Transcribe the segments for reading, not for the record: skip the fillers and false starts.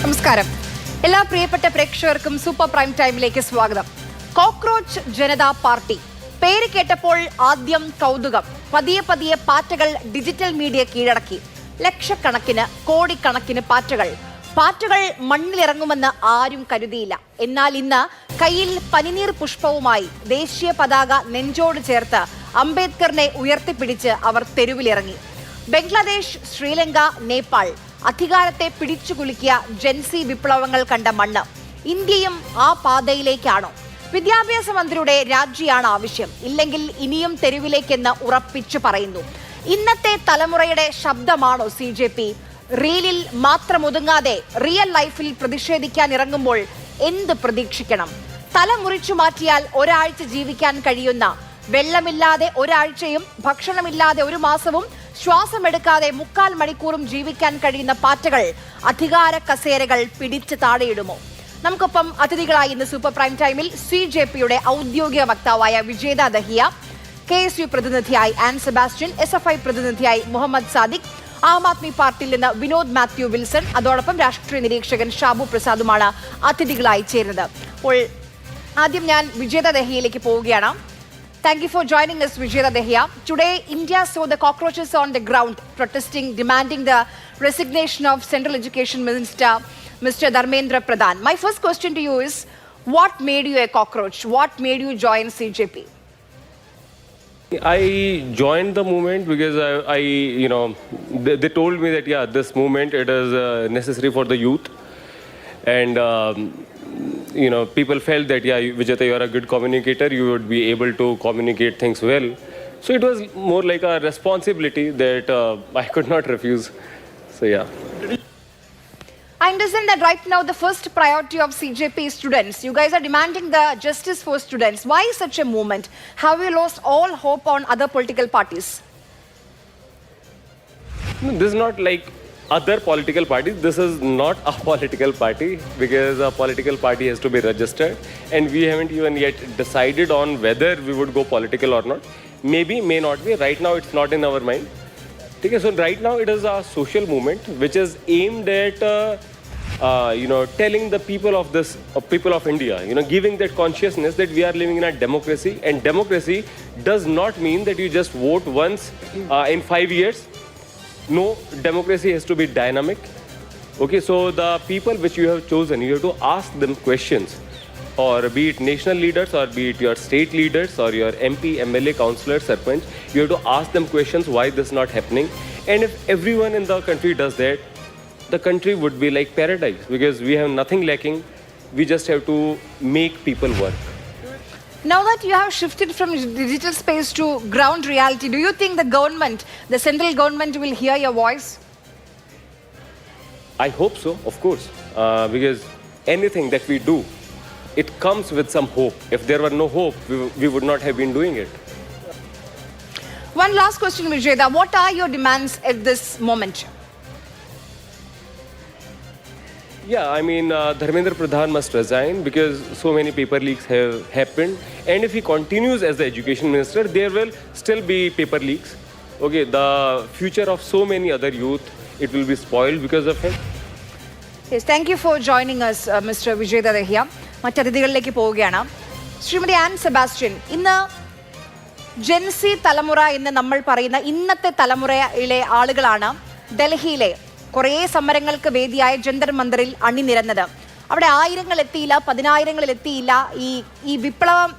നമസ്കാരം. എല്ലാ പ്രിയപ്പെട്ട പ്രേക്ഷകർക്കും സൂപ്പർ പ്രൈം ടൈമിലേക്ക് സ്വാഗതം. കോക്രോച്ച് ജനതാ പാർട്ടി പേര് കേട്ടപ്പോൾ ആദ്യം കൗതുകം, പതിയെ പതിയെ പാറ്റകൾ ഡിജിറ്റൽ മീഡിയ കീഴടക്കി. ലക്ഷക്കണക്കിന് കോടിക്കണക്കിന് പാറ്റകൾ മണ്ണിലിറങ്ങുമെന്ന് ആരും കരുതിയില്ല. എന്നാൽ ഇന്ന് കയ്യിൽ പനിനീർ പുഷ്പവുമായി ദേശീയ പതാക നെഞ്ചോട് ചേർത്ത് അംബേദ്കറിനെ ഉയർത്തിപ്പിടിച്ച് അവർ തെരുവിലിറങ്ങി. ബംഗ്ലാദേശ്, ശ്രീലങ്ക, നേപ്പാൾ അധികാരത്തെ പിടിച്ചുകുലുക്കിയ ജെൻസി വിപ്ലവങ്ങൾ കണ്ട മണ്ണ്. ഇന്ത്യയും ആ പാതയിലേക്കാണോ? വിദ്യാഭ്യാസ മന്ത്രിയുടെ രാജിയാണ് ആവശ്യം, ഇല്ലെങ്കിൽ ഇനിയും തെരുവിലേക്കെന്ന് ഉറപ്പിച്ചു പറയുന്നു. ഇന്നത്തെ തലമുറയുടെ ശബ്ദമാണോ CJP? റീലിൽ മാത്രം ഒതുങ്ങാതെ റിയൽ ലൈഫിൽ പ്രതിഷേധിക്കാൻ ഇറങ്ങുമ്പോൾ എന്ത് പ്രതീക്ഷിക്കണം? തല മുറിച്ചു മാറ്റിയാൽ ഒരാഴ്ച ജീവിക്കാൻ കഴിയുന്ന, വെള്ളമില്ലാതെ ഒരാഴ്ചയും ഭക്ഷണമില്ലാതെ ഒരു മാസവും ശ്വാസമെടുക്കാതെ 3/4 മണിക്കൂറും ജീവിക്കാൻ കഴിയുന്ന പാറ്റകൾ അധികാര കസേരകൾ പിടിച്ച് താഴെയിടുമോ? നമുക്കൊപ്പം അതിഥികളായി ഇന്ന് സൂപ്പർ പ്രൈം ടൈമിൽ CJPയുടെ ഔദ്യോഗിക വക്താവായ വിജേത ദഹിയ, KSU പ്രതിനിധിയായി ആൻ സെബാസ്റ്റ്യൻ, SFI പ്രതിനിധിയായി മുഹമ്മദ് സാദിഖ്, ആം ആദ്മി പാർട്ടിയിൽ നിന്ന് വിനോദ് മാത്യു വിൽസൺ, അതോടൊപ്പം രാഷ്ട്രീയ നിരീക്ഷകൻ ഷാബു പ്രസാദുമാണ് അതിഥികളായി ചേരുന്നത്. അപ്പോൾ ആദ്യം ഞാൻ വിജേത ദഹിയയിലേക്ക് പോവുകയാണ്. Thank you for joining us, Vijayda Dahiya. Today, India saw the cockroaches on the ground protesting, demanding the resignation of Central Education Minister, Mr. Dharmendra Pradhan. My first question to you is, what made you a cockroach? What made you join CJP? I joined the movement because they told me that, this movement, it is necessary for the youth. And, people felt that, Vijayta, you are a good communicator, you would be able to communicate things well. So it was more like a responsibility that I could not refuse. So, I understand that right now the first priority of CJP is students. You guys are demanding the justice for students. Why such a movement? Have you lost all hope on other political parties? No, this is not like other political parties. This is not a political party because a political party has to be registered, and we haven't even yet decided on whether we would go political or not. Maybe, may not be. Right now it's not in our mind. Okay, so right now it is a social movement which is aimed at telling the people of India, giving that consciousness that we are living in a democracy, and democracy does not mean that you just vote once in 5 years. No, democracy has to be dynamic. Okay, so the people which you have chosen, you have to ask them questions, or be it national leaders, or be it your state leaders, or your MP, MLA, councillor, sarpanch, you have to ask them questions why this is not happening. And if everyone in the country does that, the country would be like paradise, because we have nothing lacking. We just have to make people work. Now that you have shifted from digital space to ground reality, do you think the government, the central government, will hear your voice? I hope so, of course, because anything that we do, it comes with some hope. If there were no hope, we would not have been doing it. One last question, Vijayda. What are your demands at this moment? Dharmendra Pradhan must resign because so many paper leaks have happened. And if he continues as the education minister, there will still be paper leaks. Okay, the future of so many other youth, it will be spoiled because of him. Yes, thank you for joining us, Mr. Vijayda Dahiya. മറ്റതിഥികളിലേക്ക് പോവുകയാണ്. Shrimati an Sebastian, ഇന്ന് ജെൻസി തലമുറ എന്ന് നമ്മൾ പറയുന്ന ഇന്നത്തെ തലമുറയിലെ ആളുകളാണ് ഡൽഹിയിലെ കുറേ സമരങ്ങൾക്ക് വേദിയായ ജന്തർ മന്ദിറിൽ അണിനിരന്നത്. അവിടെ ആയിരങ്ങൾ എത്തിയില്ല, 10,000-ങ്ങളിൽ എത്തിയില്ല. ഈ വിപ്ലവം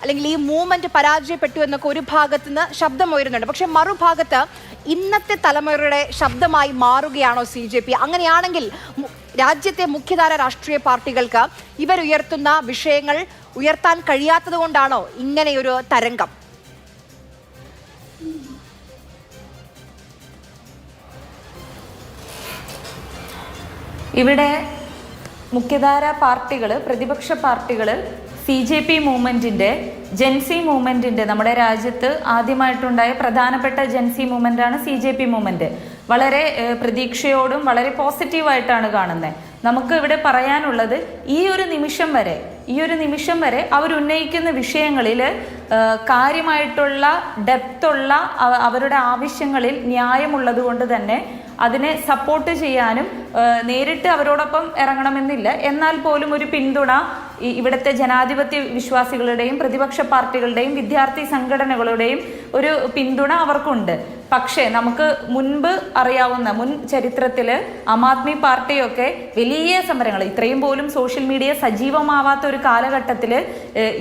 അല്ലെങ്കിൽ ഈ മൂവ്മെന്റ് പരാജയപ്പെട്ടു എന്നൊക്കെ ഒരു ഭാഗത്ത് നിന്ന് ശബ്ദമുയരുന്നുണ്ട്. പക്ഷെ മറുഭാഗത്ത് ഇന്നത്തെ തലമുറയുടെ ശബ്ദമായി മാറുകയാണോ CJP? അങ്ങനെയാണെങ്കിൽ രാജ്യത്തെ മുഖ്യധാര രാഷ്ട്രീയ പാർട്ടികൾക്ക് ഇവരുയർത്തുന്ന വിഷയങ്ങൾ ഉയർത്താൻ കഴിയാത്തത് കൊണ്ടാണോ ഇങ്ങനെയൊരു തരംഗം? ഇവിടെ മുഖ്യധാര പാർട്ടികൾ, പ്രതിപക്ഷ പാർട്ടികൾ CJP മൂവ്മെൻറ്റിൻ്റെ, ജെൻസി മൂവ്മെൻറ്റിൻ്റെ, നമ്മുടെ രാജ്യത്ത് ആദ്യമായിട്ടുണ്ടായ പ്രധാനപ്പെട്ട ജെൻസി മൂവ്മെൻറ്റാണ് CJP മൂവ്മെൻറ്റ്. വളരെ പ്രതീക്ഷയോടും വളരെ പോസിറ്റീവായിട്ടാണ് കാണുന്നത്. നമുക്ക് ഇവിടെ പറയാനുള്ളത് ഈ ഒരു നിമിഷം വരെ അവരുന്നയിക്കുന്ന വിഷയങ്ങളിൽ കാര്യമായിട്ടുള്ള ഡെപ്തുള്ള അവരുടെ ആവശ്യങ്ങളിൽ ന്യായമുള്ളത് കൊണ്ട് തന്നെ അതിനെ സപ്പോർട്ട് ചെയ്യാനും നേരിട്ട് അവരോടൊപ്പം ഇറങ്ങണമെന്നില്ല. എന്നാൽ പോലും ഒരു പിന്തുണ ഇവിടുത്തെ ജനാധിപത്യ വിശ്വാസികളുടെയും പ്രതിപക്ഷ പാർട്ടികളുടെയും വിദ്യാർത്ഥി സംഘടനകളുടെയും ഒരു പിന്തുണ അവർക്കുണ്ട്. പക്ഷേ നമുക്ക് മുൻപ് അറിയാവുന്ന മുൻ ചരിത്രത്തിൽ ആം ആദ്മി പാർട്ടിയൊക്കെ വലിയ സമരങ്ങൾ, ഇത്രയും പോലും സോഷ്യൽ മീഡിയ സജീവമാവാത്ത ഒരു കാലഘട്ടത്തിൽ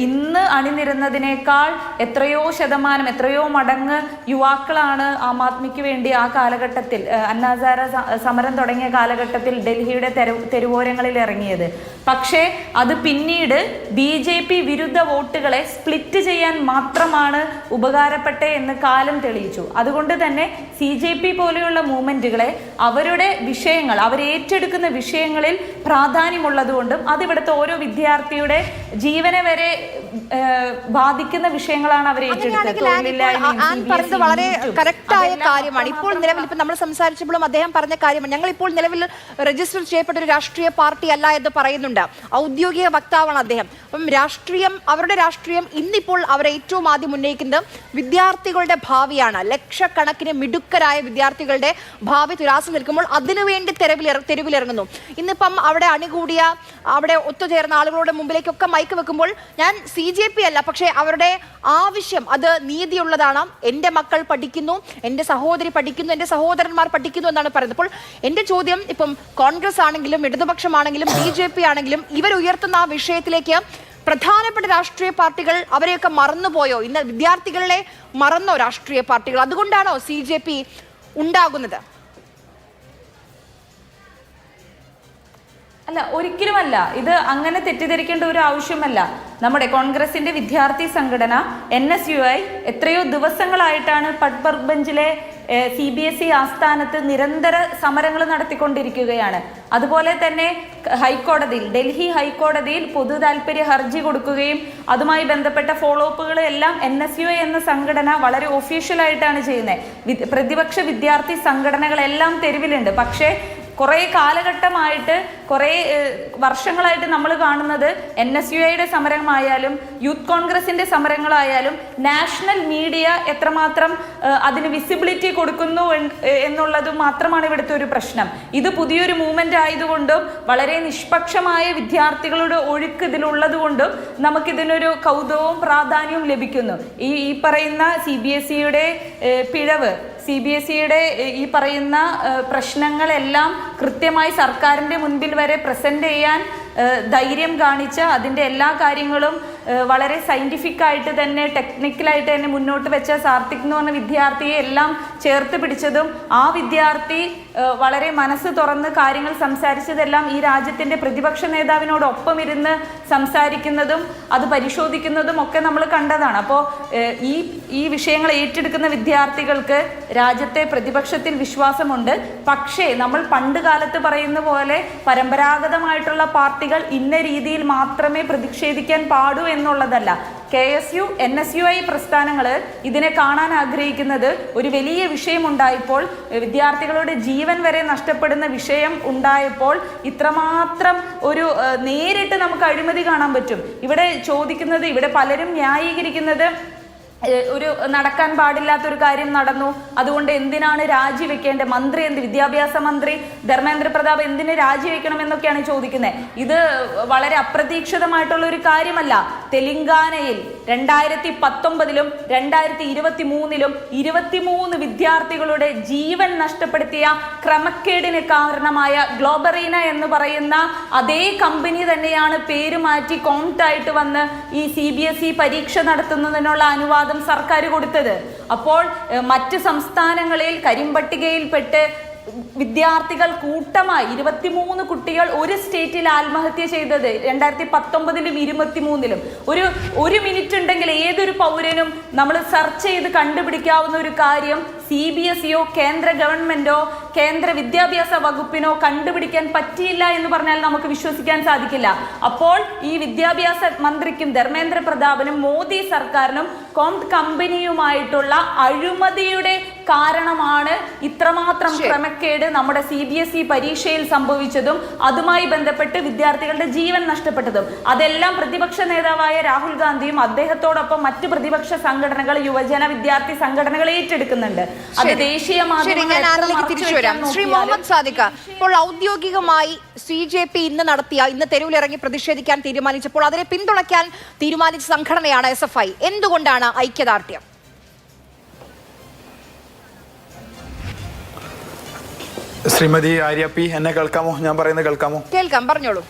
ഇന്ന് അണിനിരുന്നതിനേക്കാൾ എത്രയോ ശതമാനം, എത്രയോ മടങ്ങ് യുവാക്കളാണ് ആം ആദ്മിക്ക് വേണ്ടി ആ കാലഘട്ടത്തിൽ അന്നാസാര സമരം തുടങ്ങിയ കാലഘട്ടത്തിൽ ഡൽഹിയുടെ തെരുവോരങ്ങളിൽ ഇറങ്ങിയത്. പക്ഷേ അത് പിന്നീട് BJP വിരുദ്ധ വോട്ടുകളെ സ്പ്ലിറ്റ് ചെയ്യാൻ മാത്രമാണ് ഉപകാരപ്പെട്ടേ എന്ന് കാലം തെളിയിച്ചു. അതുകൊണ്ട് തന്നെ CJP പോലെയുള്ള മൂവ്മെന്റുകളെ അവരുടെ വിഷയങ്ങൾ, അവരേറ്റെടുക്കുന്ന വിഷയങ്ങളിൽ പ്രാധാന്യമുള്ളതുകൊണ്ടും അതിവിടുത്തെ ഓരോ വിദ്യാർത്ഥിയുടെ ജീവനെ വരെ ബാധിക്കുന്ന വിഷയങ്ങളാണ് അവർ ഏറ്റെടുത്തത്. വളരെ കറക്റ്റായ കാര്യമാണ്. ഇപ്പോൾ നിലവിൽ ഇപ്പം നമ്മൾ സംസാരിച്ചപ്പോഴും അദ്ദേഹം പറഞ്ഞ കാര്യമാണ്, ഞങ്ങൾ ഇപ്പോൾ നിലവിൽ രജിസ്റ്റർ ചെയ്യപ്പെട്ട ഒരു രാഷ്ട്രീയ പാർട്ടി അല്ല എന്ന് പറയുന്നുണ്ട്. ഔദ്യോഗിക വക്താവാണ് അദ്ദേഹം. അപ്പം അവരുടെ രാഷ്ട്രീയം ഇന്നിപ്പോൾ അവരെ ഏറ്റവും ആദ്യം ഉന്നയിക്കുന്നത് വിദ്യാർത്ഥികളുടെ ഭാവിയാണ്. ലക്ഷക്കണക്കിന് മിടുക്കരായ വിദ്യാർത്ഥികളുടെ ഭാവി തുലാസം നിൽക്കുമ്പോൾ അതിനുവേണ്ടി തെരുവിലിറങ്ങുന്നു. ഇന്നിപ്പം അവിടെ അണികൂടിയ, അവിടെ ഒത്തുചേർന്ന ആളുകളുടെ മുമ്പിലേക്കൊക്കെ മൈക്ക് വെക്കുമ്പോൾ ഞാൻ CJP അല്ല, പക്ഷേ അവരുടെ ആവശ്യം അത് നീതിയുള്ളതാണ്. എൻ്റെ മക്കൾ പഠിക്കുന്നു, എൻ്റെ സഹോദരി പഠിക്കുന്നു, എൻ്റെ സഹോദരന്മാർ പഠിക്കുന്നു എന്നാണ് പറയുന്നത്. അപ്പോൾ എൻ്റെ ചോദ്യം, ഇപ്പം കോൺഗ്രസ് ആണെങ്കിലും ഇടതുപക്ഷമാണെങ്കിലും BJP ആണെങ്കിലും ഇവരുയർത്തുന്ന ആ വിഷയത്തിലേക്ക് പ്രധാനപ്പെട്ട രാഷ്ട്രീയ പാർട്ടികൾ അവരെയൊക്കെ മറന്നുപോയോ? ഇന്ന് വിദ്യാർത്ഥികളെ മറന്നോ രാഷ്ട്രീയ പാർട്ടികൾ? അതുകൊണ്ടാണോ CJP ഉണ്ടാകുന്നത്? അല്ല, ഒരിക്കലുമല്ല. ഇത് അങ്ങനെ തെറ്റിദ്ധരിക്കേണ്ട ഒരു ആവശ്യമല്ല. നമ്മുടെ കോൺഗ്രസിന്റെ വിദ്യാർത്ഥി സംഘടന NSUI എത്രയോ ദിവസങ്ങളായിട്ടാണ് പട്പർ ബെഞ്ചിലെ CBSE ആസ്ഥാനത്ത് നിരന്തര സമരങ്ങൾ നടത്തിക്കൊണ്ടിരിക്കുകയാണ്. അതുപോലെ തന്നെ ഹൈക്കോടതിയിൽ, ഡൽഹി ഹൈക്കോടതിയിൽ പൊതു താൽപര്യ ഹർജി കൊടുക്കുകയും അതുമായി ബന്ധപ്പെട്ട ഫോളോ അപ്പുകൾ എല്ലാം NSUI എന്ന സംഘടന വളരെ ഒഫീഷ്യലായിട്ടാണ് ചെയ്യുന്നത്. പ്രതിപക്ഷ വിദ്യാർത്ഥി സംഘടനകളെല്ലാം തെരുവിലുണ്ട്. പക്ഷേ കുറേ കാലഘട്ടമായിട്ട്, കുറേ വർഷങ്ങളായിട്ട് നമ്മൾ കാണുന്നത് NSUIയുടെ സമരമായാലും യൂത്ത് കോൺഗ്രസിന്റെ സമരങ്ങളായാലും നാഷണൽ മീഡിയ എത്രമാത്രം അതിന് വിസിബിലിറ്റി കൊടുക്കുന്നു എന്നുള്ളത് മാത്രമാണ് ഇവിടുത്തെ ഒരു പ്രശ്നം. ഇത് പുതിയൊരു മൂവ്മെന്റ് ആയതുകൊണ്ടും വളരെ നിഷ്പക്ഷമായ വിദ്യാർത്ഥികളുടെ ഒഴുക്ക് ഇതിലുള്ളത് കൊണ്ടും നമുക്കിതിനൊരു കൗതുകവും പ്രാധാന്യവും ലഭിക്കുന്നു. ഈ പറയുന്ന CBSEയുടെ പിഴവ്, CBSEയുടെ ഈ പറയുന്ന പ്രശ്നങ്ങളെല്ലാം കൃത്യമായി സർക്കാരിൻ്റെ മുൻപിൽ വരെ പ്രസന്റ് ചെയ്യാൻ ധൈര്യം കാണിച്ച് അതിൻ്റെ എല്ലാ കാര്യങ്ങളും വളരെ സയൻറ്റിഫിക് ആയിട്ട് തന്നെ, ടെക്നിക്കലായിട്ട് തന്നെ മുന്നോട്ട് വെച്ച സാർത്തിക് എന്ന് പറഞ്ഞ വിദ്യാർത്ഥിയെ എല്ലാം ചേർത്ത് പിടിച്ചതും ആ വിദ്യാർത്ഥി വളരെ മനസ്സ് തുറന്ന് കാര്യങ്ങൾ സംസാരിച്ചതെല്ലാം ഈ രാജ്യത്തിൻ്റെ പ്രതിപക്ഷ നേതാവിനോടൊപ്പം ഇരുന്ന് സംസാരിക്കുന്നതും അത് പരിശോധിക്കുന്നതും ഒക്കെ നമ്മൾ കണ്ടതാണ്. അപ്പോൾ ഈ വിഷയങ്ങൾ ഏറ്റെടുക്കുന്ന വിദ്യാർത്ഥികൾക്ക് രാജ്യത്തെ പ്രതിപക്ഷത്തിൽ വിശ്വാസമുണ്ട്. പക്ഷേ നമ്മൾ പണ്ട് കാലത്ത് പറയുന്ന പോലെ പരമ്പരാഗതമായിട്ടുള്ള പാർട്ടികൾ ഇന്ന രീതിയിൽ മാത്രമേ പ്രതിഷേധിക്കാൻ പാടൂ എന്നുള്ളതല്ല. KSU NSUI പ്രസ്ഥാനങ്ങൾ ഇതിനെ കാണാൻ ആഗ്രഹിക്കുന്നത് ഒരു വലിയ വിഷയം ഉണ്ടായപ്പോൾ, വിദ്യാർത്ഥികളുടെ ജീവൻ വരെ നഷ്ടപ്പെടുന്ന വിഷയം ഉണ്ടായപ്പോൾ ഇത്രമാത്രം ഒരു നേരിട്ട് നമുക്ക് അഴിമതി കാണാൻ പറ്റും. ഇവിടെ ചോദിക്കുന്നത്, ഇവിടെ പലരും ന്യായീകരിക്കുന്നത് ഒരു നടക്കാൻ പാടില്ലാത്തൊരു കാര്യം നടന്നു, അതുകൊണ്ട് എന്തിനാണ് രാജിവെക്കേണ്ട മന്ത്രി, വിദ്യാഭ്യാസ മന്ത്രി ധർമ്മേന്ദ്ര പ്രതാപ് എന്തിന് രാജിവെക്കണം എന്നൊക്കെയാണ് ചോദിക്കുന്നത്. ഇത് വളരെ അപ്രതീക്ഷിതമായിട്ടുള്ള ഒരു കാര്യമല്ല. തെലങ്കാനയിൽ 2019-ലും 2023-ലും 23 വിദ്യാർത്ഥികളുടെ ജീവൻ നഷ്ടപ്പെടുത്തിയ ക്രമക്കേടിന് കാരണമായ ഗ്ലോബറീന എന്ന് പറയുന്ന അതേ കമ്പനി തന്നെയാണ് പേര് മാറ്റി കോൺടായിട്ട് വന്ന് ഈ CBSE പരീക്ഷ നടത്തുന്നതിനുള്ള അനുവാദം സർക്കാർ കൊടുത്തത്. അപ്പോൾ മറ്റ് സംസ്ഥാനങ്ങളിൽ കരിമ്പട്ടികയിൽപ്പെട്ട് വിദ്യാർത്ഥികൾ കൂട്ടമായി 23 കുട്ടികൾ ഒരു സ്റ്റേറ്റിൽ ആത്മഹത്യ ചെയ്തത് 2019-ലും 2023-ലും ഒരു മിനിറ്റ് ഉണ്ടെങ്കിൽ ഏതൊരു പൗരനും നമ്മൾ സെർച്ച് ചെയ്ത് കണ്ടുപിടിക്കാവുന്ന ഒരു കാര്യം CBSEയോ കേന്ദ്ര ഗവൺമെന്റോ കേന്ദ്ര വിദ്യാഭ്യാസ വകുപ്പിനോ കണ്ടുപിടിക്കാൻ പറ്റിയില്ല എന്ന് പറഞ്ഞാൽ നമുക്ക് വിശ്വസിക്കാൻ സാധിക്കില്ല. അപ്പോൾ ഈ വിദ്യാഭ്യാസ മന്ത്രിക്കും ധർമ്മേന്ദ്ര പ്രതാപനും മോദി സർക്കാരിനും കോംട് കമ്പനിയുമായിട്ടുള്ള അഴിമതിയുടെ കാരണമാണ് ഇത്രമാത്രം ക്രമക്കേട് നമ്മുടെ CBSE പരീക്ഷയിൽ സംഭവിച്ചതും അതുമായി ബന്ധപ്പെട്ട് വിദ്യാർത്ഥികളുടെ ജീവൻ നഷ്ടപ്പെട്ടതും. അതെല്ലാം പ്രതിപക്ഷ നേതാവായ രാഹുൽ ഗാന്ധിയും അദ്ദേഹത്തോടൊപ്പം മറ്റ് പ്രതിപക്ഷ സംഘടനകൾ, യുവജന വിദ്യാർത്ഥി സംഘടനകൾ ഏറ്റെടുക്കുന്നുണ്ട്. അത് ദേശീയ ശ്രീ മുഹമ്മദ് സാദിഖ്, ഇപ്പോൾ ഔദ്യോഗികമായി CJP ഇന്ന് തെരുവിലിറങ്ങി പ്രതിഷേധിക്കാൻ തീരുമാനിച്ചപ്പോൾ അതിനെ പിന്തുണയ്ക്കാൻ തീരുമാനിച്ച സംഘടനയാണ് SFI. എന്തുകൊണ്ടാണ് ഐക്യദാർഢ്യം? ശ്രീമതി ആര്യ പി, എന്നെ കേൾക്കാമോ? ഞാൻ പറയുന്നത് കേൾക്കാമോ? കേൾക്കാം, പറഞ്ഞോളൂ.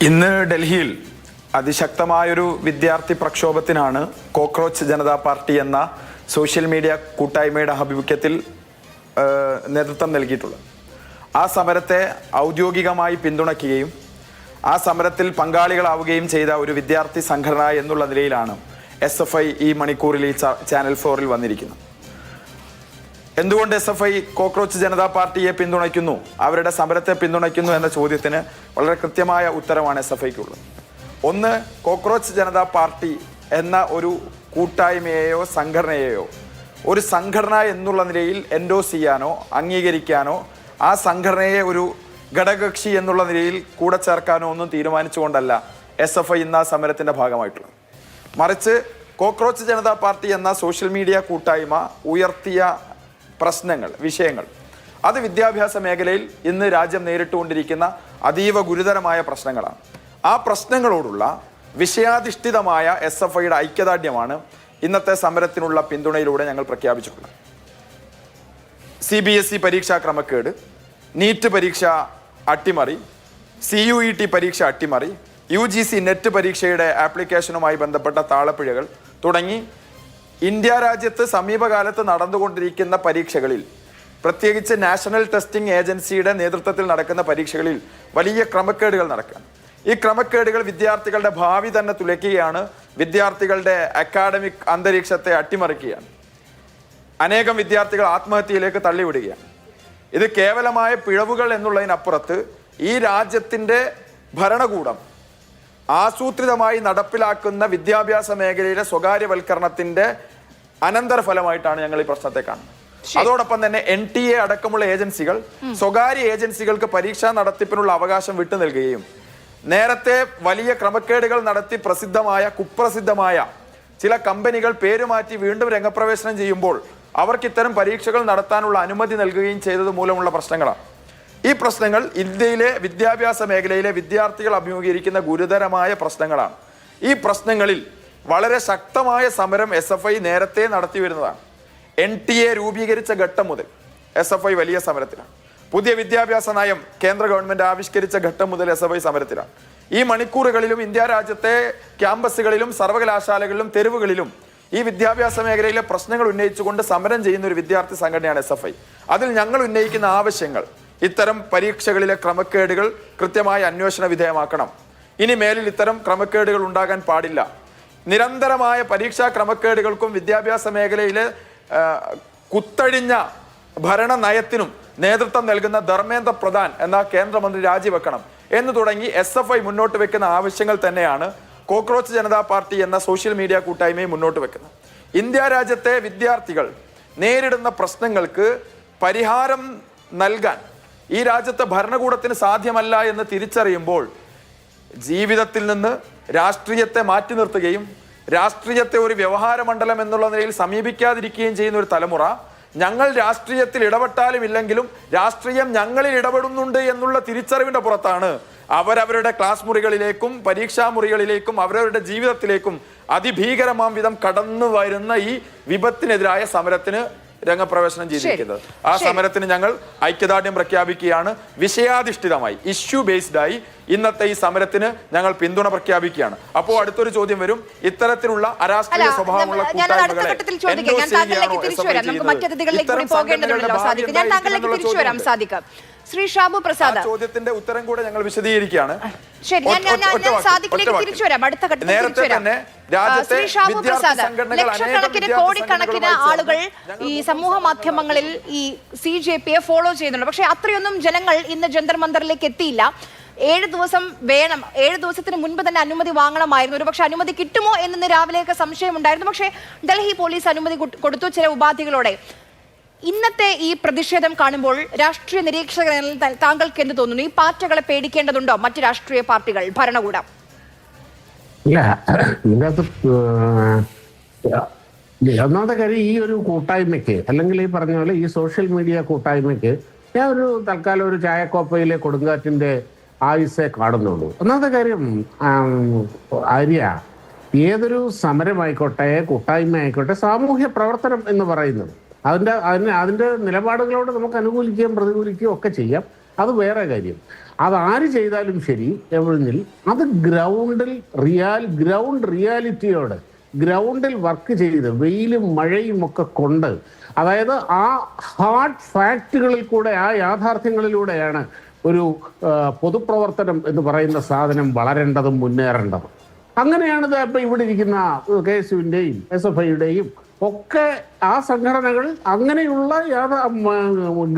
ഇന്ന് ഡൽഹിയിൽ അതിശക്തമായൊരു വിദ്യാർത്ഥി പ്രക്ഷോഭത്തിനാണ് കോക്രോച്ച് ജനതാ പാർട്ടി എന്ന സോഷ്യൽ മീഡിയ കൂട്ടായ്മയുടെ ആഭിമുഖ്യത്തിൽ നേതൃത്വം നൽകിയിട്ടുള്ളത്. ആ സമരത്തെ ഔദ്യോഗികമായി പിന്തുണയ്ക്കുകയും ആ സമരത്തിൽ പങ്കാളികളാവുകയും ചെയ്ത ഒരു വിദ്യാർത്ഥി സംഘടന എന്നുള്ള നിലയിലാണ് SFI ഈ മണിക്കൂറിൽ ഈ ചാനൽ 4-ൽ വന്നിരിക്കുന്നത്. എന്തുകൊണ്ട് SFI കോക്രോച്ച് ജനതാ പാർട്ടിയെ പിന്തുണയ്ക്കുന്നു, അവരുടെ സമരത്തെ പിന്തുണയ്ക്കുന്നു എന്ന ചോദ്യത്തിന് വളരെ കൃത്യമായ ഉത്തരമാണ് SFIക്കുള്ളത്. ഒന്ന്, കോക്രോച്ച് ജനതാ പാർട്ടി എന്ന ഒരു കൂട്ടായ്മയെയോ സംഘടനയെയോ ഒരു സംഘടന എന്നുള്ള നിലയിൽ എൻഡോസ് ചെയ്യാനോ അംഗീകരിക്കാനോ ആ സംഘടനയെ ഒരു ഘടകകക്ഷി എന്നുള്ള നിലയിൽ കൂടെ ചേർക്കാനോ ഒന്നും തീരുമാനിച്ചുകൊണ്ടല്ല SFI ഇന്ന് ആ സമരത്തിൻ്റെ ഭാഗമായിട്ടുള്ളത്. മറിച്ച് കോക്രോച്ച് ജനതാ പാർട്ടി എന്ന സോഷ്യൽ മീഡിയ കൂട്ടായ്മ ഉയർത്തിയ പ്രശ്നങ്ങൾ, വിഷയങ്ങൾ, അത് വിദ്യാഭ്യാസ മേഖലയിൽ ഇന്ന് രാജ്യം നേരിട്ടുകൊണ്ടിരിക്കുന്ന അതീവ ഗുരുതരമായ പ്രശ്നങ്ങളാണ്. ആ പ്രശ്നങ്ങളോടുള്ള വിഷയാധിഷ്ഠിതമായ SFIയുടെ ഐക്യദാർഢ്യമാണ് ഇന്നത്തെ സമരത്തിനുള്ള പിന്തുണയിലൂടെ ഞങ്ങൾ പ്രഖ്യാപിച്ചിട്ടുള്ളത്. CBSE പരീക്ഷാ ക്രമക്കേട്, നീറ്റ് പരീക്ഷ അട്ടിമറി, CUET പരീക്ഷ അട്ടിമറി, UGC നെറ്റ് പരീക്ഷയുടെ ആപ്ലിക്കേഷനുമായി ബന്ധപ്പെട്ട താളപ്പിഴകൾ തുടങ്ങി ഇന്ത്യ രാജ്യത്ത് സമീപകാലത്ത് നടന്നുകൊണ്ടിരിക്കുന്ന പരീക്ഷകളിൽ, പ്രത്യേകിച്ച് നാഷണൽ ടെസ്റ്റിംഗ് ഏജൻസിയുടെ നേതൃത്വത്തിൽ നടക്കുന്ന പരീക്ഷകളിൽ വലിയ ക്രമക്കേടുകൾ നടക്കുകയാണ്. ഈ ക്രമക്കേടുകൾ വിദ്യാർത്ഥികളുടെ ഭാവി തന്നെ തുലയ്ക്കുകയാണ്, വിദ്യാർത്ഥികളുടെ അക്കാഡമിക് അന്തരീക്ഷത്തെ അട്ടിമറിക്കുകയാണ്, അനേകം വിദ്യാർത്ഥികൾ ആത്മഹത്യയിലേക്ക് തള്ളിവിടുകയാണ്. ഇത് കേവലമായ പിഴവുകൾ എന്നുള്ളതിനപ്പുറത്ത് ഈ രാജ്യത്തിൻ്റെ ഭരണകൂടം ആസൂത്രിതമായി നടപ്പിലാക്കുന്ന വിദ്യാഭ്യാസ മേഖലയിലെ സ്വകാര്യവൽക്കരണത്തിൻ്റെ അനന്തരഫലമായിട്ടാണ് ഞങ്ങൾ ഈ പ്രശ്നത്തെ കാണുന്നത്. അതോടൊപ്പം തന്നെ NTA അടക്കമുള്ള ഏജൻസികൾ സ്വകാര്യ ഏജൻസികൾക്ക് പരീക്ഷാ നടത്തിപ്പിനുള്ള അവകാശം വിട്ടു നൽകുകയും നേരത്തെ വലിയ ക്രമക്കേടുകൾ നടത്തി കുപ്രസിദ്ധമായ ചില കമ്പനികൾ പേരുമാറ്റി വീണ്ടും രംഗപ്രവേശനം ചെയ്യുമ്പോൾ അവർക്ക് ഇത്തരം പരീക്ഷകൾ നടത്താനുള്ള അനുമതി നൽകുകയും ചെയ്തത് മൂലമുള്ള പ്രശ്നങ്ങളാണ്. ഈ പ്രശ്നങ്ങൾ ഇന്ത്യയിലെ വിദ്യാഭ്യാസ മേഖലയിലെ വിദ്യാർത്ഥികൾ അഭിമുഖീകരിക്കുന്ന ഗുരുതരമായ പ്രശ്നങ്ങളാണ്. ഈ പ്രശ്നങ്ങളിൽ വളരെ ശക്തമായ സമരം SFI നേരത്തെ നടത്തി വരുന്നതാണ്. NTA രൂപീകരിച്ച ഘട്ടം മുതൽ SFI വലിയ സമരത്തിലാണ്. പുതിയ വിദ്യാഭ്യാസ നയം കേന്ദ്ര ഗവൺമെന്റ് ആവിഷ്കരിച്ച ഘട്ടം മുതൽ SFI സമരത്തിലാണ്. ഈ മണിക്കൂറുകളിലും ഇന്ത്യ രാജ്യത്തെ ക്യാമ്പസുകളിലും സർവകലാശാലകളിലും തെരുവുകളിലും ഈ വിദ്യാഭ്യാസ മേഖലയിലെ പ്രശ്നങ്ങൾ ഉന്നയിച്ചുകൊണ്ട് സമരം ചെയ്യുന്ന ഒരു വിദ്യാർത്ഥി സംഘടനയാണ് SFI. അതിൽ ഞങ്ങൾ ഉന്നയിക്കുന്ന ആവശ്യങ്ങൾ, ഇത്തരം പരീക്ഷകളിലെ ക്രമക്കേടുകൾ കൃത്യമായി അന്വേഷണ വിധേയമാക്കണം, ഇനി മേലിൽ ഇത്തരം ക്രമക്കേടുകൾ ഉണ്ടാകാൻ പാടില്ല, നിരന്തരമായ പരീക്ഷാ ക്രമക്കേടുകൾക്കും വിദ്യാഭ്യാസ മേഖലയിലെ കുത്തഴിഞ്ഞ ഭരണ നയത്തിനും നേതൃത്വം നൽകുന്ന ധർമ്മേന്ദ്ര പ്രധാൻ എന്ന കേന്ദ്രമന്ത്രി രാജിവെക്കണം എന്ന് തുടങ്ങി SFI മുന്നോട്ട് വെക്കുന്ന ആവശ്യങ്ങൾ തന്നെയാണ് കോക്രോച്ച് ജനതാ പാർട്ടി എന്ന സോഷ്യൽ മീഡിയ കൂട്ടായ്മയും മുന്നോട്ട് വെക്കുന്നത്. ഇന്ത്യ രാജ്യത്തെ വിദ്യാർത്ഥികൾ നേരിടുന്ന പ്രശ്നങ്ങൾക്ക് പരിഹാരം നൽകാൻ ഈ രാജ്യത്തെ ഭരണകൂടത്തിന് സാധ്യമല്ല എന്ന് തിരിച്ചറിയുമ്പോൾ ജീവിതത്തിൽ നിന്ന് രാഷ്ട്രീയത്തെ മാറ്റി നിർത്തുകയും രാഷ്ട്രീയത്തെ ഒരു വ്യവഹാര മണ്ഡലം എന്നുള്ള നിലയിൽ സമീപിക്കാതിരിക്കുകയും ചെയ്യുന്ന ഒരു തലമുറ, ഞങ്ങൾ രാഷ്ട്രീയത്തിൽ ഇടപെട്ടാലും ഇല്ലെങ്കിലും രാഷ്ട്രീയം ഞങ്ങളിൽ ഇടപെടുന്നുണ്ട് എന്നുള്ള തിരിച്ചറിവിന്റെ പുറത്താണ് അവരവരുടെ ക്ലാസ് മുറികളിലേക്കും പരീക്ഷാ മുറികളിലേക്കും അവരവരുടെ ജീവിതത്തിലേക്കും അതിഭീകരമാം വിധം കടന്നു വരുന്ന ഈ വിപത്തിനെതിരായ സമരത്തിന് രംഗപ്രവേശനം ചെയ്തിരിക്കുന്നത്. ആ സമരത്തിന് ഞങ്ങൾ ഐക്യദാർഢ്യം പ്രഖ്യാപിക്കുകയാണ്. വിഷയാധിഷ്ഠിതമായി, ഇഷ്യൂ ബേസ്ഡ് ആയി ഇന്നത്തെ ഈ സമരത്തിന് ഞങ്ങൾ പിന്തുണ പ്രഖ്യാപിക്കുകയാണ്. അപ്പോൾ അടുത്തൊരു ചോദ്യം വരും, ഇത്തരത്തിലുള്ള അരാഷ്ട്രീയ സ്വഭാവമുള്ള ശ്രീ ഷാബു പ്രസാദ്, ചോദ്യത്തിന്റെ ഉത്തരം കൂടെ ഞങ്ങൾ വിശദീകരിക്കുകയാണ്. നേരത്തെ തന്നെ ലക്ഷക്കണക്കിന് കോടിക്കണക്കിന് ആളുകൾ ഈ സമൂഹ മാധ്യമങ്ങളിൽ ഈ CJPയെ ഫോളോ ചെയ്യുന്നുണ്ട്. പക്ഷെ അത്രയൊന്നും ജനങ്ങൾ ഇന്ന് ജന്തർ മന്ദറിലേക്ക് എത്തിയില്ല. 7 ദിവസം വേണം, 7 ദിവസത്തിന് മുൻപ് തന്നെ അനുമതി വാങ്ങണമായിരുന്നു. ഒരുപക്ഷെ അനുമതി കിട്ടുമോ എന്ന് രാവിലെയൊക്കെ സംശയമുണ്ടായിരുന്നു. പക്ഷേ ഡൽഹി പോലീസ് അനുമതി കൊടുത്തു ചില ഉപാധികളോടെ. ഇന്നത്തെ ഈ പ്രതിഷേധം കാണുമ്പോൾ രാഷ്ട്രീയ നിരീക്ഷകരിൽ താങ്കൾക്ക് എന്ത് തോന്നുന്നു? ഈ പാർട്ടികളെ പേടിക്കേണ്ടതുണ്ടോ മറ്റ് രാഷ്ട്രീയ പാർട്ടികൾ, ഭരണകൂടം? ഇല്ല, ഇതിനകത്ത് ഒന്നാമത്തെ കാര്യം, ഈ ഒരു കൂട്ടായ്മയ്ക്ക് അല്ലെങ്കിൽ ഈ പറഞ്ഞ പോലെ ഈ സോഷ്യൽ മീഡിയ കൂട്ടായ്മയ്ക്ക് ഞാൻ ഒരു തൽക്കാലം ഒരു ചായക്കോപ്പയിലെ കൊടുങ്കാറ്റിന്റെ ആയുസ്സേ കാണുന്നുള്ളൂ. ഒന്നാമത്തെ കാര്യം, ആര്യ, ഏതൊരു സമരമായിക്കോട്ടെ കൂട്ടായ്മ ആയിക്കോട്ടെ സാമൂഹ്യ പ്രവർത്തനം എന്ന് പറയുന്നത് അതിന്റെ നിലപാടുകളോട് നമുക്ക് അനുകൂലിക്കുകയും പ്രതികൂലിക്കുകയും ഒക്കെ ചെയ്യാം. അത് വേറെ കാര്യം. അതാര് ചെയ്താലും ശരി എവിടുന്നിൽ അത് ഗ്രൗണ്ട് റിയാലിറ്റിയോട് ഗ്രൗണ്ടിൽ വർക്ക് ചെയ്ത് വെയിലും മഴയും ഒക്കെ കൊണ്ട്, അതായത് ആ ഹാർഡ് ഫാക്റ്റുകളിൽ കൂടെ ആ യാഥാർത്ഥ്യങ്ങളിലൂടെയാണ് ഒരു പൊതുപ്രവർത്തനം എന്ന് പറയുന്ന സാധനം വളരേണ്ടതും മുന്നേറേണ്ടതും. അങ്ങനെയാണ് ഇപ്പം ഇവിടെ ഇരിക്കുന്ന KSUവിൻ്റെയും SFIയുടെയും ഒക്കെ ആ സംഘടനകൾ അങ്ങനെയുള്ള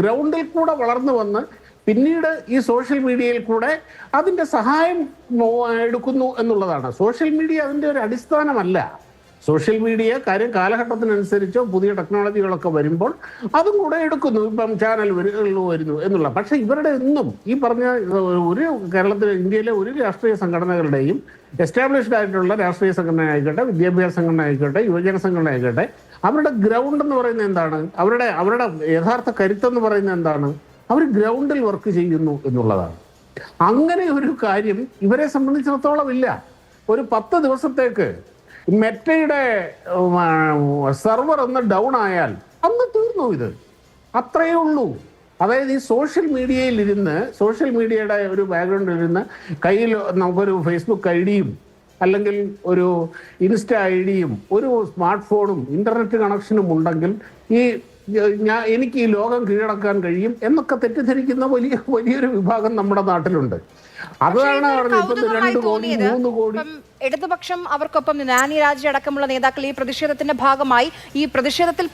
ഗ്രൗണ്ടിൽ കൂടെ വളർന്നു വന്ന് പിന്നീട് ഈ സോഷ്യൽ മീഡിയയിൽ കൂടെ അതിൻ്റെ സഹായം എടുക്കുന്നു എന്നുള്ളതാണ്. സോഷ്യൽ മീഡിയ അതിൻ്റെ ഒരു അടിസ്ഥാനമല്ല. സോഷ്യൽ മീഡിയ കാലഘട്ടത്തിനനുസരിച്ചോ പുതിയ ടെക്നോളജികളൊക്കെ വരുമ്പോൾ അതും കൂടെ എടുക്കുന്നു. ഇപ്പം ചാനൽ വരുന്നു എന്നുള്ള. പക്ഷെ ഇവരുടെ ഒന്നും ഈ പറഞ്ഞ ഒരു ഇന്ത്യയിലെ ഒരു രാഷ്ട്രീയ സംഘടനകളുടെയും എസ്റ്റാബ്ലിഷ്ഡ് ആയിട്ടുള്ള രാഷ്ട്രീയ സംഘടന ആയിക്കോട്ടെ, വിദ്യാഭ്യാസ സംഘടന ആയിക്കോട്ടെ, യുവജന സംഘടന ആയിക്കോട്ടെ, അവരുടെ ഗ്രൗണ്ട് എന്ന് പറയുന്നത് എന്താണ്? അവരുടെ യഥാർത്ഥ കരുത്തെന്ന് പറയുന്നത് എന്താണ്? അവർ ഗ്രൗണ്ടിൽ വർക്ക് ചെയ്യുന്നു എന്നുള്ളതാണ്. അങ്ങനെ ഒരു കാര്യം ഇവരെ സംബന്ധിച്ചിടത്തോളം ഇല്ല. ഒരു 10 ദിവസത്തേക്ക് മെറ്റയുടെ സെർവർ ഒന്ന് ഡൗൺ ആയാൽ അന്ന് തീർന്നു. ഇത് അത്രയേ ഉള്ളൂ. അതായത് ഈ സോഷ്യൽ മീഡിയയുടെ ഒരു ബാക്ക്ഗ്രൗണ്ടിൽ ഇരുന്ന് കയ്യിൽ നമുക്കൊരു ഫേസ്ബുക്ക് ഐഡിയും അല്ലെങ്കിൽ ഒരു ഇൻസ്റ്റ ഐഡിയും ഒരു സ്മാർട്ട് ഫോണും ഇന്റർനെറ്റ് കണക്ഷനും ഉണ്ടെങ്കിൽ എനിക്ക് ഈ ലോകം കീഴടക്കാൻ കഴിയും എന്നൊക്കെ തെറ്റിദ്ധരിക്കുന്ന വലിയൊരു വിഭാഗം നമ്മുടെ നാട്ടിലുണ്ട്. അതാണ് പറഞ്ഞത് 2 കോടി 3 കോടി. ഇടതുപക്ഷം അവർക്കൊപ്പം ആനി രാജ അടക്കമുള്ള നേതാക്കൾ ഈ പ്രതിഷേധത്തിന്റെ ഭാഗമായി ഈ പ്രതിഷേധത്തിൽ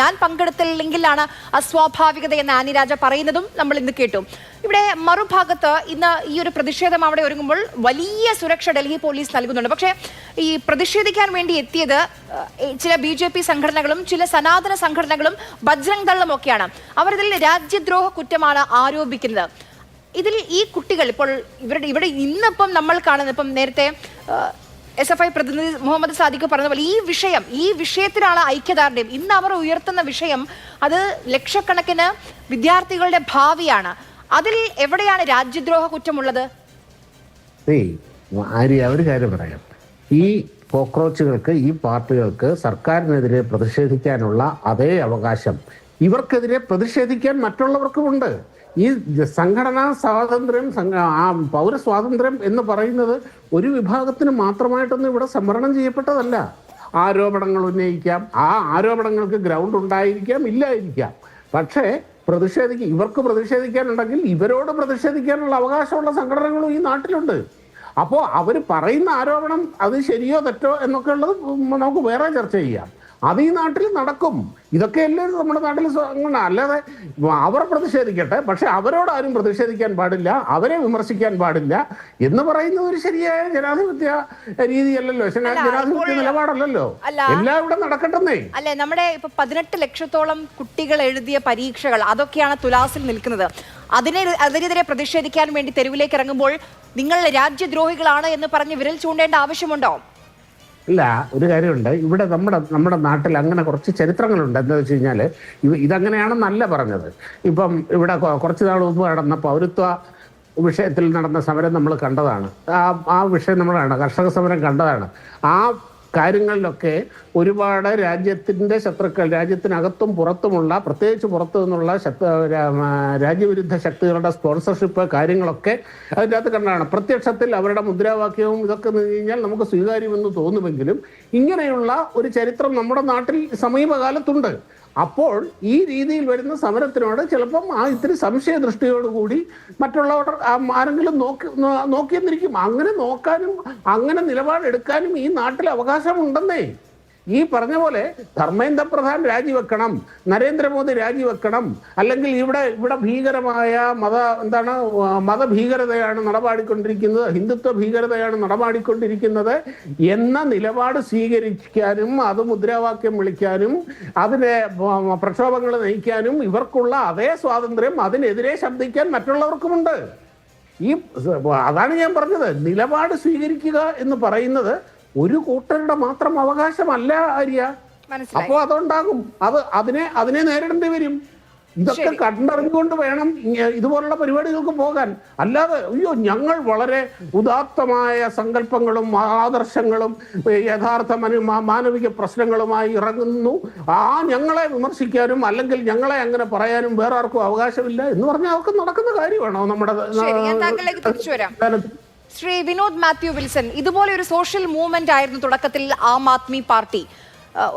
ഞാൻ പങ്കെടുത്തില്ലെങ്കിലാണ് അസ്വാഭാവികത എന്ന് ആനി രാജ പറയുന്നതും നമ്മൾ ഇന്ന് കേട്ടു. ഇവിടെ മറുഭാഗത്ത് ഇന്ന് ഈ ഒരു പ്രതിഷേധം അവിടെ ഒരുങ്ങുമ്പോൾ വലിയ സുരക്ഷ ഡൽഹി പോലീസ് നൽകുന്നുണ്ട്. പക്ഷേ ഈ പ്രതിഷേധിക്കാൻ വേണ്ടി എത്തിയത് ചില BJP സംഘടനകളും ചില സനാതന സംഘടനകളും ബജ്രംഗ് ദളും ഒക്കെയാണ്. അവരിതിൽ രാജ്യദ്രോഹ കുറ്റമാണ് ആരോപിക്കുന്നത്. ഇതിൽ ഈ കുട്ടികൾ ഇപ്പോൾ ഇവിടെ ഇന്നിപ്പം നമ്മൾ കാണുന്ന, ഇപ്പം നേരത്തെ SFI പ്രതിനിധി മുഹമ്മദ് സാദിഖ് പറഞ്ഞ പോലെ ഈ വിഷയത്തിലാണ് ഐക്യദാർഢ്യം. ഇന്ന് അവർ ഉയർത്തുന്ന വിഷയം അത് ലക്ഷക്കണക്കിന് വിദ്യാർത്ഥികളുടെ ഭാവിയാണ്. അതിൽ എവിടെയാണ് രാജ്യദ്രോഹ കുറ്റമുള്ളത്? ഒരു കാര്യം പറയാം. ഈ കോക്രോച്ചുകൾക്ക്, ഈ പാർട്ടികൾക്ക് സർക്കാരിനെതിരെ പ്രതിഷേധിക്കാനുള്ള അതേ അവകാശം ഇവർക്കെതിരെ പ്രതിഷേധിക്കാൻ മറ്റുള്ളവർക്കുമുണ്ട്. ഈ സംഘടനാ സ്വാതന്ത്ര്യം, പൗരസ്വാതന്ത്ര്യം എന്ന് പറയുന്നത് ഒരു വിഭാഗത്തിന് മാത്രമായിട്ടൊന്നും ഇവിടെ സംവരണം ചെയ്യപ്പെട്ടതല്ല. ആരോപണങ്ങൾ ഉന്നയിക്കാം, ആ ആരോപണങ്ങൾക്ക് ഗ്രൗണ്ട് ഉണ്ടായിരിക്കാം, ഇല്ലായിരിക്കാം. പക്ഷേ ഇവർക്ക് പ്രതിഷേധിക്കാനുണ്ടെങ്കിൽ ഇവരോട് പ്രതിഷേധിക്കാനുള്ള അവകാശമുള്ള സംഘടനകളും ഈ നാട്ടിലുണ്ട്. അപ്പോൾ അവർ പറയുന്ന ആരോപണം അത് ശരിയോ തെറ്റോ എന്നൊക്കെ ഉള്ളത് നമുക്ക് വേറെ ചർച്ച ചെയ്യാം. അത് ഈ നാട്ടിൽ നടക്കും. ഇതൊക്കെയല്ലേ നമ്മുടെ നാട്ടിൽ അങ്ങനെ. അല്ലാതെ അവർ പ്രതിഷേധിക്കട്ടെ, പക്ഷെ അവരോട് ആരും പ്രതിഷേധിക്കാൻ പാടില്ല, അവരെ വിമർശിക്കാൻ പാടില്ല എന്ന് പറയുന്നത് ഒരു ശരിയായ ജനാധിപത്യ രീതിയല്ലല്ലോ, ജനാധിപത്യ നിലപാടല്ലല്ലോ. എല്ലാം ഇവിടെ നടക്കട്ടെന്നേ. അല്ലെ, നമ്മുടെ ഇപ്പൊ 18 ലക്ഷത്തോളം കുട്ടികൾ എഴുതിയ പരീക്ഷകൾ അതൊക്കെയാണ് തുലാസിൽ നിൽക്കുന്നത്. അതിനെതിരെ പ്രതിഷേധിക്കാൻ വേണ്ടി തെരുവിലേക്ക് ഇറങ്ങുമ്പോൾ നിങ്ങൾ രാജ്യദ്രോഹികളാണ് എന്ന് പറഞ്ഞ് വിരൽ ചൂണ്ടേണ്ട ആവശ്യമുണ്ടോ? ഇല്ല, ഒരു കാര്യമുണ്ട്. ഇവിടെ നമ്മുടെ നാട്ടിൽ അങ്ങനെ കുറച്ച് ചരിത്രങ്ങളുണ്ട്. എന്താ വെച്ച് കഴിഞ്ഞാൽ ഇതങ്ങനെയാണെന്നല്ല പറഞ്ഞത്. ഇപ്പം ഇവിടെ കുറച്ച് നാൾ മുമ്പ് നടന്ന പൗരത്വ വിഷയത്തിൽ നടന്ന സമരം നമ്മൾ കണ്ടതാണ്. ആ വിഷയം നമ്മൾ കർഷക സമരം കണ്ടതാണ്. ആ കാര്യങ്ങളിലൊക്കെ ഒരുപാട് രാജ്യത്തിൻ്റെ ശത്രുക്കൾ, രാജ്യത്തിനകത്തും പുറത്തുമുള്ള, പ്രത്യേകിച്ച് പുറത്തു നിന്നുള്ള രാജ്യവിരുദ്ധ ശക്തികളുടെ സ്പോൺസർഷിപ്പ് കാര്യങ്ങളൊക്കെ അതിൻ്റെ അകത്ത് കണ്ടതാണ്. പ്രത്യക്ഷത്തിൽ അവരുടെ മുദ്രാവാക്യവും ഇതൊക്കെ നിന്ന് കഴിഞ്ഞാൽ നമുക്ക് സ്വീകാര്യമെന്ന് തോന്നുമെങ്കിലും ഇങ്ങനെയുള്ള ഒരു ചരിത്രം നമ്മുടെ നാട്ടിൽ സമീപകാലത്തുണ്ട്. അപ്പോൾ ഈ രീതിയിൽ വരുന്ന സമരത്തിനോട് ചിലപ്പം ഇത്തിരി സംശയ ദൃഷ്ടിയോടുകൂടി മറ്റുള്ളവർ ആരെങ്കിലും നോക്കിയെന്നിരിക്കും. അങ്ങനെ നോക്കാനും അങ്ങനെ നിലപാടെടുക്കാനും ഈ നാട്ടിൽ അവകാശമുണ്ടെന്നേ. ഈ പറഞ്ഞ പോലെ ധർമ്മേന്ദ്ര പ്രധാൻ രാജിവെക്കണം, നരേന്ദ്രമോദി രാജിവെക്കണം, അല്ലെങ്കിൽ ഇവിടെ ഭീകരമായ മതഭീകരതയാണ് നടപാടിക്കൊണ്ടിരിക്കുന്നത്, ഹിന്ദുത്വ ഭീകരതയാണ് നടപാടിക്കൊണ്ടിരിക്കുന്നത് എന്ന നിലപാട് സ്വീകരിക്കാനും അത് മുദ്രാവാക്യം വിളിക്കാനും അതിനെ പ്രക്ഷോഭങ്ങൾ നയിക്കാനും ഇവർക്കുള്ള അതേ സ്വാതന്ത്ര്യം അതിനെതിരെ ശബ്ദിക്കാൻ മറ്റുള്ളവർക്കുമുണ്ട്. അതാണ് ഞാൻ പറഞ്ഞത്, നിലപാട് സ്വീകരിക്കുക എന്ന് പറയുന്നത് ഒരു കൂട്ടരുടെ മാത്രം അവകാശമല്ല ആര്യ. അപ്പോ അതുണ്ടാകും, അതിനെ നേരിടേണ്ടി വരും. ഇതൊക്കെ കണ്ടറിഞ്ഞുകൊണ്ട് വേണം ഇതുപോലുള്ള പരിപാടികൾക്ക് പോകാൻ. അല്ലാതെ അയ്യോ ഞങ്ങൾ വളരെ ഉദാത്തമായ സങ്കല്പങ്ങളും ആദർശങ്ങളും യഥാർത്ഥ മാനവിക പ്രശ്നങ്ങളുമായി ഇറങ്ങുന്നു, ഞങ്ങളെ വിമർശിക്കാനും അല്ലെങ്കിൽ ഞങ്ങളെ അങ്ങനെ പറയാനും വേറെ ആർക്കും അവകാശമില്ല എന്ന് പറഞ്ഞാൽ അവർക്ക് നടക്കുന്ന കാര്യമാണോ നമ്മുടെ? ശ്രീ വിനോദ് മാത്യു വിൽസൺ, ഇതുപോലെ ഒരു സോഷ്യൽ മൂവ്മെന്റ് ആയിരുന്നു തുടക്കത്തിൽ ആം ആദ്മി പാർട്ടി.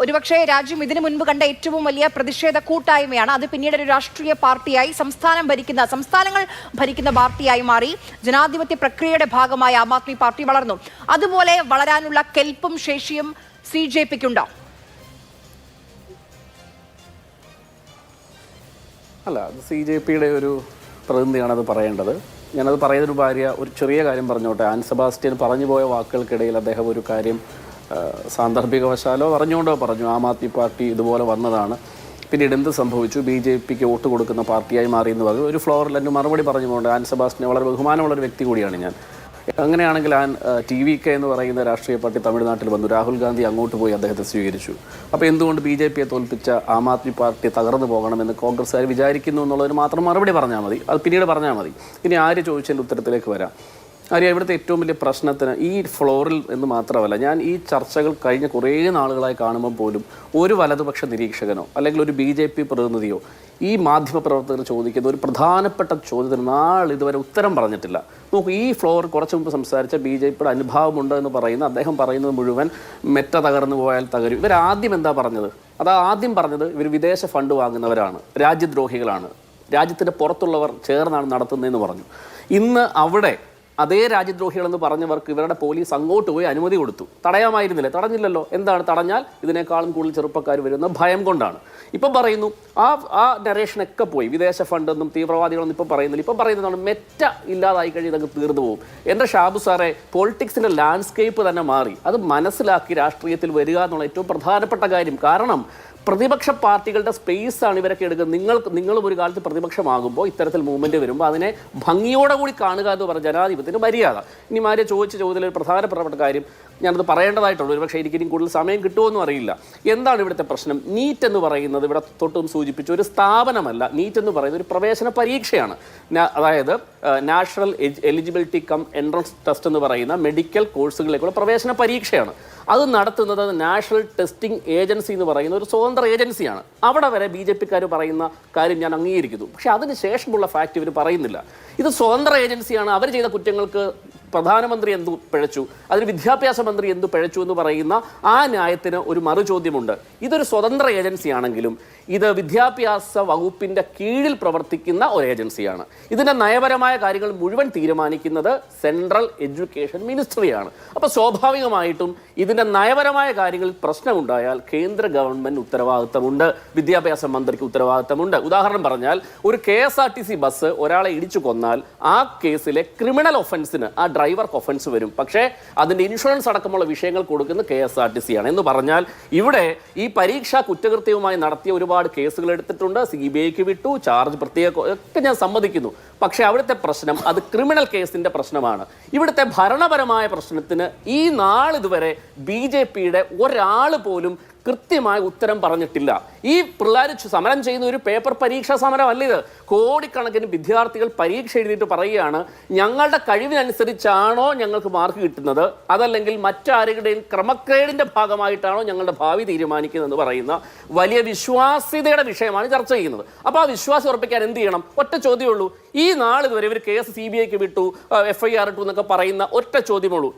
ഒരുപക്ഷെ രാജ്യം ഇതിനു മുൻപ് കണ്ട ഏറ്റവും വലിയ പ്രതിഷേധ കൂട്ടായ്മയാണ്. അത് പിന്നീട് ഒരു രാഷ്ട്രീയ പാർട്ടിയായി സംസ്ഥാനങ്ങൾ ഭരിക്കുന്ന പാർട്ടിയായി മാറി. ജനാധിപത്യ പ്രക്രിയയുടെ ഭാഗമായി ആം ആദ്മി പാർട്ടി വളർന്നു. അതുപോലെ വളരാനുള്ള കെൽപ്പും ശേഷിയും CJPക്കുണ്ടോ? അല്ല, അത് CJPയുടെ ഒരു പ്രതിനിധിയാണ് അത് പറയേണ്ടത്. ഞാനത് പറയുന്നതിന് ഒരു ചെറിയ കാര്യം പറഞ്ഞോട്ടെ. ആൻ സെബാസ്റ്റ്യൻ പറഞ്ഞു പോയ വാക്കുകൾക്കിടയിൽ അദ്ദേഹം ഒരു കാര്യം സാന്ദർഭികവശാലോ അറിഞ്ഞുകൊണ്ടോ പറഞ്ഞു, ആം ആദ്മി പാർട്ടി ഇതുപോലെ വന്നതാണ്, പിന്നീട് എന്ത് സംഭവിച്ചു, BJPക്ക് വോട്ട് കൊടുക്കുന്ന പാർട്ടിയായി മാറി എന്ന് പറഞ്ഞു. ഒരു ഫ്ലോറിൽ എൻ്റെ മറുപടി പറഞ്ഞുകൊണ്ട് ആൻ സെബാസ്റ്റ്യനെ വളരെ ബഹുമാനമുള്ളൊരു വ്യക്തി കൂടിയാണ് ഞാൻ. അങ്ങനെയാണെങ്കിൽ TVK എന്ന് പറയുന്ന രാഷ്ട്രീയ പാർട്ടി തമിഴ്നാട്ടിൽ വന്നു, രാഹുൽ ഗാന്ധി അങ്ങോട്ട് പോയി അദ്ദേഹത്തെ സ്വീകരിച്ചു. അപ്പോൾ എന്തുകൊണ്ട് BJPയെ തോൽപ്പിച്ച ആം ആദ്മി പാർട്ടി തകർന്നു പോകണമെന്ന് കോൺഗ്രസ്സുകാർ വിചാരിക്കുന്നു എന്നുള്ളതിന് മാത്രം മറുപടി പറഞ്ഞാൽ മതി, അത് പിന്നീട് പറഞ്ഞാൽ മതി. ഇനി ആര് ചോദിച്ചതിൻ്റെ ഉത്തരത്തിലേക്ക് വരാം. അറിയാം, ഇവിടുത്തെ ഏറ്റവും വലിയ പ്രശ്നത്തിന് ഈ ഫ്ലോറിൽ എന്ന് മാത്രമല്ല, ഞാൻ ഈ ചർച്ചകൾ കഴിഞ്ഞ കുറേ നാളുകളായി കാണുമ്പോൾ പോലും ഒരു വലതുപക്ഷ നിരീക്ഷകനോ അല്ലെങ്കിൽ ഒരു BJP പ്രതിനിധിയോ ഈ മാധ്യമപ്രവർത്തകർ ചോദിക്കുന്ന ഒരു പ്രധാനപ്പെട്ട ചോദ്യത്തിന് ഇതുവരെ ഉത്തരം പറഞ്ഞിട്ടില്ല. നോക്കൂ, ഈ ഫ്ലോർ കുറച്ച് മുമ്പ് സംസാരിച്ച BJPയുടെ അനുഭാവമുണ്ട് എന്ന് പറയുന്ന അദ്ദേഹം പറയുന്നത് മുഴുവൻ മെറ്റ തകർന്നു പോയാൽ തകരും. ഇവരാദ്യം എന്താ പറഞ്ഞത്? ആദ്യം പറഞ്ഞത് ഇവർ വിദേശ ഫണ്ട് വാങ്ങുന്നവരാണ്, രാജ്യദ്രോഹികളാണ്, രാജ്യത്തിൻ്റെ പുറത്തുള്ളവർ ചേർന്നാണ് നടത്തുന്നതെന്ന് പറഞ്ഞു. ഇന്ന് അവിടെ അതേ രാജ്യദ്രോഹികളെന്ന് പറഞ്ഞവർക്ക് ഇവരുടെ പോലീസ് അങ്ങോട്ട് പോയി അനുമതി കൊടുത്തു. തടയാമായിരുന്നില്ലേ? തടഞ്ഞില്ലല്ലോ. എന്താണ്? തടഞ്ഞാൽ ഇതിനേക്കാളും കൂടുതൽ ചെറുപ്പക്കാർ വരുന്ന ഭയം കൊണ്ടാണ്. ഇപ്പം പറയുന്നു ആ നരേഷനൊക്കെ പോയി, വിദേശ ഫണ്ടെന്നും തീവ്രവാദികളൊന്നും ഇപ്പം പറയുന്നില്ല. ഇപ്പം പറയുന്നതാണ് മെറ്റ ഇല്ലാതായി കഴിഞ്ഞ് ഇതൊക്കെ തീർന്നു പോകും. എൻ്റെ ഷാബു സാറേ, പൊളിറ്റിക്സിൻ്റെ ലാൻഡ്സ്കേപ്പ് തന്നെ മാറി. അത് മനസ്സിലാക്കി രാഷ്ട്രീയത്തിൽ വരിക എന്നുള്ള ഏറ്റവും പ്രധാനപ്പെട്ട കാര്യം. കാരണം പ്രതിപക്ഷ പാർട്ടികളുടെ സ്പേസാണ് ഇവരൊക്കെ എടുക്കുന്നത്. നിങ്ങളും ഒരു കാലത്ത് പ്രതിപക്ഷമാകുമ്പോൾ ഇത്തരത്തിൽ മൂവ്മെൻറ്റ് വരുമ്പോൾ അതിനെ ഭംഗിയോടെ കൂടി കാണുക എന്ന് പറഞ്ഞ ജനാധിപത്യത്തിന് മര്യാദ. ഇനി മാരെ ചോദിച്ച ചോദ്യത്തിൽ ഒരു പ്രധാനപ്പെട്ട കാര്യം ഞാനത് പറയേണ്ടതായിട്ടുള്ളൂ, ഒരുപക്ഷെ എനിക്കിനി കൂടുതൽ സമയം കിട്ടുമെന്നും അറിയില്ല. എന്താണ് ഇവിടുത്തെ പ്രശ്നം? നീറ്റ് എന്ന് പറയുന്നത് ഇവിടെ തൊട്ടും സൂചിപ്പിച്ച ഒരു സ്ഥാപനമല്ല. നീറ്റ് എന്ന് പറയുന്നത് ഒരു പ്രവേശന പരീക്ഷയാണ്. അതായത് national eligibility come entrance test എന്ന് പറയുന്ന മെഡിക്കൽ കോഴ്സുകളിലേക്കുള്ള പ്രവേശന പരീക്ഷയാണ്. അത് നടത്തുന്നത് നാഷണൽ ടെസ്റ്റിംഗ് ഏജൻസി എന്ന് പറയുന്ന ഒരു സ്വതന്ത്ര ഏജൻസിയാണ്. അവിടെ വരെ BJPക്കാർ പറയുന്ന കാര്യം ഞാൻ അംഗീകരിക്കുന്നു. പക്ഷേ അതിന് ശേഷമുള്ള ഫാക്റ്റ് ഇവർ പറയുന്നില്ല. ഇത് സ്വതന്ത്ര ഏജൻസിയാണ്, അവർ ചെയ്ത കുറ്റങ്ങൾക്ക് പ്രധാനമന്ത്രി എന്തു പിഴച്ചു, അതിന് വിദ്യാഭ്യാസ മന്ത്രി എന്തു പിഴച്ചു എന്ന് പറയുന്ന ആ ന്യായത്തിന് ഒരു മറുചോദ്യമുണ്ട്. ഇതൊരു സ്വതന്ത്ര ഏജൻസിയാണെങ്കിലും ഇത് വിദ്യാഭ്യാസ വകുപ്പിൻ്റെ കീഴിൽ പ്രവർത്തിക്കുന്ന ഒരു ഏജൻസിയാണ്. ഇതിൻ്റെ നയപരമായ കാര്യങ്ങൾ മുഴുവൻ തീരുമാനിക്കുന്നത് സെൻട്രൽ എഡ്യൂക്കേഷൻ മിനിസ്ട്രിയാണ്. അപ്പോൾ സ്വാഭാവികമായിട്ടും ഇതിൻ്റെ നയപരമായ കാര്യങ്ങളിൽ പ്രശ്നമുണ്ടായാൽ കേന്ദ്ര ഗവൺമെൻറ് ഉത്തരവാദിത്തമുണ്ട്, വിദ്യാഭ്യാസ മന്ത്രിക്ക് ഉത്തരവാദിത്തമുണ്ട്. ഉദാഹരണം പറഞ്ഞാൽ ഒരു KSRTC ബസ് ഒരാളെ ഇടിച്ചു കൊന്നാൽ ആ കേസിലെ ക്രിമിനൽ ഒഫൻസിന് ആ ഡ്രൈവർക്ക് ഒഫൻസ് വരും. പക്ഷേ അതിൻ്റെ ഇൻഷുറൻസ് അടക്കമുള്ള വിഷയങ്ങൾ കൊടുക്കുന്ന KSRTC ആണ്. എന്ന് പറഞ്ഞാൽ ഇവിടെ ഈ പരീക്ഷാ കുറ്റകൃത്യവുമായി നടത്തിയ ഒരുപാട് കേസുകൾ എടുത്തിട്ടുണ്ട്, CBIക്ക് വിട്ടു, ചാർജ് പ്രത്യേക ഒക്കെ ഞാൻ സമ്മതിക്കുന്നു. പക്ഷേ അവിടുത്തെ പ്രശ്നം അത് ക്രിമിനൽ കേസിൻ്റെ പ്രശ്നമാണ്. ഇവിടുത്തെ ഭരണപരമായ പ്രശ്നത്തിന് ഈ നാളിതുവരെ BJPയുടെ ഒരാൾ പോലും കൃത്യമായ ഉത്തരം പറഞ്ഞിട്ടില്ല. ഈ പിള്ളേർ സമരം ചെയ്യുന്ന ഒരു പേപ്പർ പരീക്ഷാ സമരമല്ല ഇത്. കോടിക്കണക്കിന് വിദ്യാർത്ഥികൾ പരീക്ഷ എഴുതിയിട്ട് പറയുകയാണ്, ഞങ്ങളുടെ കഴിവിനനുസരിച്ചാണോ ഞങ്ങൾക്ക് മാർക്ക് കിട്ടുന്നത്, അതല്ലെങ്കിൽ മറ്റാരുടെയും ക്രമക്കേടിൻ്റെ ഭാഗമായിട്ടാണോ ഞങ്ങളുടെ ഭാവി തീരുമാനിക്കുന്നതെന്ന് പറയുന്ന വലിയ വിശ്വാസ്യതയുടെ വിഷയമാണ് ചർച്ച ചെയ്യുന്നത്. അപ്പോൾ ആ വിശ്വാസം ഉറപ്പിക്കാൻ എന്ത് ചെയ്യണം? ഒറ്റ ചോദ്യമേ ഉള്ളൂ. ഈ നാളിതുവരെ ഇവർ കേസ് CBIക്ക് വിട്ടു, FIR ഇട്ടു എന്നൊക്കെ പറയുന്ന ഒറ്റ ചോദ്യമേ ഉള്ളൂ.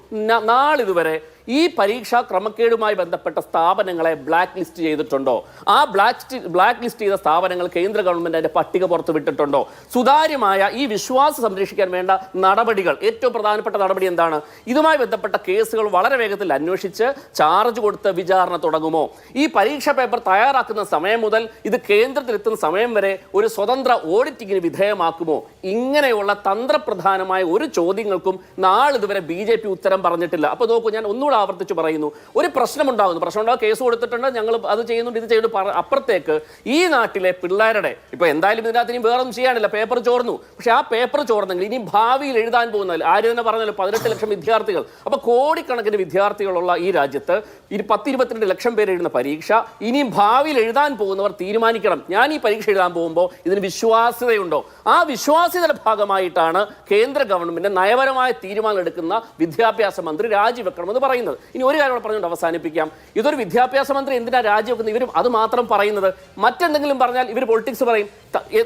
നാളിതുവരെ ഈ പരീക്ഷാ ക്രമക്കേടുമായി ബന്ധപ്പെട്ട സ്ഥാപനങ്ങളെ ബ്ലാക്ക് ലിസ്റ്റ് ചെയ്തിട്ടുണ്ടോ? ആ ബ്ലാക്ക് ലിസ്റ്റ് ചെയ്ത സ്ഥാപനങ്ങൾ കേന്ദ്ര ഗവൺമെന്റ് അതിന്റെ പട്ടിക പുറത്തുവിട്ടിട്ടുണ്ടോ? സുതാര്യമായ ഈ വിശ്വാസം സംരക്ഷിക്കാൻ വേണ്ട നടപടികൾ, ഏറ്റവും പ്രധാനപ്പെട്ട നടപടി എന്താണ്? ഇതുമായി ബന്ധപ്പെട്ട കേസുകൾ വളരെ വേഗത്തിൽ അന്വേഷിച്ച് ചാർജ് കൊടുത്ത് വിചാരണ തുടങ്ങുമോ? ഈ പരീക്ഷാ പേപ്പർ തയ്യാറാക്കുന്ന സമയം മുതൽ ഇത് കേന്ദ്രത്തിലെത്തുന്ന സമയം വരെ ഒരു സ്വതന്ത്ര ഓഡിറ്റിങ്ങിന് വിധേയമാക്കുമോ? ഇങ്ങനെയുള്ള തന്ത്രപ്രധാനമായ ഒരു ചോദ്യങ്ങൾക്കും നാളിതുവരെ BJP ഉത്തരം പറഞ്ഞിട്ടില്ല. അപ്പോൾ നോക്കൂ, ഞാൻ ഒന്നുകൂടെ ആവർത്തിച്ച് പറയുന്നു, ഒരു പ്രശ്നമുണ്ടാകും, കേസ് കൊടുത്തിട്ടുണ്ട്, ഞങ്ങൾ അത് ചെയ്യുന്നുണ്ട്, ഇത് ചെയ്യുന്നു. അപ്പുറത്തേക്ക് ഈ നാട്ടിലെ പിള്ളേരുടെ, ഇപ്പൊ എന്തായാലും ഇതിനകത്ത് ഇനി വേറൊന്നും ചെയ്യാനില്ല, പേപ്പർ ചോർന്നു. പക്ഷെ ആ പേപ്പർ ചോർന്നെങ്കിൽ ഇനി ഭാവിയിൽ എഴുതാൻ പോകുന്നതിൽ ആര് തന്നെ പറഞ്ഞാലും 18 ലക്ഷം വിദ്യാർത്ഥികൾ, അപ്പൊ കോടിക്കണക്കിന് വിദ്യാർത്ഥികളുള്ള ഈ രാജ്യത്ത് 10-22 ലക്ഷം പേര് എഴുതുന്ന പരീക്ഷ ഇനിയും ഭാവിയിൽ എഴുതാൻ പോകുന്നവർ തീരുമാനിക്കണം, ഞാൻ ഈ പരീക്ഷ എഴുതാൻ പോകുമ്പോൾ ഇതിന് വിശ്വാസ്യതയുണ്ടോ? ആ വിശ്വാസ്യതയുടെ ഭാഗമായിട്ടാണ് കേന്ദ്ര ഗവൺമെന്റ് നയപരമായ തീരുമാനം എടുക്കുന്ന വിദ്യാഭ്യാസ മന്ത്രി രാജിവെക്കണമെന്ന് പറയുന്നത്. ഇനി ഒരു കാര്യം പറഞ്ഞുകൊണ്ട് അവസാനിപ്പിക്കാം. ഇതൊരു വിദ്യാഭ്യാസ മന്ത്രി എന്തിനാ രാജിവെക്കുന്നത്? ഇവരും അത് മാത്രം പറയുന്നത്. മറ്റെന്തെങ്കിലും പറഞ്ഞാൽ ഇവർ പൊളിറ്റിക്സ് പറയും.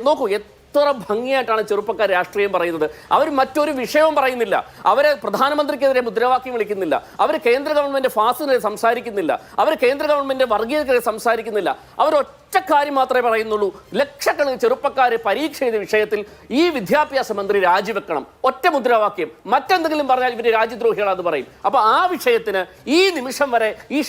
നോക്കൂ, എത്ര ഭംഗിയായിട്ടാണ് ചെറുപ്പക്കാർ രാഷ്ട്രീയം പറയുന്നത്. അവർ മറ്റൊരു വിഷയവും പറയുന്നില്ല. അവരെ പ്രധാനമന്ത്രിക്കെതിരെ മുദ്രാവാക്യം വിളിക്കുന്നില്ല. അവർ കേന്ദ്ര ഗവൺമെന്റ് ഫാസിനെതിരെ സംസാരിക്കുന്നില്ല. അവർ കേന്ദ്ര ഗവൺമെന്റ് വർഗീയതയ്ക്കെതിരെ സംസാരിക്കുന്നില്ല. അവർ ഒറ്റ കാര്യം മാത്രമേ പറയുന്നുള്ളൂ, ലക്ഷക്കണക്കിന് ചെറുപ്പക്കാരെ പരീക്ഷ എഴുതിയ വിഷയത്തിൽ ഈ വിദ്യാഭ്യാസ മന്ത്രി രാജിവെക്കണം. ഒറ്റ മുദ്രാവാക്യം. മറ്റെന്തെങ്കിലും പറഞ്ഞാൽ ഇവര് രാജ്യദ്രോഹികളാണെന്ന് പറയും. അപ്പൊ ആ വിഷയത്തിന് ഈ നിമിഷം വരെ ഈ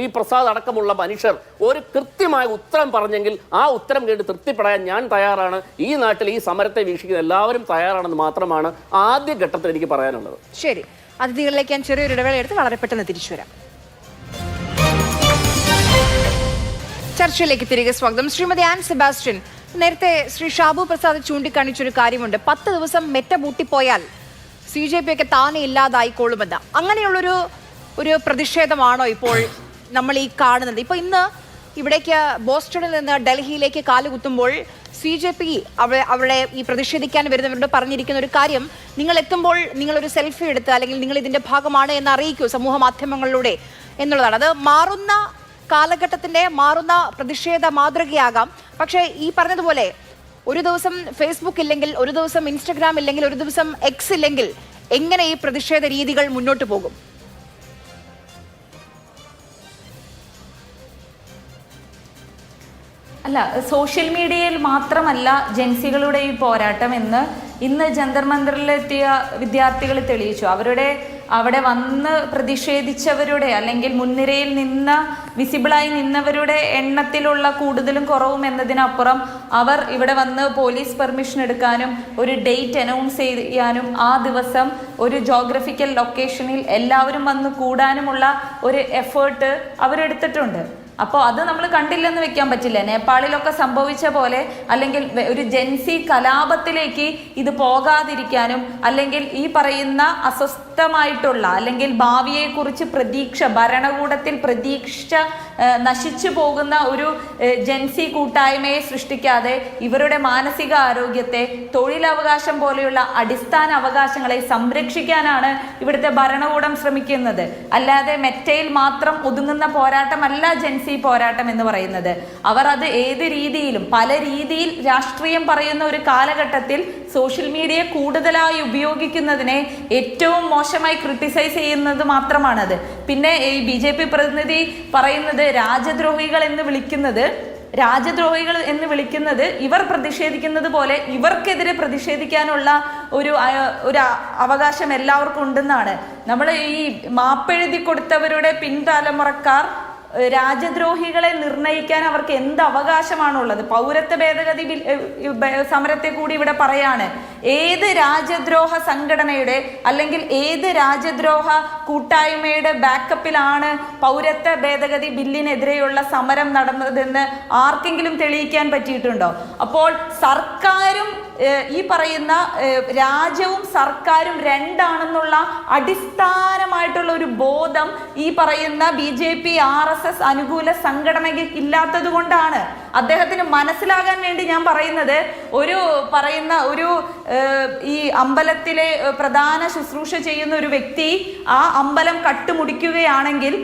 ഈ പ്രസാദ് അടക്കമുള്ള മനുഷ്യർ ഒരു കൃത്യമായ ഉത്തരം പറഞ്ഞെങ്കിൽ ആ ഉത്തരം കേട്ട് തൃപ്തിപ്പെടാൻ ഞാൻ തയ്യാറാണ്. ഈ നാട്ടിൽ ഈ സമരത്തെ വീക്ഷിക്കുന്ന എല്ലാവരും തയ്യാറാണെന്ന് മാത്രമാണ് ആദ്യ ഘട്ടത്തിൽ എനിക്ക് പറയാനുള്ളത്. ശരി, അതിഥികളിലേക്ക് ഞാൻ ചെറിയൊരു ഇടവേള എടുത്ത് വളരെ പെട്ടെന്ന് തിരിച്ചു വരാം. ചർച്ചയിലേക്ക് തിരികെ സ്വാഗതം. ശ്രീമതി ആൻ സെബാസ്റ്റ്യൻ, നേരത്തെ ശ്രീ ഷാബു പ്രസാദ് ചൂണ്ടിക്കാണിച്ചൊരു കാര്യമുണ്ട്, 10 ദിവസം മെറ്റ പൂട്ടിപ്പോയാൽ CJP ഒക്കെ താനെ ഇല്ലാതായിക്കോളുമെന്ന്. അങ്ങനെയുള്ളൊരു പ്രതിഷേധമാണോ ഇപ്പോൾ നമ്മൾ ഈ കാണുന്നത്? ഇപ്പോൾ ഇന്ന് ഇവിടേക്ക് ബോസ്റ്റണിൽ നിന്ന് ഡൽഹിയിലേക്ക് കാലുകുത്തുമ്പോൾ CJP അവിടെ ഈ പ്രതിഷേധിക്കാൻ വരുന്നവരോട് പറഞ്ഞിരിക്കുന്ന ഒരു കാര്യം, നിങ്ങൾ എത്തുമ്പോൾ നിങ്ങളൊരു സെൽഫി എടുത്ത് അല്ലെങ്കിൽ നിങ്ങൾ ഇതിന്റെ ഭാഗമാണ് എന്ന് അറിയിക്കൂ സമൂഹ മാധ്യമങ്ങളിലൂടെ എന്നുള്ളതാണ്. അത് മാറുന്ന കാലഘട്ടത്തിന്റെ മാറുന്ന പ്രതിഷേധ മാതൃകയാകാം. പക്ഷേ ഈ പറഞ്ഞതുപോലെ ഒരു ദിവസം ഫേസ്ബുക്ക് ഇല്ലെങ്കിൽ, ഒരു ദിവസം ഇൻസ്റ്റഗ്രാം ഇല്ലെങ്കിൽ, ഒരു ദിവസം X ഇല്ലെങ്കിൽ എങ്ങനെ ഈ പ്രതിഷേധ രീതികൾ മുന്നോട്ട് പോകും? അല്ല, സോഷ്യൽ മീഡിയയിൽ മാത്രമല്ല ജൻസികളുടെ ഈ പോരാട്ടം എന്ന് ഇന്ന് ജന്തർ മന്ദിറിലെത്തിയ വിദ്യാർത്ഥികൾ തെളിയിച്ചു. അവിടെ വന്ന് പ്രതിഷേധിച്ചവരുടെ അല്ലെങ്കിൽ മുൻനിരയിൽ വിസിബിളായി നിന്നവരുടെ എണ്ണത്തിലുള്ള കൂടുതലും കുറവും എന്നതിനപ്പുറം അവർ ഇവിടെ വന്ന് പോലീസ് പെർമിഷൻ എടുക്കാനും ഒരു ഡേറ്റ് അനൗൺസ് ചെയ്യാനും ആ ദിവസം ഒരു ജോഗ്രഫിക്കൽ ലൊക്കേഷനിൽ എല്ലാവരും വന്ന് കൂടാനുമുള്ള ഒരു എഫേർട്ട് അവരെടുത്തിട്ടുണ്ട്. അപ്പോൾ അത് നമ്മൾ കണ്ടില്ലെന്ന് വെക്കാൻ പറ്റില്ല. നേപ്പാളിലൊക്കെ സംഭവിച്ച പോലെ അല്ലെങ്കിൽ ഒരു ജൻസി കലാപത്തിലേക്ക് ഇത് പോകാതിരിക്കാനും അല്ലെങ്കിൽ ഈ പറയുന്ന അസ്വസ്ഥമായിട്ടുള്ള അല്ലെങ്കിൽ ഭാവിയെക്കുറിച്ച് ഭരണകൂടത്തിൽ പ്രതീക്ഷ നശിച്ചു പോകുന്ന ഒരു ജൻസി കൂട്ടായ്മയെ സൃഷ്ടിക്കാതെ ഇവരുടെ മാനസിക ആരോഗ്യത്തെ, തൊഴിലവകാശം പോലെയുള്ള അടിസ്ഥാന അവകാശങ്ങളെ സംരക്ഷിക്കാനാണ് ഇവിടുത്തെ ഭരണകൂടം ശ്രമിക്കുന്നത്. അല്ലാതെ മെറ്റയിൽ മാത്രം ഒതുങ്ങുന്ന പോരാട്ടമല്ല ജൻസി പോരാട്ടം എന്ന് പറയുന്നത്. അവർ അത് ഏത് രീതിയിലും പല രീതിയിൽ രാഷ്ട്രീയം പറയുന്ന ഒരു കാലഘട്ടത്തിൽ സോഷ്യൽ മീഡിയ കൂടുതലായി ഉപയോഗിക്കുന്നതിനെ ഏറ്റവും മോശമായി ക്രിട്ടിസൈസ് ചെയ്യുന്നത് മാത്രമാണത്. പിന്നെ ഈ BJP പ്രതിനിധി പറയുന്നത് രാജ്യദ്രോഹികൾ എന്ന് വിളിക്കുന്നത് ഇവർ പ്രതിഷേധിക്കുന്നത് പോലെ ഇവർക്കെതിരെ പ്രതിഷേധിക്കാനുള്ള ഒരു അവകാശം എല്ലാവർക്കും ഉണ്ടെന്നാണ്. നമ്മൾ ഈ മാപ്പെഴുതി കൊടുത്തവരുടെ പിൻതലമുറക്കാർ രാജ്യദ്രോഹികളെ നിർണയിക്കാൻ അവർക്ക് എന്ത് അവകാശമാണുള്ളത്? പൗരത്വ ഭേദഗതി സമരത്തെ കൂടി ഇവിടെ പറയാണ്. ഏത് രാജ്യദ്രോഹ സംഘടനയുടെ അല്ലെങ്കിൽ ഏത് രാജ്യദ്രോഹ കൂട്ടായ്മയുടെ ബാക്കപ്പിലാണ് പൗരത്വ ഭേദഗതി ബില്ലിനെതിരെയുള്ള സമരം നടന്നതെന്ന് ആർക്കെങ്കിലും തെളിയിക്കാൻ പറ്റിയിട്ടുണ്ടോ? അപ്പോൾ സർക്കാരും ഈ പറയുന്ന രാജ്യവും സർക്കാരും രണ്ടാണെന്നുള്ള അടിസ്ഥാനമായിട്ടുള്ള ഒരു ബോധം ഈ പറയുന്ന BJP RSS അനുകൂല സംഘടനയ്ക്ക് ഇല്ലാത്തത് കൊണ്ടാണ്. അദ്ദേഹത്തിന് മനസ്സിലാകാൻ വേണ്ടി ഞാൻ പറയുന്നത്, ഒരു ഈ അമ്പലത്തിലെ പ്രധാന ശുശ്രൂഷ ചെയ്യുന്ന ഒരു വ്യക്തി ആ അമ്പലം കട്ടുമുടിക്കുകയാണെങ്കിൽ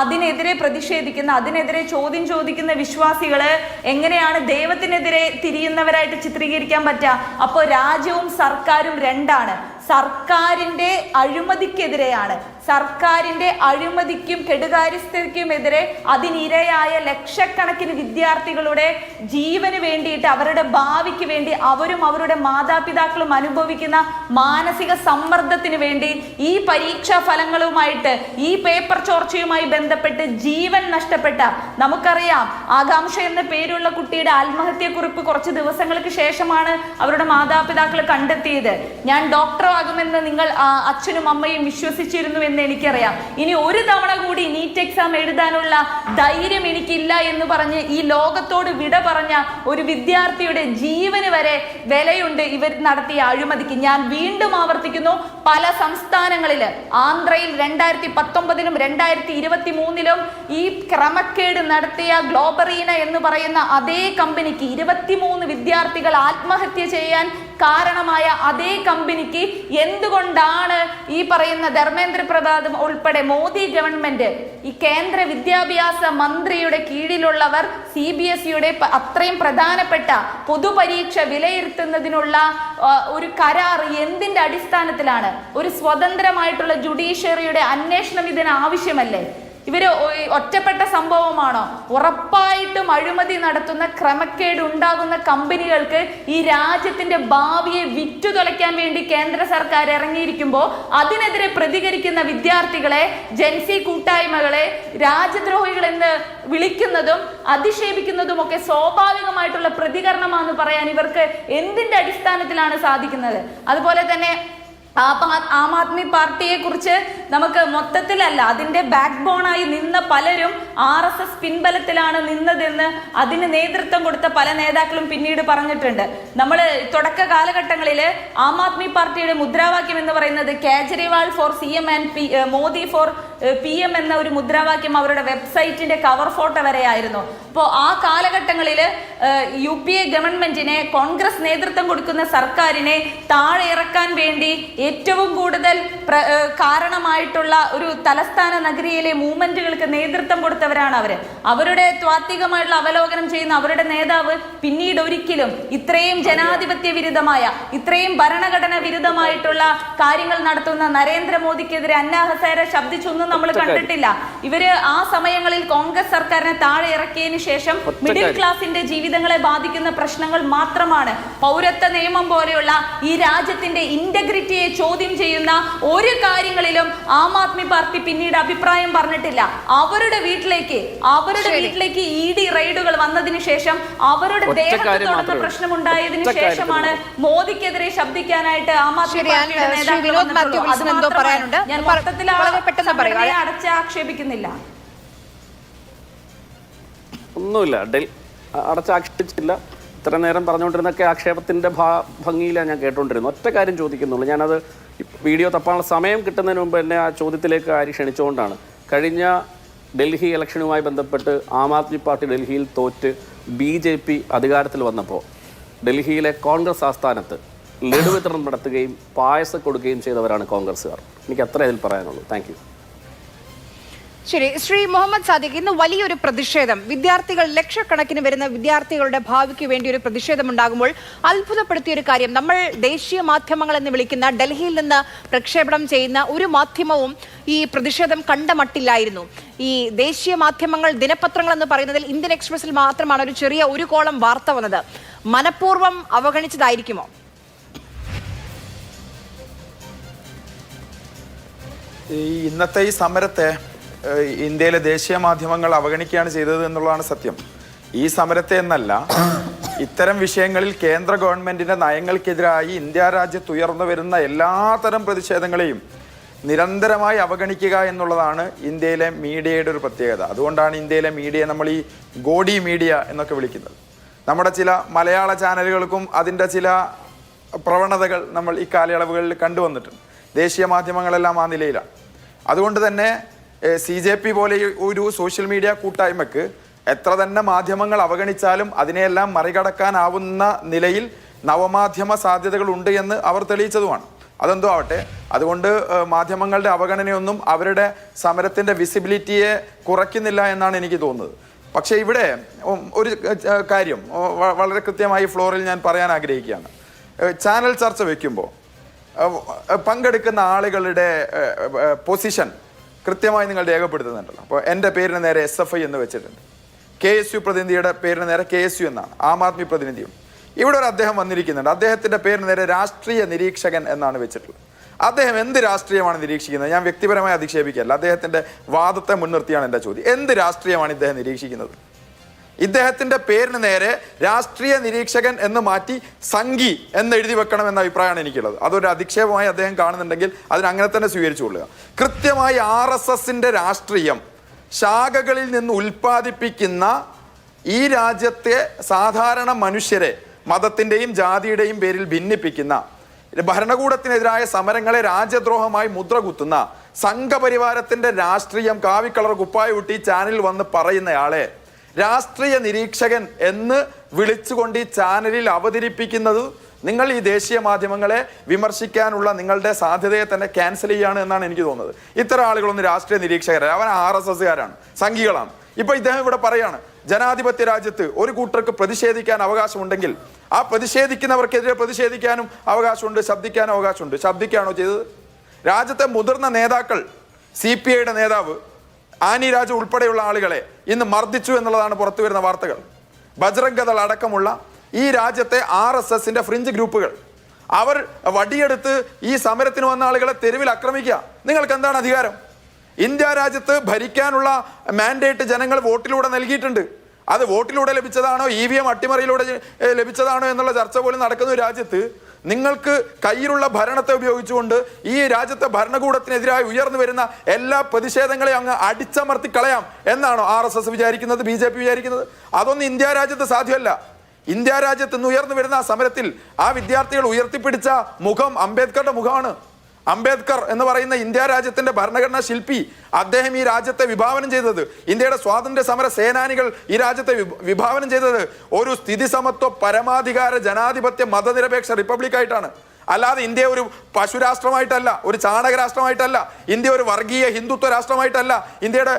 അതിനെതിരെ പ്രതിഷേധിക്കുന്ന, അതിനെതിരെ ചോദ്യം ചോദിക്കുന്ന വിശ്വാസികള് എങ്ങനെയാണ് ദൈവത്തിനെതിരെ തിരിയുന്നവരായിട്ട് ചിത്രീകരിക്കാൻ പറ്റുക? അപ്പോൾ രാജ്യവും സർക്കാരും രണ്ടാണ്. സർക്കാരിന്റെ അഴിമതിക്കെതിരെയാണ്, സർക്കാരിന്റെ അഴിമതിക്കും കെടുകാര്യസ്ഥതയ്ക്കുമെതിരെ അതിനിരയായ ലക്ഷക്കണക്കിന് വിദ്യാർത്ഥികളുടെ ജീവന് വേണ്ടിയിട്ട്, അവരുടെ ഭാവിക്ക് വേണ്ടി, അവരും അവരുടെ മാതാപിതാക്കളും അനുഭവിക്കുന്ന മാനസിക സമ്മർദ്ദത്തിന് വേണ്ടി ഈ പരീക്ഷാ ഫലങ്ങളുമായിട്ട്, ഈ പേപ്പർ ചോർച്ചയുമായി ബന്ധപ്പെട്ട് ജീവൻ നഷ്ടപ്പെട്ട, നമുക്കറിയാം ആകാംക്ഷ എന്ന പേരുള്ള കുട്ടിയുടെ ആത്മഹത്യക്കുറിപ്പ് കുറച്ച് ദിവസങ്ങൾക്ക് ശേഷമാണ് അവരുടെ മാതാപിതാക്കൾ കണ്ടെത്തിയത്. ഞാൻ ഡോക്ടറാകുമെന്ന് നിങ്ങൾ അച്ഛനും അമ്മയും വിശ്വസിച്ചിരുന്നു എന്ന് എനിക്കറിയാം. ഇനി ഒരു തവണ കൂടി നീറ്റ് എക്സാം എഴുതാനുള്ള ധൈര്യം എനിക്കില്ല എന്ന് പറഞ്ഞ് ഈ ലോകത്തോട് വിട പറഞ്ഞ ഒരു വിദ്യാർത്ഥിയുടെ ജീവന് വരെ വിലയുണ്ട് ഇവർ നടത്തിയ അഴിമതിക്ക്. ഞാൻ വീണ്ടും ആവർത്തിക്കുന്നു, പല സംസ്ഥാനങ്ങളിൽ, ആന്ധ്രയിൽ 2019-ലും 2023-ലും ഈ ക്രമക്കേട് നടത്തിയ ഗ്ലോബറീന എന്ന് പറയുന്ന അതേ കമ്പനിക്ക് 23 വിദ്യാർത്ഥികൾ ആത്മഹത്യ ചെയ്യാൻ കാരണമായ അതേ കമ്പനിക്ക് എന്തുകൊണ്ടാണ് ഈ പറയുന്ന ധർമ്മേന്ദ്ര പ്രസാദ് ഉൾപ്പെടെ മോദി ഗവൺമെന്റ്, ഈ കേന്ദ്ര വിദ്യാഭ്യാസ മന്ത്രിയുടെ കീഴിലുള്ളവർ CBSEയുടെ അത്രയും പ്രധാനപ്പെട്ട പൊതുപരീക്ഷ വിലയിരുത്തുന്നതിനുള്ള ഒരു കരാർ എന്തിന്റെ അടിസ്ഥാനത്തിലാണ്? ഒരു സ്വതന്ത്രമായിട്ടുള്ള ജുഡീഷ്യറിയുടെ അന്വേഷണം ഇതിന് ആവശ്യമല്ലേ? ഇവര് ഒറ്റപ്പെട്ട സംഭവമാണോ? ഉറപ്പായിട്ടും അഴിമതി നടത്തുന്ന, ക്രമക്കേട് ഉണ്ടാകുന്ന കമ്പനികൾക്ക് ഈ രാജ്യത്തിന്റെ ഭാവിയെ വിറ്റുതൊലയ്ക്കാൻ വേണ്ടി കേന്ദ്ര സർക്കാർ ഇറങ്ങിയിരിക്കുമ്പോൾ അതിനെതിരെ പ്രതികരിക്കുന്ന വിദ്യാർത്ഥികളെ, ജൻസി കൂട്ടായ്മകളെ രാജ്യദ്രോഹികൾ എന്ന് വിളിക്കുന്നതും അധിക്ഷേപിക്കുന്നതും ഒക്കെ സ്വാഭാവികമായിട്ടുള്ള പ്രതികരണമാണെന്ന് പറയാൻ ഇവർക്ക് എന്തിന്റെ അടിസ്ഥാനത്തിലാണ് സാധിക്കുന്നത്? അതുപോലെ തന്നെ ആം ആദ്മി പാർട്ടിയെ കുറിച്ച് നമുക്ക് മൊത്തത്തിലല്ല, അതിന്റെ ബാക്ക് ബോണായി നിന്ന പലരും RSS പിൻബലത്തിലാണ് നിന്നതെന്ന് അതിന് നേതൃത്വം കൊടുത്ത പല നേതാക്കളും പിന്നീട് പറഞ്ഞിട്ടുണ്ട്. നമ്മൾ തുടക്ക കാലഘട്ടങ്ങളിൽ ആം ആദ്മി പാർട്ടിയുടെ മുദ്രാവാക്യം എന്ന് പറയുന്നത് Kejriwal for CM and Modi for PM എന്ന ഒരു മുദ്രാവാക്യം അവരുടെ വെബ്സൈറ്റിന്റെ കവർ ഫോട്ടോ വരെയായിരുന്നു. അപ്പോൾ ആ കാലഘട്ടങ്ങളിൽ UPA ഗവൺമെന്റിനെ, കോൺഗ്രസ് നേതൃത്വം കൊടുക്കുന്ന സർക്കാരിനെ താഴെ ഇറക്കാൻ വേണ്ടി ഏറ്റവും കൂടുതൽ കാരണമായിട്ടുള്ള ഒരു തലസ്ഥാന നഗരിയിലെ മൂവ്മെന്റുകൾക്ക് നേതൃത്വം കൊടുത്തവരാണ് അവര്. അവരുടെ ത്വാത്വികമായിട്ടുള്ള അവലോകനം ചെയ്യുന്ന അവരുടെ നേതാവ് പിന്നീട് ഒരിക്കലും ഇത്രയും ജനാധിപത്യ വിരുദ്ധമായ, ഇത്രയും ഭരണഘടന വിരുദ്ധമായിട്ടുള്ള കാര്യങ്ങൾ നടത്തുന്ന നരേന്ദ്രമോദിക്കെതിരെ അന്നാഹസേര ശബ്ദിച്ചൊന്നും നമ്മൾ കണ്ടിട്ടില്ല. ഇവര് ആ സമയങ്ങളിൽ കോൺഗ്രസ് സർക്കാരിനെ താഴെ ഇറക്കിയതിനു ശേഷം മിഡിൽ ക്ലാസിന്റെ ജീവിതങ്ങളെ ബാധിക്കുന്ന പ്രശ്നങ്ങൾ മാത്രമാണ്. പൗരത്വ നിയമം പോലെയുള്ള ഈ രാജ്യത്തിന്റെ ഇന്റഗ്രിറ്റിയെ ചോദ്യം ചെയ്യുന്ന ഒരു കാര്യങ്ങളിലും ആം ആദ്മി പാർട്ടി പിന്നീട് അഭിപ്രായം പറഞ്ഞിട്ടില്ല. അവരുടെ വീട്ടിലേക്ക് ED റെയ്ഡുകൾ വന്നതിന് ശേഷം, അവരുടെ ദേഹത്ത് തൊടുന്ന പ്രശ്നം ഉണ്ടായതിനു ശേഷമാണ് മോദിക്കെതിരെ ശബ്ദിക്കാനായിട്ട് ആം ആദ്മി പാർട്ടിയുടെ നേതാക്കൾ വന്നിട്ടുള്ളത്. ഞാൻ മൊത്തത്തിൽ അടച്ചാക്ഷേപിക്കുന്നില്ല, ഒന്നുമില്ല, അടച്ചാക്ഷേപിച്ചില്ല. ഇത്ര നേരം പറഞ്ഞുകൊണ്ടിരുന്നൊക്കെ ആക്ഷേപത്തിൻ്റെ ഭംഗിയിലാണ് ഞാൻ കേട്ടുകൊണ്ടിരുന്നത്. ഒറ്റ കാര്യം ചോദിക്കുന്നുള്ളൂ, ഞാനത് വീഡിയോ തപ്പാനുള്ള സമയം കിട്ടുന്നതിന് മുമ്പ് എന്നെ ആ ചോദ്യത്തിലേക്ക് ആര് ക്ഷണിച്ചുകൊണ്ടാണ്. കഴിഞ്ഞ ഡൽഹി ഇലക്ഷനുമായി ബന്ധപ്പെട്ട് ആം ആദ്മി പാർട്ടി ഡൽഹിയിൽ തോറ്റ് BJP അധികാരത്തിൽ വന്നപ്പോൾ ഡൽഹിയിലെ കോൺഗ്രസ് ആസ്ഥാനത്ത് ലഡു വിതരണം നടത്തുകയും പായസം കൊടുക്കുകയും ചെയ്തവരാണ് കോൺഗ്രസ്സുകാർ. എനിക്ക് അത്ര ഇതിൽ പറയാനുള്ളൂ. Thank you. ശരി, ശ്രീ മുഹമ്മദ് സാദിഖ്, ഇന്ന് വലിയൊരു പ്രതിഷേധം, വിദ്യാർത്ഥികൾ, ലക്ഷക്കണക്കിന് വരുന്ന വിദ്യാർത്ഥികളുടെ ഭാവിക്ക് വേണ്ടി ഒരു പ്രതിഷേധം ഉണ്ടാകുമ്പോൾ അത്ഭുതപ്പെടുത്തിയ ഒരു കാര്യം, നമ്മൾ ദേശീയ മാധ്യമങ്ങൾ എന്ന് വിളിക്കുന്ന ഡൽഹിയിൽ നിന്ന് പ്രക്ഷേപണം ചെയ്യുന്ന ഒരു മാധ്യമവും ഈ പ്രതിഷേധം കണ്ട മട്ടില്ലായിരുന്നു. ഈ ദേശീയ മാധ്യമങ്ങൾ, ദിനപത്രങ്ങൾ എന്ന് പറയുന്നതിൽ ഇന്ത്യൻ എക്സ്പ്രസിൽ മാത്രമാണ് ഒരു ചെറിയ ഒരു കോളം വാർത്ത വന്നത്. മനഃപൂർവ്വം അവഗണിച്ചതായിരിക്കുമോ? ഇന്നത്തെ ഈ സമരത്തെ ഇന്ത്യയിലെ ദേശീയ മാധ്യമങ്ങൾ അവഗണിക്കുകയാണ് ചെയ്തത് എന്നുള്ളതാണ് സത്യം. ഈ സമരത്തെ എന്നല്ല, ഇത്തരം വിഷയങ്ങളിൽ കേന്ദ്ര ഗവൺമെന്റിന്റെ നയങ്ങൾക്കെതിരായി ഇന്ത്യ രാജ്യത്ത് ഉയർന്നു വരുന്ന എല്ലാത്തരം പ്രതിഷേധങ്ങളെയും നിരന്തരമായി അവഗണിക്കുക എന്നുള്ളതാണ് ഇന്ത്യയിലെ മീഡിയയുടെ ഒരു പ്രത്യേകത. അതുകൊണ്ടാണ് ഇന്ത്യയിലെ മീഡിയയെ നമ്മൾ ഈ ഗോഡി മീഡിയ എന്നൊക്കെ വിളിക്കുന്നത്. നമ്മുടെ ചില മലയാള ചാനലുകൾക്കും അതിൻ്റെ ചില പ്രവണതകൾ നമ്മൾ ഈ കാലയളവുകളിൽ കണ്ടുവന്നിട്ടുണ്ട്. ദേശീയ മാധ്യമങ്ങളെല്ലാം ആ നിലയിലാണ്. അതുകൊണ്ട് തന്നെ CJP പോലെ ഒരു സോഷ്യൽ മീഡിയ കൂട്ടായ്മക്ക് എത്ര തന്നെ മാധ്യമങ്ങൾ അവഗണിച്ചാലും അതിനെയെല്ലാം മറികടക്കാനാവുന്ന നിലയിൽ നവമാധ്യമ സാധ്യതകൾ ഉണ്ട് എന്ന് അവർ തെളിയിച്ചതുമാണ്. അതെന്തോ ആവട്ടെ, അതുകൊണ്ട് മാധ്യമങ്ങളുടെ അവഗണനയൊന്നും അവരുടെ സമരത്തിൻ്റെ വിസിബിലിറ്റിയെ കുറയ്ക്കുന്നില്ല എന്നാണ് എനിക്ക് തോന്നുന്നത്. പക്ഷേ ഇവിടെ ഒരു കാര്യം വളരെ കൃത്യമായി ഫ്ലോറിൽ ഞാൻ പറയാൻ ആഗ്രഹിക്കുകയാണ്. ചാനൽ ചർച്ച വയ്ക്കുമ്പോൾ പങ്കെടുക്കുന്ന ആളുകളുടെ പൊസിഷൻ കൃത്യമായി നിങ്ങൾ രേഖപ്പെടുത്തുന്നുണ്ടല്ലോ. അപ്പോൾ എൻ്റെ പേരിന് നേരെ SFI എന്ന് വെച്ചിട്ടുണ്ട്, KSU പ്രതിനിധിയുടെ പേരിന് നേരെ KSU എന്നാണ്, ആം ആദ്മി പ്രതിനിധിയും. ഇവിടെ ഒരു അദ്ദേഹം വന്നിരിക്കുന്നുണ്ട്, അദ്ദേഹത്തിൻ്റെ പേരിന് നേരെ രാഷ്ട്രീയ നിരീക്ഷകൻ എന്നാണ് വെച്ചിട്ടുള്ളത്. അദ്ദേഹം എന്ത് രാഷ്ട്രീയമാണ് നിരീക്ഷിക്കുന്നത്? ഞാൻ വ്യക്തിപരമായി അധിക്ഷേപിക്കല്ല, അദ്ദേഹത്തിൻ്റെ വാദത്തെ മുൻനിർത്തിയാണ് എൻ്റെ ചോദ്യം. എന്ത് രാഷ്ട്രീയമാണ് ഇദ്ദേഹം നിരീക്ഷിക്കുന്നത്? ഇദ്ദേഹത്തിൻ്റെ പേരിന് നേരെ രാഷ്ട്രീയ നിരീക്ഷകൻ എന്ന് മാറ്റി സംഘി എന്ന് എഴുതി വെക്കണം എന്ന അഭിപ്രായമാണ് എനിക്കുള്ളത്. അതൊരു അധിക്ഷേപമായി അദ്ദേഹം കാണുന്നുണ്ടെങ്കിൽ അതിനങ്ങനെ തന്നെ സ്വീകരിച്ചുകൊള്ളുക. കൃത്യമായി RSSന്റെ രാഷ്ട്രീയം ശാഖകളിൽ നിന്ന് ഉൽപ്പാദിപ്പിക്കുന്ന ഈ രാജ്യത്തെ സാധാരണ മനുഷ്യരെ മതത്തിൻ്റെയും ജാതിയുടെയും പേരിൽ ഭിന്നിപ്പിക്കുന്ന, ഭരണകൂടത്തിനെതിരായ സമരങ്ങളെ രാജ്യദ്രോഹമായി മുദ്രകുത്തുന്ന സംഘപരിവാരത്തിൻ്റെ രാഷ്ട്രീയം കാവിക്കളർ കുപ്പായ ഊട്ടി ചാനലിൽ വന്ന് പറയുന്നയാളെ രാഷ്ട്രീയ നിരീക്ഷകൻ എന്ന് വിളിച്ചുകൊണ്ട് ഈ ചാനലിൽ അവതരിപ്പിക്കുന്നത് നിങ്ങൾ ഈ ദേശീയ മാധ്യമങ്ങളെ വിമർശിക്കാനുള്ള നിങ്ങളുടെ സാധ്യതയെ തന്നെ ക്യാൻസൽ ചെയ്യാണ് എന്നാണ് എനിക്ക് തോന്നുന്നത്. ഇത്തരം ആളുകളൊന്നും രാഷ്ട്രീയ നിരീക്ഷകരല്ല, അവൻ RSSകാരാണ്, സംഘികളാണ്. ഇപ്പൊ ഇദ്ദേഹം ഇവിടെ പറയാണ്, ജനാധിപത്യ രാജ്യത്ത് ഒരു കൂട്ടർക്ക് പ്രതിഷേധിക്കാൻ അവകാശമുണ്ടെങ്കിൽ ആ പ്രതിഷേധിക്കുന്നവർക്കെതിരെ പ്രതിഷേധിക്കാനും അവകാശമുണ്ട്, ശബ്ദിക്കാനും അവകാശമുണ്ട്. ശബ്ദിക്കുകയാണോ ചെയ്തത്? രാജ്യത്തെ മുതിർന്ന നേതാക്കൾ, CPIയുടെ നേതാവ് ആനി രാജു ഉൾപ്പെടെയുള്ള ആളുകളെ ഇന്ന് മർദ്ദിച്ചു എന്നുള്ളതാണ് പുറത്തു വരുന്ന വാർത്തകൾ. ബജ്രംഗ് ദൾ അടക്കമുള്ള ഈ രാജ്യത്തെ RSSന്റെ ഫ്രിഞ്ച് ഗ്രൂപ്പുകൾ അവർ വടിയെടുത്ത് ഈ സമരത്തിന് വന്ന ആളുകളെ തെരുവിൽ ആക്രമിക്കുക. നിങ്ങൾക്ക് എന്താണ് അധികാരം? ഇന്ത്യ രാജ്യത്ത് ഭരിക്കാനുള്ള മാൻഡേറ്റ് ജനങ്ങൾ വോട്ടിലൂടെ നൽകിയിട്ടുണ്ട്. അത് വോട്ടിലൂടെ ലഭിച്ചതാണോ EVM അട്ടിമറിയിലൂടെ ലഭിച്ചതാണോ എന്നുള്ള ചർച്ച പോലും നടക്കുന്ന ഒരു രാജ്യത്ത് നിങ്ങൾക്ക് കയ്യിലുള്ള ഭരണത്തെ ഉപയോഗിച്ചുകൊണ്ട് ഈ രാജ്യത്തെ ഭരണകൂടത്തിനെതിരായി ഉയർന്നു വരുന്ന എല്ലാ പ്രതിഷേധങ്ങളെയും അങ്ങ് അടിച്ചമർത്തി കളയാം എന്നാണോ RSS വിചാരിക്കുന്നത്, BJP വിചാരിക്കുന്നത്? അതൊന്നും ഇന്ത്യ രാജ്യത്ത് സാധ്യമല്ല. ഇന്ത്യ രാജ്യത്ത് നിന്ന് ഉയർന്നു വരുന്ന സമരത്തിൽ ആ വിദ്യാർത്ഥികൾ ഉയർത്തിപ്പിടിച്ച മുഖം അംബേദ്കറുടെ മുഖമാണ്. അംബേദ്കർ എന്ന് പറയുന്ന ഇന്ത്യ രാജ്യത്തിന്റെ ഭരണഘടനാ ശില്പി, അദ്ദേഹം ഈ രാജ്യത്തെ വിഭാവനം ചെയ്തത്, ഇന്ത്യയുടെ സ്വാതന്ത്ര്യ സമര സേനാനികൾ ഈ രാജ്യത്തെ വിഭാവനം ചെയ്തത് ഒരു സ്ഥിതി സമത്വ പരമാധികാര ജനാധിപത്യ മതനിരപേക്ഷ റിപ്പബ്ലിക് ആയിട്ടാണ്. അല്ലാതെ ഇന്ത്യ ഒരു പശുരാഷ്ട്രമായിട്ടല്ല, ഒരു ചാണക രാഷ്ട്രമായിട്ടല്ല, ഇന്ത്യ ഒരു വർഗീയ ഹിന്ദുത്വ രാഷ്ട്രമായിട്ടല്ല ഇന്ത്യയുടെ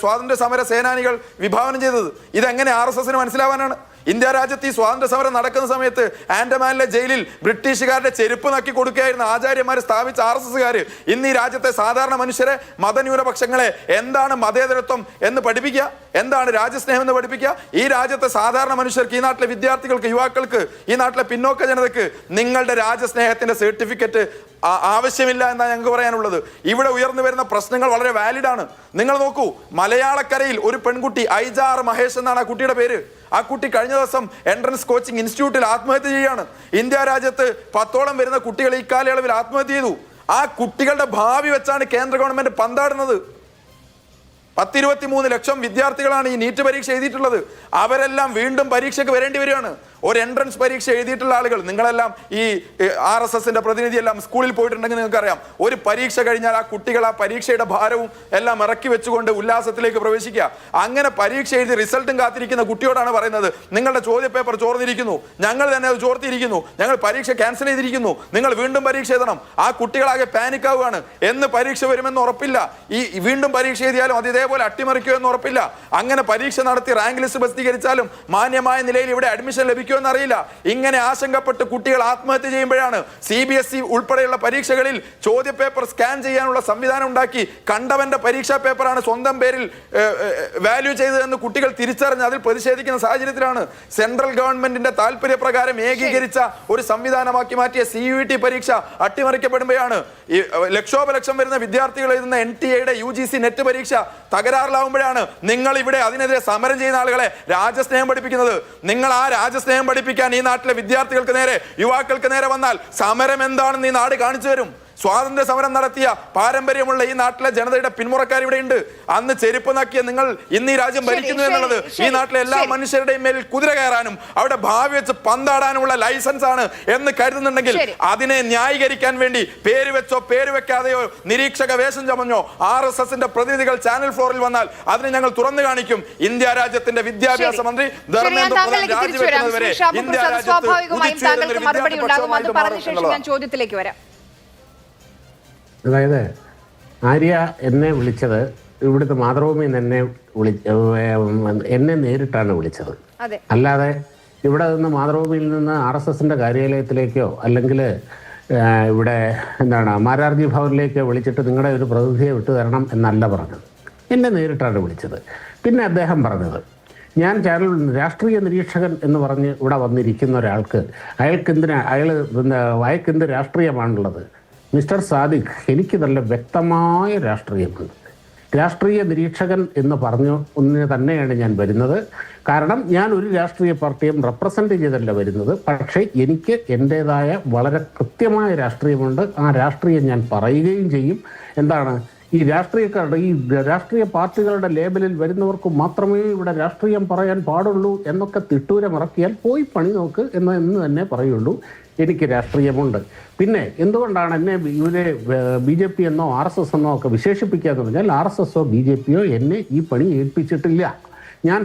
സ്വാതന്ത്ര്യ സമര സേനാനികൾ വിഭാവനം ചെയ്തത്. ഇതെങ്ങനെ RSSന് മനസ്സിലാവാനാണ്? ഇന്ത്യ രാജ്യത്ത് ഈ സ്വാതന്ത്ര്യ സമരം നടക്കുന്ന സമയത്ത് ആൻഡമാനിലെ ജയിലിൽ ബ്രിട്ടീഷുകാരുടെ ചെരുപ്പ് നക്കി കൊടുക്കുകയായിരുന്ന ആചാര്യന്മാരെ സ്ഥാപിച്ച RSSകാർ ഇന്ന് ഈ രാജ്യത്തെ സാധാരണ മനുഷ്യരെ, മതന്യൂനപക്ഷങ്ങളെ എന്താണ് മതേതരത്വം എന്ന് പഠിപ്പിക്കുക, എന്താണ് രാജ്യസ്നേഹം എന്ന് പഠിപ്പിക്കുക. ഈ രാജ്യത്തെ സാധാരണ മനുഷ്യർക്ക്, ഈ നാട്ടിലെ വിദ്യാർത്ഥികൾക്ക്, യുവാക്കൾക്ക്, ഈ നാട്ടിലെ പിന്നോക്ക ജനതയ്ക്ക് നിങ്ങളുടെ രാജ്യസ്നേഹത്തിന്റെ സർട്ടിഫിക്കറ്റ് ആവശ്യമില്ല എന്നാണ് ഞങ്ങൾക്ക് പറയാനുള്ളത്. ഇവിടെ ഉയർന്നു വരുന്ന പ്രശ്നങ്ങൾ വളരെ വാലിഡാണ്. നിങ്ങൾ നോക്കൂ, മലയാളക്കരയിൽ ഒരു പെൺകുട്ടി, ഐജാർ മഹേഷ് എന്നാണ് ആ കുട്ടിയുടെ പേര്. ആ കുട്ടി കഴിഞ്ഞ ദിവസം എൻട്രൻസ് കോച്ചിങ് ഇൻസ്റ്റിറ്റ്യൂട്ടിൽ ആത്മഹത്യ ചെയ്യുകയാണ്. ഇന്ത്യ രാജ്യത്ത് 10ഓളം വരുന്ന കുട്ടികൾ ഈ കാലയളവിൽ ആത്മഹത്യ ചെയ്തു. ആ കുട്ടികളുടെ ഭാവി വെച്ചാണ് കേന്ദ്ര ഗവൺമെന്റ് പന്താടുന്നത്. 10-23 ലക്ഷം വിദ്യാർത്ഥികളാണ് ഈ നീറ്റ് പരീക്ഷ എഴുതിയിട്ടുള്ളത്. അവരെല്ലാം വീണ്ടും പരീക്ഷയ്ക്ക് വരേണ്ടി വരികയാണ്. ഒരു എൻട്രൻസ് പരീക്ഷ എഴുതിയിട്ടുള്ള ആളുകൾ, നിങ്ങളെല്ലാം ഈ RSSന്റെ പ്രതിനിധിയെല്ലാം സ്കൂളിൽ പോയിട്ടുണ്ടെങ്കിൽ നിങ്ങൾക്കറിയാം, ഒരു പരീക്ഷ കഴിഞ്ഞാൽ ആ കുട്ടികൾ ആ പരീക്ഷയുടെ ഭാരവും എല്ലാം ഇറക്കി വെച്ചുകൊണ്ട് ഉല്ലാസത്തിലേക്ക് പ്രവേശിക്കുക. അങ്ങനെ പരീക്ഷ എഴുതി റിസൾട്ടും കാത്തിരിക്കുന്ന കുട്ടിയോടാണ് പറയുന്നത്, നിങ്ങളുടെ ചോദ്യപേപ്പർ ചോർന്നിരിക്കുന്നു, ഞങ്ങൾ തന്നെ അത് ചോർത്തിയിരിക്കുന്നു, ഞങ്ങൾ പരീക്ഷ ക്യാൻസൽ ചെയ്തിരിക്കുന്നു, നിങ്ങൾ വീണ്ടും പരീക്ഷ എഴുതണം. ആ കുട്ടികളാകെ പാനിക് ആവുകയാണ്. എന്ന് പരീക്ഷ വരുമെന്ന് ഉറപ്പില്ല. ഈ വീണ്ടും പരീക്ഷ എഴുതിയാലും അത് ഇതേപോലെ അട്ടിമറിക്കുമോ എന്ന് ഉറപ്പില്ല. അങ്ങനെ പരീക്ഷ നടത്തി റാങ്ക് ലിസ്റ്റ് പ്രസിദ്ധീകരിച്ചാലും മാന്യമായ നിലയിൽ ഇവിടെ അഡ്മിഷൻ ലഭിക്കും എന്നറിയില്ല. ഇങ്ങനെ ആശങ്കപ്പെട്ട് കുട്ടികൾ ആത്മഹത്യ ചെയ്യുമ്പോഴാണ് CBSE ഉൾപ്പെടെയുള്ള പരീക്ഷകളിൽ ചോദ്യപേപ്പർ സ്കാൻ ചെയ്യാനുള്ള സംവിധാനം ഉണ്ടാക്കി കണ്ടവന്റെ പരീക്ഷാ പേപ്പറാണ് സ്വന്തം പേരിൽ വാല്യൂ ചെയ്തതെന്ന് കുട്ടികൾ തിരിച്ചറിഞ്ഞ് അതിൽ പ്രതിഷേധിക്കുന്ന സാഹചര്യത്തിലാണ് സെൻട്രൽ ഗവൺമെന്റിന്റെ താല്പര്യപ്രകാരം ഏകീകരിച്ച ഒരു സംവിധാനമാക്കി മാറ്റിയ CUET പരീക്ഷ അട്ടിമറിക്കപ്പെടുമ്പോഴാണ് ഈ ലക്ഷോപലക്ഷം വരുന്ന വിദ്യാർത്ഥികൾ എഴുതുന്ന NTA-യുടെ UGC നെറ്റ് പരീക്ഷ തകരാറിലാവുമ്പോഴാണ് നിങ്ങൾ ഇവിടെ അതിനെതിരെ സമരം ചെയ്യുന്ന ആളുകളെ രാജ്യസ്നേഹം പഠിപ്പിക്കുന്നത്. നിങ്ങൾ ആ രാജ്യസ്നേഹം പഠിപ്പിക്കാൻ ഈ നാട്ടിലെ വിദ്യാർത്ഥികൾക്ക് നേരെ, യുവാക്കൾക്ക് നേരെ വന്നാൽ സമരം എന്താണെന്ന് ഈ നാട് കാണിച്ചു തരും. സ്വാതന്ത്ര്യ സമരം നടത്തിയ പാരമ്പര്യമുള്ള ഈ നാട്ടിലെ ജനതയുടെ പിന്മുറക്കാർ ഇവിടെ ഉണ്ട്. അന്ന് ചെരുപ്പ് നക്കിയ നിങ്ങൾ ഇന്ന് ഈ രാജ്യം ഭരിക്കുന്നു എന്നുള്ളത് ഈ നാട്ടിലെ എല്ലാ മനുഷ്യരുടെയും മേൽ കുതിര കയറാനും അവിടെ ഭാവി വെച്ച് പന്താടാനുമുള്ള ലൈസൻസ് ആണ് എന്ന് കരുതുന്നുണ്ടെങ്കിൽ അതിനെ ന്യായീകരിക്കാൻ വേണ്ടി പേര് വെച്ചോ പേര് വെക്കാതെയോ നിരീക്ഷക വേഷം ചമഞ്ഞോ RSSന്റെ പ്രതിനിധികൾ ചാനൽ ഫ്ലോറിൽ വന്നാൽ അതിനെ ഞങ്ങൾ തുറന്നു കാണിക്കും. ഇന്ത്യ രാജ്യത്തിന്റെ വിദ്യാഭ്യാസ മന്ത്രി ധർമ്മേന്ദ്ര പ്രധാൻ രാജിവെക്കുന്നതുവരെ ഇന്ത്യ രാജ്യത്ത് ചോദ്യത്തിലേക്ക് വരാം. അതായത് ആര്യ എന്നെ വിളിച്ചത് ഇവിടുത്തെ മാതൃഭൂമി എന്നെ നേരിട്ടാണ് വിളിച്ചത്. അല്ലാതെ ഇവിടെ നിന്ന് മാതൃഭൂമിയിൽ നിന്ന് RSSന്റെ കാര്യാലയത്തിലേക്കോ അല്ലെങ്കിൽ ഇവിടെ എന്താണ് മാരാർജി ഭവനിലേക്ക് വിളിച്ചിട്ട് നിങ്ങളുടെ ഒരു പ്രതിനിധിയെ വിട്ടു തരണം എന്നല്ല പറഞ്ഞത്. എന്നെ നേരിട്ടാണ് വിളിച്ചത്. പിന്നെ അദ്ദേഹം പറഞ്ഞത്, ഞാൻ ചാനൽ രാഷ്ട്രീയ നിരീക്ഷകൻ എന്ന് പറഞ്ഞ് ഇവിടെ വന്നിരിക്കുന്ന ഒരാൾക്ക് അയാൾക്കെന്ത് രാഷ്ട്രീയമാണുള്ളത്? മിസ്റ്റർ സാദിഖ്, എനിക്ക് നല്ല വ്യക്തമായ രാഷ്ട്രീയമുണ്ട്. രാഷ്ട്രീയ നിരീക്ഷകൻ എന്ന് പറഞ്ഞു ഒന്നിന് തന്നെയാണ് ഞാൻ വരുന്നത്. കാരണം ഞാൻ ഒരു രാഷ്ട്രീയ പാർട്ടിയും റെപ്രസെൻ്റ് ചെയ്തല്ല വരുന്നത്. പക്ഷേ എനിക്ക് എൻ്റേതായ വളരെ കൃത്യമായ രാഷ്ട്രീയമുണ്ട്. ആ രാഷ്ട്രീയം ഞാൻ പറയുകയും ചെയ്യും. എന്താണ് ഈ രാഷ്ട്രീയക്കാരുടെ ഈ രാഷ്ട്രീയ പാർട്ടികളുടെ ലേബലിൽ വരുന്നവർക്ക് മാത്രമേ ഇവിടെ രാഷ്ട്രീയം പറയാൻ പാടുള്ളൂ എന്നൊക്കെ തിട്ടൂരമിറക്കിയാൽ പോയി പണി നോക്ക് എന്ന് തന്നെ പറയുള്ളൂ. എനിക്ക് രാഷ്ട്രീയമുണ്ട്. പിന്നെ എന്തുകൊണ്ടാണ് എന്നെ ഇവരെ BJP എന്നോ RSS എന്നോ ഒക്കെ വിശേഷിപ്പിക്കാന്ന് പറഞ്ഞാൽ RSSോ BJPയോ എന്നെ ഈ പണി ഏൽപ്പിച്ചിട്ടില്ല. ഞാൻ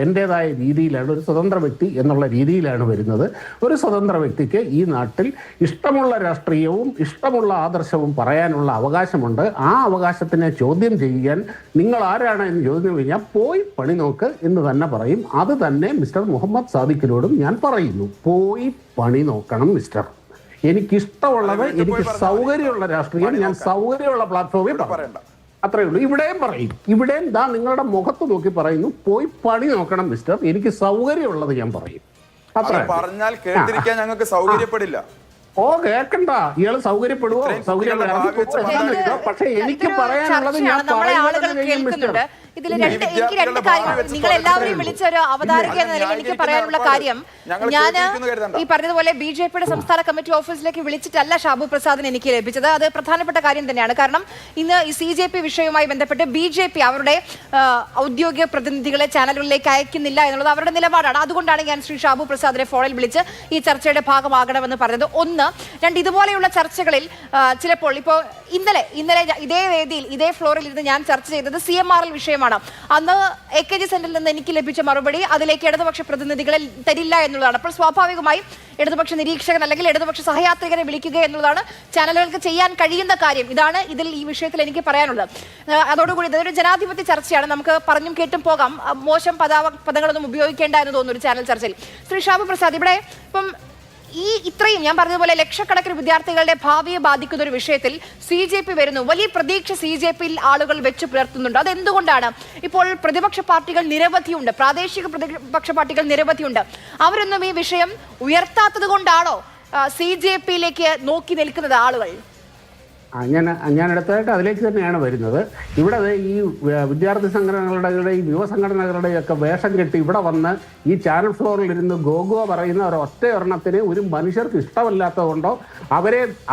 എൻ്റേതായ രീതിയിലാണ്, ഒരു സ്വതന്ത്ര വ്യക്തി എന്നുള്ള രീതിയിലാണ് വരുന്നത്. ഒരു സ്വതന്ത്ര വ്യക്തിക്ക് ഈ നാട്ടിൽ ഇഷ്ടമുള്ള രാഷ്ട്രീയവും ഇഷ്ടമുള്ള ആദർശവും പറയാനുള്ള അവകാശമുണ്ട്. ആ അവകാശത്തിനെ ചോദ്യം ചെയ്യാൻ നിങ്ങൾ ആരാണ് എന്ന് ചോദ്യം കഴിഞ്ഞാൽ പോയി പണി നോക്ക് എന്ന് തന്നെ പറയും. അത് തന്നെ മിസ്റ്റർ മുഹമ്മദ് സാദിഖിനോടും ഞാൻ പറയുന്നു. പോയി പണി നോക്കണം മിസ്റ്റർ. എനിക്കിഷ്ടമുള്ളത്, എനിക്ക് സൗകര്യമുള്ള രാഷ്ട്രീയം ഞാൻ സൗകര്യമുള്ള പ്ലാറ്റ്ഫോമിൽ പറയണ്ട. അത്രയേ ഉള്ളൂ. ഇവിടെയും പറയും, ഇവിടെയും നിങ്ങളുടെ മുഖത്ത് നോക്കി പറയുന്നു, പോയി പണി നോക്കണം മിസ്റ്റർ. എനിക്ക് സൗകര്യമുള്ളത് ഞാൻ പറയും. അത്ര പറഞ്ഞാൽ കേട്ടിരിക്കാൻ ഞങ്ങൾക്ക് സൗകര്യപ്പെടില്ല. കേൾക്കണ്ട, ഇയാള് സൗകര്യപ്പെടുവോ? സൗകര്യം പക്ഷെ എനിക്ക് പറയാനുള്ളത് ഞാൻ കേൾക്കുന്നുണ്ട്. ഇതിൽ എനിക്ക് രണ്ട് കാര്യങ്ങൾ, നിങ്ങൾ എല്ലാവരെയും വിളിച്ച ഒരു അവതാരക എന്ന നിലയിൽ എനിക്ക് പറയാനുള്ള കാര്യം, ഞാൻ ഈ പറഞ്ഞതുപോലെ BJPയുടെ സംസ്ഥാന കമ്മിറ്റി ഓഫീസിലേക്ക് വിളിച്ചിട്ടല്ല ഷാബു പ്രസാദിനെ എനിക്ക് ലഭിച്ചത്. അത് പ്രധാനപ്പെട്ട കാര്യം തന്നെയാണ്. കാരണം ഇന്ന് ഈ CJP വിഷയവുമായി ബന്ധപ്പെട്ട് BJP അവരുടെ ഔദ്യോഗിക പ്രതിനിധികളെ ചാനലുകളിലേക്ക് അയക്കുന്നില്ല എന്നുള്ളത് അവരുടെ നിലപാടാണ്. അതുകൊണ്ടാണ് ഞാൻ ശ്രീ ഷാബു പ്രസാദിനെ ഫോണിൽ വിളിച്ച് ഈ ചർച്ചയുടെ ഭാഗമാകണമെന്ന് പറഞ്ഞത്. ഒന്ന്. രണ്ട്, ഇതുപോലെയുള്ള ചർച്ചകളിൽ ചിലപ്പോൾ ഇപ്പോൾ ഇന്നലെ ഇതേ വേദിയിൽ ഇതേ ഫ്ലോറിൽ ഇരുന്ന് ഞാൻ ചർച്ച ചെയ്തത് CMRL വിഷയമാണ്. അന്ന് AKG സെന്ററിൽ നിന്ന് എനിക്ക് ലഭിച്ച മറുപടി അതിലേക്ക് ഇടതുപക്ഷ പ്രതിനിധികളെ തരില്ല എന്നുള്ളതാണ്. അപ്പോൾ സ്വാഭാവികമായും ഇടതുപക്ഷ നിരീക്ഷകൻ അല്ലെങ്കിൽ ഇടതുപക്ഷ സഹയാത്രികരെ വിളിക്കുക എന്നുള്ളതാണ് ചാനലുകൾക്ക് ചെയ്യാൻ കഴിയുന്ന കാര്യം. ഇതാണ് ഇതിൽ ഈ വിഷയത്തിൽ എനിക്ക് പറയാനുള്ളത്. അതോടുകൂടി ഇതൊരു ജനാധിപത്യ ചർച്ചയാണ്. നമുക്ക് പറഞ്ഞും കേട്ടും പോകാം. മോശം പദങ്ങളൊന്നും ഉപയോഗിക്കേണ്ട എന്ന് തോന്നുന്നു ഒരു ചാനൽ ചർച്ചയിൽ. ശ്രീ ഷാബു പ്രസാദ്, ഇവിടെ ഇപ്പം ഇത്രയും ഞാൻ പറഞ്ഞതുപോലെ ലക്ഷക്കണക്കിന് വിദ്യാർത്ഥികളുടെ ഭാവിയെ പാദിക്കുന്ന ഒരു വിഷയത്തിൽ CJP വരുന്നു. വലിയ പ്രതീക്ഷ CJPയിൽ ആളുകൾ വെച്ച് പുലർത്തുന്നുണ്ട്. അതെന്തുകൊണ്ടാണ്? ഇപ്പോൾ പ്രതിപക്ഷ പാർട്ടികൾ നിരവധിയുണ്ട്, പ്രാദേശിക പ്രതിപക്ഷ പാർട്ടികൾ നിരവധിയുണ്ട്. അവരൊന്നും ഈ വിഷയം ഉയർത്താത്തത് കൊണ്ടാണോ CJPയിലേക്ക് നോക്കി നിൽക്കുന്നത് ആളുകൾ? ഞാൻ അടുത്തതായിട്ട് അതിലേക്ക് തന്നെയാണ് വരുന്നത്. ഇവിടെ ഈ വിദ്യാർത്ഥി സംഘടനകളുടെ ഈ യുവസംഘടനകളുടെയൊക്കെ വേഷം കെട്ടി ഇവിടെ വന്ന് ഈ ചാനൽ ഫ്ലോറിൽ ഇരുന്ന് ഗോഗോ പറയുന്ന ഒരൊറ്റ ഒരെണ്ണത്തിന് ഒരു മനുഷ്യർക്ക് ഇഷ്ടമല്ലാത്തത് കൊണ്ടോ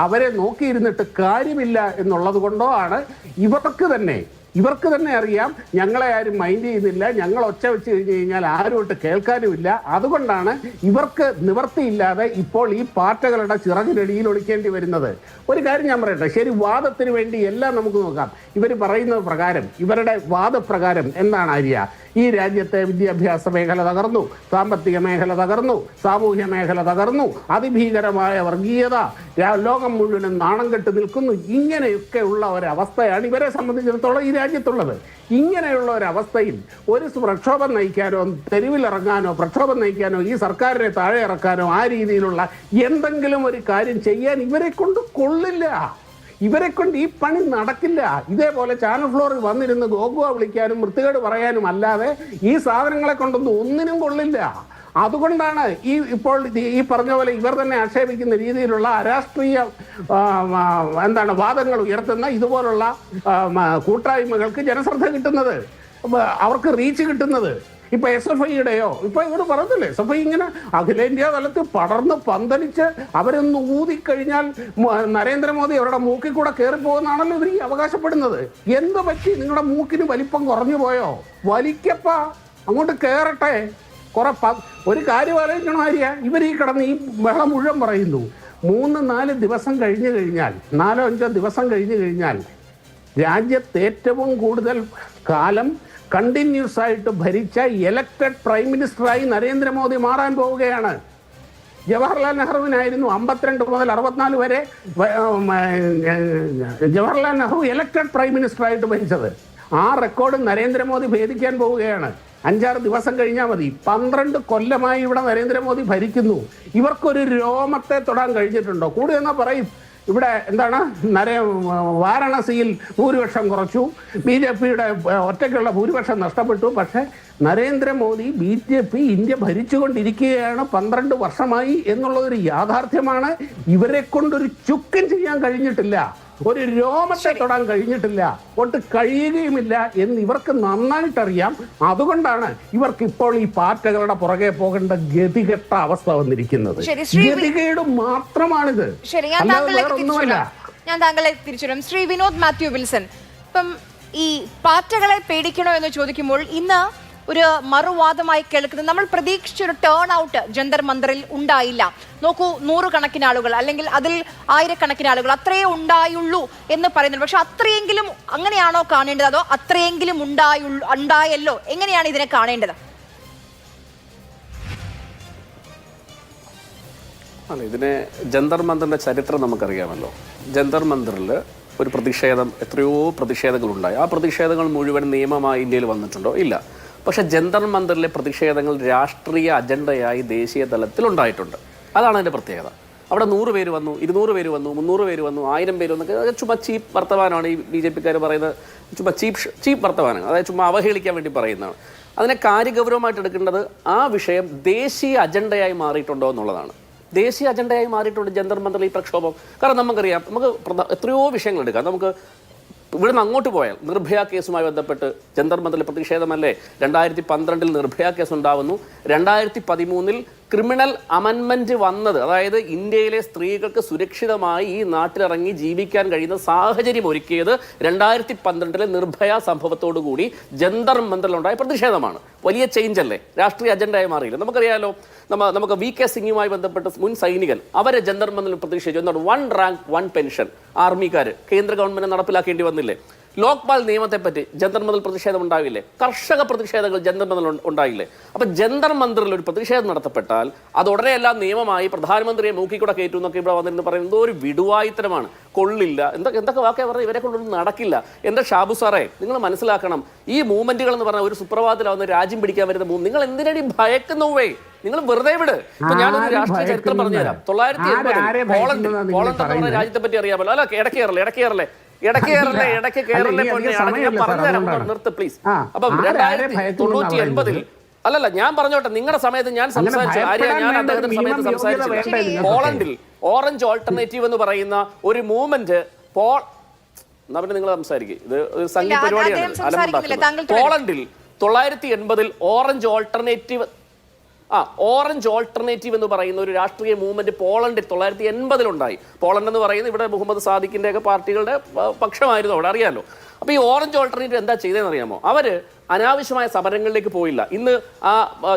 അവരെ നോക്കിയിരുന്നിട്ട് കാര്യമില്ല എന്നുള്ളത് കൊണ്ടോ ആണ് ഇവർക്ക് തന്നെ അറിയാം ഞങ്ങളെ ആരും മൈൻഡ് ചെയ്യുന്നില്ല, ഞങ്ങൾ ഒച്ച വെച്ച് കഴിഞ്ഞ് കഴിഞ്ഞാൽ ആരുമായിട്ട് കേൾക്കാനുമില്ല. അതുകൊണ്ടാണ് ഇവർക്ക് നിവർത്തിയില്ലാതെ ഇപ്പോൾ ഈ പാറ്റകളുടെ ചിറകിനടിയിൽ ഒളിക്കേണ്ടി വരുന്നത്. ഒരു കാര്യം ഞാൻ പറയട്ടെ, ശരി, വാദത്തിന് വേണ്ടി എല്ലാം നമുക്ക് നോക്കാം. ഇവർ പറയുന്നത് പ്രകാരം, ഇവരുടെ വാദപ്രകാരം എന്താണ് ആര്യ? ഈ രാജ്യത്തെ വിദ്യാഭ്യാസ മേഖല തകർന്നു, സാമ്പത്തിക മേഖല തകർന്നു, സാമൂഹ്യ മേഖല തകർന്നു, അതിഭീകരമായ വർഗീയത ലോകം മുഴുവനും നാണം കെട്ട് നിൽക്കുന്നു. ഇങ്ങനെയൊക്കെ ഉള്ള ഒരവസ്ഥയാണ് ഇവരെ സംബന്ധിച്ചിടത്തോളം ഈ രാജ്യത്തുള്ളത്. ഇങ്ങനെയുള്ള ഒരവസ്ഥയിൽ ഒരു പ്രക്ഷോഭം നയിക്കാനോ തെരുവിലിറങ്ങാനോ പ്രക്ഷോഭം നയിക്കാനോ ഈ സർക്കാരിനെ താഴെ ഇറക്കാനോ ആ രീതിയിലുള്ള എന്തെങ്കിലും ഒരു കാര്യം ചെയ്യാൻ ഇവരെ കൊണ്ട് കൊള്ളില്ല. ഇവരെ കൊണ്ട് ഈ പണി നടക്കില്ല. ഇതേപോലെ ചാനൽ ഫ്ലോറിൽ വന്നിരുന്ന് ഗോഗുവ വിളിക്കാനും വൃത്തികേട് പറയാനും അല്ലാതെ ഈ സാധനങ്ങളെ കൊണ്ടൊന്നും ഒന്നിനും കൊള്ളില്ല. അതുകൊണ്ടാണ് ഇപ്പോൾ ഈ പറഞ്ഞ പോലെ ഇവർ തന്നെ ആക്ഷേപിക്കുന്ന രീതിയിലുള്ള അരാഷ്ട്രീയ വാദങ്ങൾ ഉയർത്തുന്ന ഇതുപോലുള്ള കൂട്ടായ്മകൾക്ക് ജനശ്രദ്ധ കിട്ടുന്നത്, അവർക്ക് റീച്ച് കിട്ടുന്നത്. ഇപ്പൊ SFIയുടെയോ ഇപ്പൊ ഇവർ പറഞ്ഞില്ലേ, SFI ഇങ്ങനെ അഖിലേന്ത്യാ തലത്തിൽ പടർന്ന് പന്തലിച്ച് അവരൊന്ന് ഊതിക്കഴിഞ്ഞാൽ നരേന്ദ്രമോദി അവരുടെ മൂക്കിൽ കൂടെ കയറിപ്പോകുന്നാണല്ലോ ഇവർ അവകാശപ്പെടുന്നത്. എന്ത് പറ്റി? നിങ്ങളുടെ മൂക്കിന് വലിപ്പം കുറഞ്ഞു പോയോ? വലിക്കപ്പ അങ്ങോട്ട് കയറട്ടെ. ഒരു കാര്യം ആലോചിക്കണ ആര്യ, ഇവർ ഈ കിടന്ന് ഈ ബഹളം മുഴുവൻ പറയുന്നു. 3-4 ദിവസം കഴിഞ്ഞു കഴിഞ്ഞാൽ, 4-5 ദിവസം കഴിഞ്ഞു കഴിഞ്ഞാൽ രാജ്യത്ത് ഏറ്റവും കൂടുതൽ കാലം കണ്ടിന്യൂസ് ആയിട്ട് ഭരിച്ച എലക്റ്റഡ് പ്രൈം മിനിസ്റ്ററായി നരേന്ദ്രമോദി മാറാൻ പോവുകയാണ്. ജവഹർലാൽ നെഹ്റുവിനായിരുന്നു 52 മുതൽ 64 വരെ ജവഹർലാൽ നെഹ്റു എലക്റ്റഡ് പ്രൈം മിനിസ്റ്ററായിട്ട് ഭരിച്ചത്. ആ റെക്കോർഡ് നരേന്ദ്രമോദി ഭേദിക്കാൻ പോവുകയാണ്. 5-6 ദിവസം കഴിഞ്ഞാൽ മതി. 12 കൊല്ലമായി ഇവിടെ നരേന്ദ്രമോദി ഭരിക്കുന്നു. ഇവർക്കൊരു രോമത്തെ തൊടാൻ കഴിഞ്ഞിട്ടുണ്ടോ? കൂടി എന്നാ പറയും ഇവിടെ എന്താണ് വാരണസിയിൽ ഭൂരിപക്ഷം കുറച്ചു, BJPയുടെ ഒറ്റയ്ക്കുള്ള ഭൂരിപക്ഷം നഷ്ടപ്പെട്ടു. പക്ഷേ നരേന്ദ്രമോദി BJP ഇന്ത്യ ഭരിച്ചുകൊണ്ടിരിക്കുകയാണ് 12 വർഷമായി എന്നുള്ളതൊരു യാഥാർത്ഥ്യമാണ്. ഇവരെ കൊണ്ടൊരു ചുക്കും ചെയ്യാൻ കഴിഞ്ഞിട്ടില്ല, ഒരു രോമത്തെ തൊടാൻ കഴിഞ്ഞിട്ടില്ല, ഒട്ട് കഴിയുകയുമില്ല എന്ന് ഇവർക്ക് നന്നായിട്ടറിയാം. അതുകൊണ്ടാണ് ഇവർക്ക് ഇപ്പോൾ ഈ പാർട്ടികളുടെ പുറകെ പോകേണ്ട ഗതികെട്ട അവസ്ഥ വന്നിരിക്കുന്നത്. ഗതികേട് മാത്രമാണിത്, അല്ലാതെ വേറൊന്നുമല്ല. ഞാൻ താങ്കളെ തിരിച്ചുവരും. ശ്രീ വിനോദ് മാത്യു വിൽസൺ, ഇപ്പം ഈ പാർട്ടികളെ പേടിക്കണോ എന്ന് ചോദിക്കുമ്പോൾ ഇന്ന് ഒരു മറുവാദമായി കേൾക്കുന്നത്, നമ്മൾ പ്രതീക്ഷിച്ചൊരു ടേൺ ഔട്ട് ജന്തർ മന്ദറിൽ ഉണ്ടായില്ല. നോക്കൂ, 100 കണക്കിന് ആളുകൾ അല്ലെങ്കിൽ അതിൽ 1000 ആളുകൾ അത്രയേ ഉണ്ടായുള്ളൂ എന്ന് പറയുന്നുണ്ട്. പക്ഷെ അത്രയെങ്കിലും അങ്ങനെയാണോ കാണേണ്ടത്, അതോ അത്രയെങ്കിലും ഉണ്ടായല്ലോ, എങ്ങനെയാണ് ഇതിനെ കാണേണ്ടത്? അല്ല, ഇതിനെ ജന്തർ മന്ദറിന്റെ ചരിത്രം നമുക്കറിയാമല്ലോ. ജന്തർ മന്ദറിൽ ഒരു പ്രതിഷേധം, എത്രയോ പ്രതിഷേധങ്ങളുണ്ടായി. ആ പ്രതിഷേധങ്ങൾ മുഴുവൻ നിയമമായി ഇന്ത്യയിൽ വന്നിട്ടുണ്ടോ? ഇല്ല. പക്ഷെ ജന്തർ മന്ദറിലെ പ്രതിഷേധങ്ങൾ രാഷ്ട്രീയ അജണ്ടയായി ദേശീയ തലത്തിൽ ഉണ്ടായിട്ടുണ്ട്. അതാണ് അതിൻ്റെ പ്രത്യേകത. അവിടെ 100 പേര് വന്നു, 200 പേര് വന്നു, 300 പേര് വന്നു, 1000 പേര് വന്നു. ചുമ്മാ ചീപ്പ് വർത്തമാനമാണ് ഈ BJPക്കാർ പറയുന്നത്. ചുമ്മാ ചീപ്പ് വർത്തമാനം, അതായത് ചുമ്മാ അവഹേളിക്കാൻ വേണ്ടി പറയുന്നതാണ്. അതിനെ കാര്യഗൗരവമായിട്ട് എടുക്കേണ്ടത് ആ വിഷയം ദേശീയ അജണ്ടയായി മാറിയിട്ടുണ്ടോ എന്നുള്ളതാണ്. ദേശീയ അജണ്ടയായി മാറിയിട്ടുണ്ട് ജന്തർ മന്ദറിൽ ഈ പ്രക്ഷോഭം. കാരണം നമുക്കറിയാം, നമുക്ക് എത്രയോ വിഷയങ്ങൾ എടുക്കാം. നമുക്ക് ഇവിടുന്ന് അങ്ങോട്ട് പോയാൽ നിർഭയ കേസുമായി ബന്ധപ്പെട്ട് ജന്തർ മന്ദറിലെ പ്രതിഷേധമല്ലേ 2012 നിർഭയ കേസ് ഉണ്ടാവുന്നു. 2013 ക്രിമിനൽ അമെൻമെന്റ് വന്നത്, അതായത് ഇന്ത്യയിലെ സ്ത്രീകൾക്ക് സുരക്ഷിതമായി ഈ നാട്ടിലിറങ്ങി ജീവിക്കാൻ കഴിയുന്ന സാഹചര്യം ഒരുക്കിയത് 2012 നിർഭയ സംഭവത്തോടുകൂടി ജന്തർ മന്ദറിലുണ്ടായ പ്രതിഷേധമാണ്. വലിയ ചേഞ്ച് അല്ലേ, രാഷ്ട്രീയ അജണ്ടയായി മാറിയില്ല. നമുക്കറിയാലോ, നമുക്ക് VK സിംഗുമായി ബന്ധപ്പെട്ട് മുൻ സൈനികൻ അവരെ ജന്തർ മന്ദറിൽ പ്രതിഷേധിച്ചു. എന്താണ് 1 റാങ്ക് 1 പെൻഷൻ ആർമിക്കാർ കേന്ദ്ര ഗവൺമെന്റ് നടപ്പിലാക്കേണ്ടി വന്നില്ലേ? ലോക്പാൽ നിയമത്തെപ്പറ്റി ജന്തർ മന്ദറിൽ പ്രതിഷേധം ഉണ്ടാവില്ലേ? കർഷക പ്രതിഷേധങ്ങൾ ജന്തർ മന്ദറിൽ ഉണ്ടായില്ലേ? അപ്പം ജന്തർ മന്ദറിൽ ഒരു പ്രതിഷേധം നടത്തപ്പെട്ടാൽ അത് ഉടനെയെല്ലാം നിയമമായി പ്രധാനമന്ത്രിയെ മൂക്കിക്കൂടെ കയറ്റും എന്നൊക്കെ ഇവിടെ വന്നിരുന്ന് പറയുന്നത് ഒരു വിടുവായിത്തരമാണ്. കൊള്ളില്ല. എന്തൊക്കെ വാക്കേ പറഞ്ഞാൽ ഇവരെ കൊണ്ടൊന്നും നടക്കില്ല. എൻ്റെ ഷാബു സാറേ, നിങ്ങൾ മനസ്സിലാക്കണം, ഈ മൂവ്മെന്റുകൾ എന്ന് പറഞ്ഞാൽ ഒരു സുപ്രഭാതത്തിലാവുന്ന രാജ്യം പിടിക്കാൻ വരുന്ന നിങ്ങൾ എന്തിനടി ഭയക്കുന്നവേ? നിങ്ങൾ വെറുതെ വിട്. ഇപ്പൊ ഞാനൊരു രാഷ്ട്രീയ ചരിത്രം പറഞ്ഞുതരാം. 980 പോളണ്ട് എന്ന് പറഞ്ഞ രാജ്യത്തെ പറ്റി അറിയാമല്ലോ. അല്ല, ഇടയ്ക്ക് കയറല്ലേ നിർത്ത് പ്ലീസ്. അപ്പം 1980 അല്ലല്ല, ഞാൻ പറഞ്ഞോട്ടെ, നിങ്ങളുടെ സമയത്ത് ഞാൻ സംസാരിച്ചു. ഞാൻ അദ്ദേഹത്തിന്റെ സമയത്ത് സംസാരിച്ചു. പോളണ്ടിൽ ഓറഞ്ച് ഓൾട്ടർനേറ്റീവ് എന്ന് പറയുന്ന ഒരു മൂവ്മെന്റ് എന്നാ പിന്നെ നിങ്ങൾ സംസാരിക്കും. ഇത് ഒരു സംഘീയ പരിപാടിയാണ്. പോളണ്ടിൽ 980 ഓറഞ്ച് ഓൾട്ടർനേറ്റീവ് എന്ന് പറയുന്ന ഒരു രാഷ്ട്രീയ മൂവ്മെന്റ് പോളണ്ടിൽ 980 ഉണ്ടായി. പോളണ്ട് എന്ന് പറയുന്നത് ഇവിടെ മുഹമ്മദ് സാദിഖിന്റെ ഒക്കെ പാർട്ടികളുടെ പക്ഷമായിരുന്നു, അവിടെ അറിയാമല്ലോ. അപ്പോൾ ഈ ഓറഞ്ച് ഓൾട്ടർനേറ്റീവ് എന്താ ചെയ്തതെന്ന് അറിയാമോ? അവര് അനാവശ്യമായ സമരങ്ങളിലേക്ക് പോയില്ല. ഇന്ന് ആ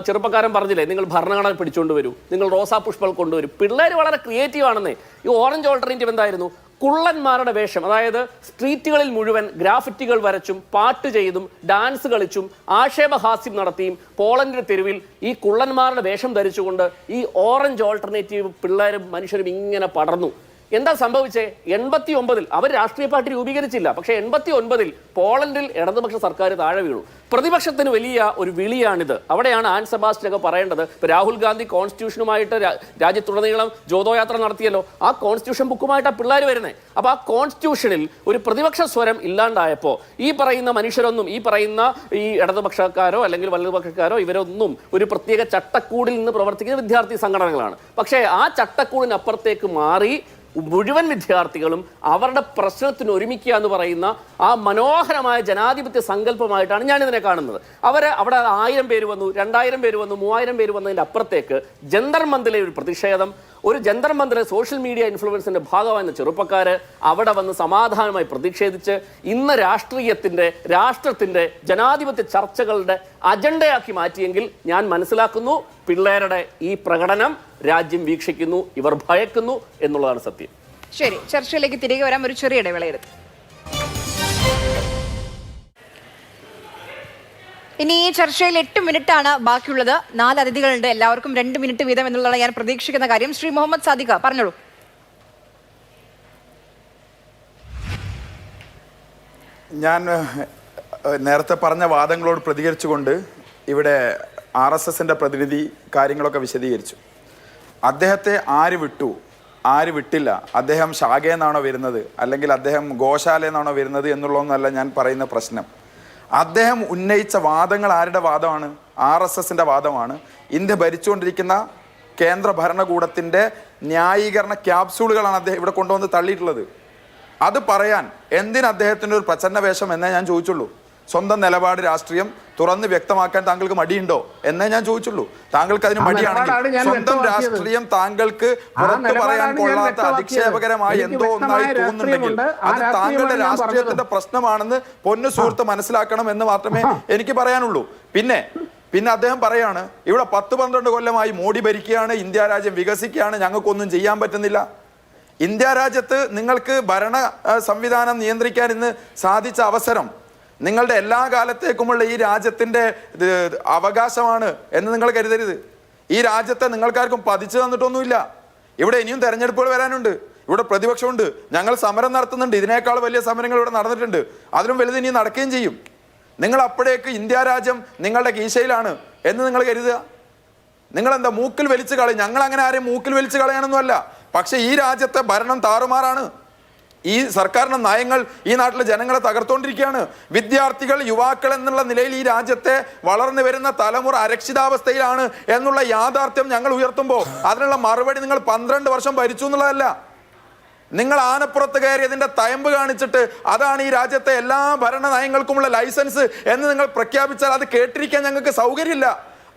ചെറുപ്പക്കാരൻ പറഞ്ഞില്ലേ, നിങ്ങൾ ഭരണഘടന പിടിച്ചുകൊണ്ട് വരൂ, നിങ്ങൾ റോസാ പുഷ്പങ്ങൾ കൊണ്ടുവരും. പിള്ളേർ വളരെ ക്രിയേറ്റീവ് ആണെന്നേ. ഈ ഓറഞ്ച് ഓൾട്ടർനേറ്റീവ് എന്തായിരുന്നു? കുള്ളന്മാരുടെ വേഷം, അതായത് സ്ട്രീറ്റുകളിൽ മുഴുവൻ ഗ്രാഫിറ്റികൾ വരച്ചും പാട്ട് ചെയ്തും ഡാൻസ് കളിച്ചും ആക്ഷേപഹാസ്യം നടത്തിയും പോളണ്ടിന്റെ തെരുവിൽ ഈ കുള്ളന്മാരുടെ വേഷം ധരിച്ചുകൊണ്ട് ഈ ഓറഞ്ച് ഓൾട്ടർനേറ്റീവ് പിള്ളേരും മനുഷ്യരും ഇങ്ങനെ പടർന്നു. എന്താ സംഭവിച്ചേ? 89 അവർ രാഷ്ട്രീയ പാർട്ടി രൂപീകരിച്ചില്ല. പക്ഷേ 89 പോളണ്ടിൽ ഇടതുപക്ഷ സർക്കാർ താഴെ വീണു. പ്രതിപക്ഷത്തിന് വലിയ ഒരു വിളിയാണിത്. അവിടെയാണ് ആൻ സെബാസ്റ്റ്യൻ ഒക്കെ പറയേണ്ടത്. ഇപ്പോൾ രാഹുൽ ഗാന്ധി കോൺസ്റ്റിറ്റ്യൂഷനുമായിട്ട് രാജ്യത്തുടനീളം ജോദോയാത്ര നടത്തിയല്ലോ. ആ കോൺസ്റ്റിറ്റ്യൂഷൻ ബുക്കുമായിട്ടാണ് പിള്ളേർ വരുന്നത്. അപ്പോൾ ആ കോൺസ്റ്റിറ്റ്യൂഷനിൽ ഒരു പ്രതിപക്ഷ സ്വരം ഇല്ലാണ്ടായപ്പോൾ ഈ പറയുന്ന മനുഷ്യരൊന്നും, ഈ പറയുന്ന ഈ ഇടതുപക്ഷക്കാരോ അല്ലെങ്കിൽ വലതുപക്ഷക്കാരോ ഇവരൊന്നും ഒരു പ്രത്യേക ചട്ടക്കൂടിൽ നിന്ന് പ്രവർത്തിക്കുന്ന വിദ്യാർത്ഥി സംഘടനകളാണ്. പക്ഷേ ആ ചട്ടക്കൂടിനപ്പുറത്തേക്ക് മാറി മുഴുവൻ വിദ്യാർത്ഥികളും അവരുടെ പ്രശ്നത്തിന് ഒരുമിക്കുക എന്ന് പറയുന്ന ആ മനോഹരമായ ജനാധിപത്യ സങ്കല്പമായിട്ടാണ് ഞാനിതിനെ കാണുന്നത്. അവിടെ 1000 പേര് വന്നു, 2000 പേര് വന്നു, 3000 പേര് വന്നതിൻ്റെ അപ്പുറത്തേക്ക് ജന്തർ മന്ദിലെ ഒരു പ്രതിഷേധം, ഒരു ജന്തർ മന്ദിലെ സോഷ്യൽ മീഡിയ ഇൻഫ്ലുവൻസിന്റെ ഭാഗമായിരുന്ന ചെറുപ്പക്കാര് അവിടെ വന്ന് സമാധാനമായി പ്രതിഷേധിച്ച് ഇന്ന് രാഷ്ട്രത്തിന്റെ ജനാധിപത്യ ചർച്ചകളുടെ അജണ്ടയാക്കി മാറ്റിയെങ്കിൽ ഞാൻ മനസ്സിലാക്കുന്നു പിള്ളേരുടെ ഈ പ്രകടനം രാജ്യം വീക്ഷിക്കുന്നു, ഇവർ ഭയക്കുന്നു എന്നുള്ളതാണ് സത്യം. ശരി, ചർച്ചയിലേക്ക് തിരികെ വരാം. ഒരു ചെറിയ ഇടവേളയെടുത്ത് ഇനി ഈ ചർച്ചയിൽ 8 മിനിറ്റാണ് ബാക്കിയുള്ളത്. 4 അതിഥികളുണ്ട്, എല്ലാവർക്കും 2 മിനിറ്റ് വീതം എന്നുള്ളതാണ് ഞാൻ പ്രതീക്ഷിക്കുന്ന കാര്യം. ശ്രീ മുഹമ്മദ് സാദിഖ്, പറഞ്ഞോളൂ. ഞാൻ നേരത്തെ പറഞ്ഞ വാദങ്ങളോട് പ്രതികരിച്ചുകൊണ്ട് ഇവിടെ RSSന്റെ പ്രതിനിധി കാര്യങ്ങളൊക്കെ വിശദീകരിച്ചു. അദ്ദേഹത്തെ ആര് വിട്ടു, ആര് വിട്ടില്ല, അദ്ദേഹം ശാഖയിൽ നിന്നാണോ വരുന്നത് അല്ലെങ്കിൽ അദ്ദേഹം ഗോശാലയിൽ നിന്നാണോ വരുന്നത് എന്നുള്ളതൊന്നല്ല ഞാൻ പറയുന്ന പ്രശ്നം. അദ്ദേഹം ഉന്നയിച്ച വാദങ്ങൾ ആരുടെ വാദമാണ്? RSSന്റെ വാദമാണ്. ഇന്ത്യ ഭരിച്ചുകൊണ്ടിരിക്കുന്ന കേന്ദ്ര ഭരണകൂടത്തിൻ്റെ ന്യായീകരണ ക്യാപ്സ്യൂളുകളാണ് അദ്ദേഹം ഇവിടെ കൊണ്ടുവന്ന് തള്ളിയിട്ടുള്ളത്. അത് പറയാൻ എന്തിന് അദ്ദേഹത്തിൻ്റെ ഒരു പ്രചരണ വേഷം എന്നേ ഞാൻ ചോദിച്ചുള്ളൂ. സ്വന്തം നിലപാട് രാഷ്ട്രീയം തുറന്ന് വ്യക്തമാക്കാൻ താങ്കൾക്ക് മടിയുണ്ടോ എന്നേ ഞാൻ ചോദിച്ചുള്ളൂ. താങ്കൾക്ക് അതിന് മടിയാണെങ്കിൽ സ്വന്തം രാഷ്ട്രീയം താങ്കൾക്ക് പുറത്തു പറയാൻ കൊള്ളാത്ത അധിക്ഷേപകരമായി എന്തോ ഒന്നായി തോന്നുന്നുണ്ടെങ്കിൽ അത് താങ്കളുടെ രാഷ്ട്രീയത്തിന്റെ പ്രശ്നമാണെന്ന് പൊന്നു സുഹൃത്ത് മനസ്സിലാക്കണം എന്ന് മാത്രമേ എനിക്ക് പറയാനുള്ളൂ. പിന്നെ അദ്ദേഹം പറയാണ് ഇവിടെ 10-12 കൊല്ലമായി മോഡി ഭരിക്കുകയാണ്, ഇന്ത്യ രാജ്യം വികസിക്കുകയാണ്, ഞങ്ങൾക്കൊന്നും ചെയ്യാൻ പറ്റുന്നില്ല. ഇന്ത്യ രാജ്യത്ത് നിങ്ങൾക്ക് ഭരണ സംവിധാനം നിയന്ത്രിക്കാൻ ഇന്ന് സാധിച്ച അവസരം നിങ്ങളുടെ എല്ലാ കാലത്തേക്കുമുള്ള ഈ രാജ്യത്തിൻ്റെ അവകാശമാണ് എന്ന് നിങ്ങൾ കരുതരുത്. ഈ രാജ്യത്തെ നിങ്ങൾക്കാർക്കും പതിച്ചു തന്നിട്ടൊന്നുമില്ല. ഇവിടെ ഇനിയും തെരഞ്ഞെടുപ്പുകൾ വരാനുണ്ട്, ഇവിടെ പ്രതിപക്ഷമുണ്ട്, ഞങ്ങൾ സമരം നടത്തുന്നുണ്ട്, ഇതിനേക്കാൾ വലിയ സമരങ്ങൾ ഇവിടെ നടന്നിട്ടുണ്ട്, അതിലും വലുത് ഇനി നടക്കുകയും ചെയ്യും. നിങ്ങൾ അപ്പോഴേക്ക് ഇന്ത്യ രാജ്യം നിങ്ങളുടെ കീശയിലാണ് എന്ന് നിങ്ങൾ കരുതുക. നിങ്ങളെന്താ മൂക്കിൽ വലിച്ചു കളയും? ഞങ്ങൾ അങ്ങനെ ആരെയും മൂക്കിൽ വലിച്ചു കളയാനൊന്നുമല്ല. പക്ഷെ ഈ രാജ്യത്തെ ഭരണം താറുമാറാണ്. ഈ സർക്കാരിന്റെ നയങ്ങൾ ഈ നാട്ടിലെ ജനങ്ങളെ തകർത്തുകൊണ്ടിരിക്കുകയാണ്. വിദ്യാർത്ഥികൾ, യുവാക്കൾ എന്നുള്ള നിലയിൽ ഈ രാജ്യത്തെ വളർന്നു വരുന്ന തലമുറ അരക്ഷിതാവസ്ഥയിലാണ് എന്നുള്ള യാഥാർത്ഥ്യം ഞങ്ങൾ ഉയർത്തുമ്പോൾ അതിനുള്ള മറുപടി നിങ്ങൾ 12 വർഷം ഭരിച്ചു എന്നുള്ളതല്ല. നിങ്ങൾ ആനപ്പുറത്ത് കയറിയതിന്റെ തയമ്പ് കാണിച്ചിട്ട് അതാണ് ഈ രാജ്യത്തെ എല്ലാ ഭരണ നയങ്ങൾക്കുമുള്ള ലൈസൻസ് എന്ന് നിങ്ങൾ പ്രഖ്യാപിച്ചാൽ അത് കേട്ടിരിക്കാൻ ഞങ്ങൾക്ക് സൗകര്യമില്ല.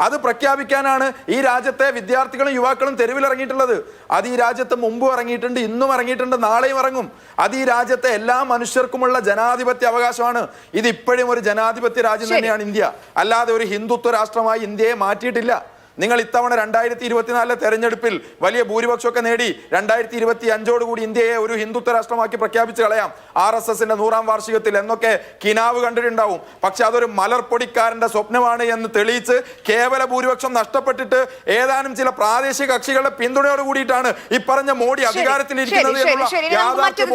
അത് പ്രഖ്യാപിക്കാനാണ് ഈ രാജ്യത്തെ വിദ്യാർത്ഥികളും യുവാക്കളും തെരുവിലിറങ്ങിയിട്ടുള്ളത്. അത് ഈ രാജ്യത്ത് മുമ്പും ഇറങ്ങിയിട്ടുണ്ട്, ഇന്നും ഇറങ്ങിയിട്ടുണ്ട്, നാളെയും ഇറങ്ങും. അത് ഈ രാജ്യത്തെ എല്ലാ മനുഷ്യർക്കുമുള്ള ജനാധിപത്യ അവകാശമാണ്. ഇത് ഇപ്പോഴും ഒരു ജനാധിപത്യ രാജ്യം തന്നെയാണ് ഇന്ത്യ, അല്ലാതെ ഒരു ഹിന്ദുത്വ രാഷ്ട്രമായി ഇന്ത്യയെ മാറ്റിയിട്ടില്ല. നിങ്ങൾ ഇത്തവണ 2024 തെരഞ്ഞെടുപ്പിൽ വലിയ ഭൂരിപക്ഷമൊക്കെ നേടി 2025 ഇന്ത്യയെ ഒരു ഹിന്ദുത്വ രാഷ്ട്രമാക്കി പ്രഖ്യാപിച്ച് കളയാം. RSSന്റെ 100ാം വാർഷികത്തിൽ എന്നൊക്കെ കിനാവ് കണ്ടിട്ടുണ്ടാവും. പക്ഷെ അതൊരു മലർപ്പൊടിക്കാരന്റെ സ്വപ്നമാണ് എന്ന് തെളിയിച്ച് കേവല ഭൂരിപക്ഷം നഷ്ടപ്പെട്ടിട്ട് ഏതാനും ചില പ്രാദേശിക കക്ഷികളുടെ പിന്തുണയോട് കൂടിയിട്ടാണ് ഈ പറഞ്ഞ മോഡി അധികാരത്തിലിരിക്കുന്നത് എന്നുള്ള യാഥാർത്ഥ്യം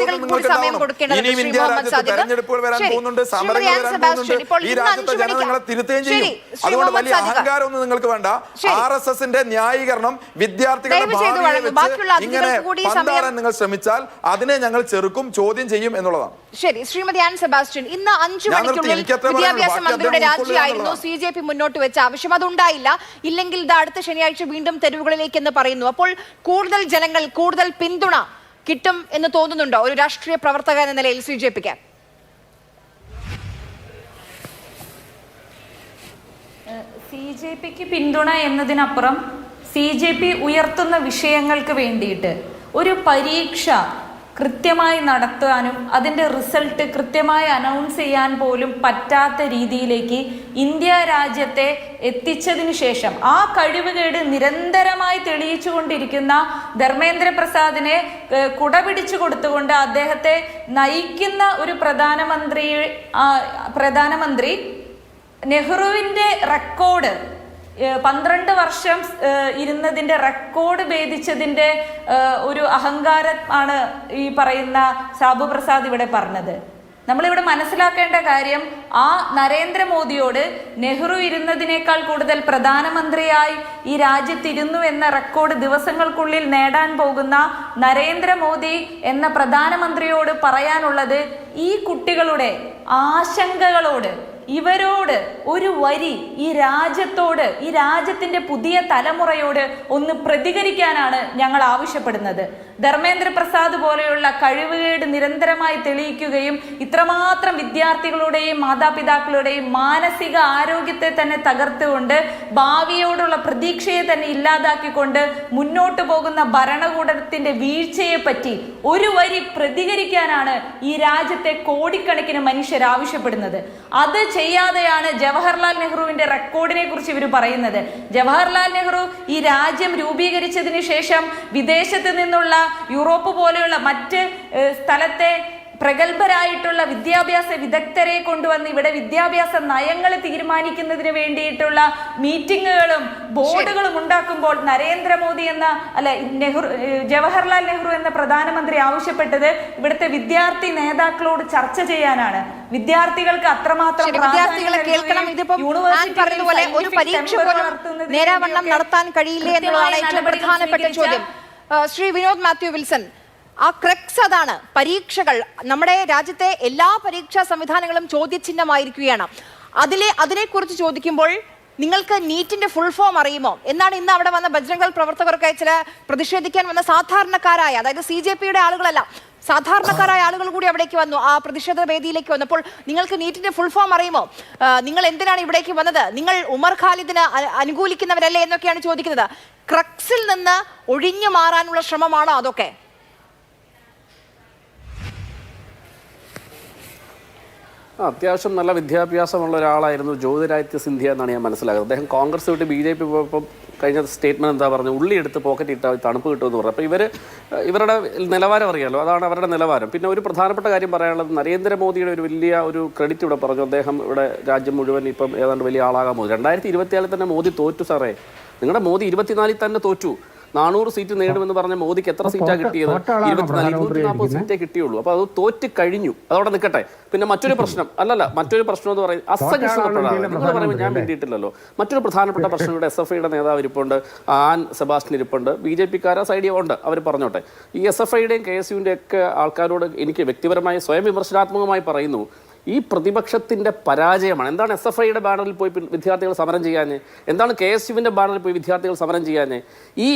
ഇനിയും ഇന്ത്യ രാജ്യത്ത് തെരഞ്ഞെടുപ്പുകൾ വരാൻ പോകുന്നുണ്ട്, സമരങ്ങൾ വരാൻ പോകുന്നുണ്ട്. ഈ രാജ്യത്തെ ജനങ്ങളെ തിരുത്തുകയും ചെയ്യും. അതുകൊണ്ട് വലിയ അഹങ്കാരമൊന്നും നിങ്ങൾക്ക് വേണ്ട. RSSന്റെ ന്യായീകരണം വിദ്യാർത്ഥികളുടെ ഭാവിയെ വെച്ച് ഇങ്ങനെ പന്താടാൻ നിങ്ങൾ ശ്രമിച്ചാൽ അതിനെ ഞങ്ങൾ ചെറുക്കും, ചോദ്യം ചെയ്യും എന്നുള്ളതാണ്. ശരി, ശ്രീമതി ആൻ സെബാസ്റ്റ്യൻ, ഇന്ന് 5 മണിക്കുള്ളിൽ വിദ്യാഭ്യാസ മന്ത്രിയുടെ രാജിയായിരുന്നു CJP മുന്നോട്ട് വെച്ച ആവശ്യം. അതുണ്ടായില്ല. ഇല്ലെങ്കിൽ ഇത് അടുത്ത ശനിയാഴ്ച വീണ്ടും തെരുവുകളിലേക്ക് എന്ന് പറയുന്നു. അപ്പോൾ കൂടുതൽ ജനങ്ങൾ, കൂടുതൽ പിന്തുണ കിട്ടും എന്ന് തോന്നുന്നുണ്ടോ ഒരു രാഷ്ട്രീയ പ്രവർത്തക എന്ന നിലയിൽ CJPക്ക്? CJPക്ക് പിന്തുണ എന്നതിനപ്പുറം CJP ഉയർത്തുന്ന വിഷയങ്ങൾക്ക് വേണ്ടിയിട്ട് ഒരു പരീക്ഷ കൃത്യമായി നടത്താനും അതിൻ്റെ റിസൾട്ട് കൃത്യമായി അനൗൺസ് ചെയ്യാൻ പോലും പറ്റാത്ത രീതിയിലേക്ക് ഇന്ത്യ രാജ്യത്തെ എത്തിച്ചതിന് ശേഷം ആ കഴിവുകേട് നിരന്തരമായി തെളിയിച്ചുകൊണ്ടിരിക്കുന്ന ധർമ്മേന്ദ്ര പ്രസാദിനെ കുടപിടിച്ചു കൊടുത്തുകൊണ്ട് അദ്ദേഹത്തെ നയിക്കുന്ന ഒരു പ്രധാനമന്ത്രി നെഹ്റുവിൻ്റെ റെക്കോർഡ് 12 വർഷം ഇരുന്നതിൻ്റെ റെക്കോർഡ് ഭേദിച്ചതിൻ്റെ ഒരു അഹങ്കാരം ആണ് ഈ പറയുന്ന സാബു പ്രസാദ് ഇവിടെ പറഞ്ഞത്. നമ്മളിവിടെ മനസ്സിലാക്കേണ്ട കാര്യം, ആ നരേന്ദ്രമോദിയോട് നെഹ്റു ഇരുന്നതിനേക്കാൾ കൂടുതൽ പ്രധാനമന്ത്രിയായി ഈ രാജ്യത്തിരുന്നു എന്ന റെക്കോർഡ് ദിവസങ്ങൾക്കുള്ളിൽ നേടാൻ പോകുന്ന നരേന്ദ്രമോദി എന്ന പ്രധാനമന്ത്രിയോട് പറയാനുള്ളത് ഈ കുട്ടികളുടെ ആശങ്കകളോട്, ഇവരോട് ഒരു വരി ഈ രാജ്യത്തോട്, ഈ രാജ്യത്തിന്റെ പുതിയ തലമുറയോട് ഒന്ന് പ്രതികരിക്കാനാണ് ഞങ്ങൾ ആവശ്യപ്പെടുന്നത്. ധർമ്മേന്ദ്ര പ്രസാദ് പോലെയുള്ള കഴിവുകേട് നിരന്തരമായി തെളിയിക്കുകയും ഇത്രമാത്രം വിദ്യാർത്ഥികളുടെയും മാതാപിതാക്കളുടെയും മാനസിക ആരോഗ്യത്തെ തന്നെ തകർത്തുകൊണ്ട് ഭാവിയോടുള്ള പ്രതീക്ഷയെ തന്നെ ഇല്ലാതാക്കിക്കൊണ്ട് മുന്നോട്ട് പോകുന്ന ഭരണകൂടത്തിന്റെ വീഴ്ചയെ പറ്റി ഒരു വരി പ്രതികരിക്കാനാണ് ഈ രാജ്യത്തെ കോടിക്കണക്കിന് മനുഷ്യർ ആവശ്യപ്പെടുന്നത്. അത് ചെയ്യാതെയാണ് ജവഹർലാൽ നെഹ്റുവിന്റെ റെക്കോർഡിനെ കുറിച്ച് ഇവർ പറയുന്നത്. ജവഹർലാൽ നെഹ്റു ഈ രാജ്യം രൂപീകരിച്ചതിന് ശേഷം വിദേശത്ത് നിന്നുള്ള യൂറോപ്പ് പോലെയുള്ള മറ്റ് സ്ഥലത്തെ പ്രഗത്ഭരായിട്ടുള്ള വിദ്യാഭ്യാസ വിദഗ്ധരെ കൊണ്ടുവന്ന് ഇവിടെ വിദ്യാഭ്യാസ നയങ്ങൾ തീരുമാനിക്കുന്നതിന് വേണ്ടിയിട്ടുള്ള മീറ്റിങ്ങുകളും ബോർഡുകളും ഉണ്ടാക്കുമ്പോൾ നരേന്ദ്രമോദി എന്ന ജവഹർലാൽ നെഹ്റു എന്ന പ്രധാനമന്ത്രി ആവശ്യപ്പെട്ടത് ഇവിടുത്തെ വിദ്യാർത്ഥി നേതാക്കളോട് ചർച്ച ചെയ്യാനാണ്. വിദ്യാർത്ഥികൾക്ക് അത്രമാത്രം വിദ്യാർത്ഥികളെ കേൾക്കണം. ഇതിപ്പം ഞാൻ പറഞ്ഞതുപോലെ ഒരു പരീക്ഷ പോലും നേരാവണ്ണം നടത്താൻ കഴിയില്ലേ എന്നുള്ളതാണ് ഏറ്റവും പ്രധാനപ്പെട്ട ചോദ്യം. ശ്രീ വിനോദ് മാത്യു വിൽസൺ, ആ ക്രക്സ് അതാണ്. പരീക്ഷകൾ നമ്മുടെ രാജ്യത്തെ എല്ലാ പരീക്ഷാ സംവിധാനങ്ങളും ചോദ്യചിഹ്നമായിരിക്കുകയാണ്. അതിനെക്കുറിച്ച് ചോദിക്കുമ്പോൾ നിങ്ങൾക്ക് നീറ്റിന്റെ ഫുൾ ഫോം അറിയുമോ എന്നാണ് ഇന്ന് അവിടെ വന്ന ബജ്രംഗൾ പ്രവർത്തകർക്ക് ചില പ്രതിഷേധിക്കാൻ വന്ന സാധാരണക്കാരായ, അതായത് CJP-യുടെ ആളുകളല്ല, സാധാരണക്കാരായ ആളുകൾ കൂടി അവിടേക്ക് വന്നു, ആ പ്രതിഷേധ വേദിയിലേക്ക് വന്നപ്പോൾ നിങ്ങൾക്ക് നീറ്റിന്റെ ഫുൾ ഫോം അറിയുമോ, നിങ്ങൾ എന്തിനാണ് ഇവിടേക്ക് വന്നത്, നിങ്ങൾ ഉമർ ഖാലിദിന് അനുകൂലിക്കുന്നവരല്ലേ എന്നൊക്കെയാണ് ചോദിക്കുന്നത്. ക്രക്സിൽ നിന്ന് ഒഴിഞ്ഞു മാറാനുള്ള ശ്രമമാണോ അതൊക്കെ? അത്യാവശ്യം നല്ല വിദ്യാഭ്യാസമുള്ള ഒരാളായിരുന്നു ജ്യോതിരാദിത്യ സിന്ധ്യ എന്നാണ് ഞാൻ മനസ്സിലാക്കുന്നത്. അദ്ദേഹം കോൺഗ്രസ് വിട്ട് BJP പോയപ്പോൾ കഴിഞ്ഞ സ്റ്റേറ്റ്മെന്റ് എന്താ പറഞ്ഞു, ഉള്ളി എടുത്ത് പോക്കറ്റ് ഇട്ടാൽ തണുപ്പ് കിട്ടുമെന്ന് പറഞ്ഞു. അപ്പോൾ ഇവരുടെ നിലവാരം അറിയാമല്ലോ, അതാണ് അവരുടെ നിലവാരം. പിന്നെ ഒരു പ്രധാനപ്പെട്ട കാര്യം പറയാനുള്ളത്, നരേന്ദ്രമോദിയുടെ ഒരു വലിയ ഒരു ക്രെഡിറ്റ് ഇവിടെ പറഞ്ഞു. അദ്ദേഹം ഇവിടെ രാജ്യം മുഴുവൻ ഇപ്പം ഏതാണ്ട് വലിയ ആളാകാൻ പോകുന്നു. 2024 തന്നെ മോദി തോറ്റു സാറേ. നിങ്ങളുടെ മോദി 24 തന്നെ തോറ്റു. 400 സീറ്റ് നേടുമെന്ന് പറഞ്ഞ മോദിക്ക് എത്ര സീറ്റാണ് കിട്ടിയത്? 240 സീറ്റേ കിട്ടിയുള്ളൂ. അപ്പോൾ അത് തോറ്റ് കഴിഞ്ഞു, അതവിടെ നിൽക്കട്ടെ. പിന്നെ മറ്റൊരു പ്രശ്നം മറ്റൊരു പ്രശ്നം എന്ന് പറയുന്നത് അസഹിഷ്ണുതപ്പെടാതെ നിങ്ങൾ പറയുമ്പോൾ ഞാൻ വേണ്ടിയിട്ടില്ലല്ലോ. മറ്റൊരു പ്രധാനപ്പെട്ട പ്രശ്നം, ഇവിടെ SFIയുടെ നേതാവ് ഇരിപ്പുണ്ട്, ആൻ സെബാസ്റ്റ്യൻ ഇരിപ്പുണ്ട്, BJP-ക്കാരാ സൈഡിൽ ഉണ്ട്, അവർ പറഞ്ഞോട്ടെ. ഈ SFIയുടെയും KSUവിൻ്റെയും ഒക്കെ ആൾക്കാരോട് എനിക്ക് വ്യക്തിപരമായി സ്വയം വിമർശനാത്മകമായി പറയുന്നു, ഈ പ്രതിപക്ഷത്തിൻ്റെ പരാജയമാണ്. എന്താണ് SFIയുടെ ബാനറിൽ പോയി വിദ്യാർത്ഥികൾ സമരം ചെയ്യാഞ്ഞ്? എന്താണ് KSUവിൻ്റെ ബാനറിൽ പോയി വിദ്യാർത്ഥികൾ സമരം ചെയ്യാഞ്ഞ്?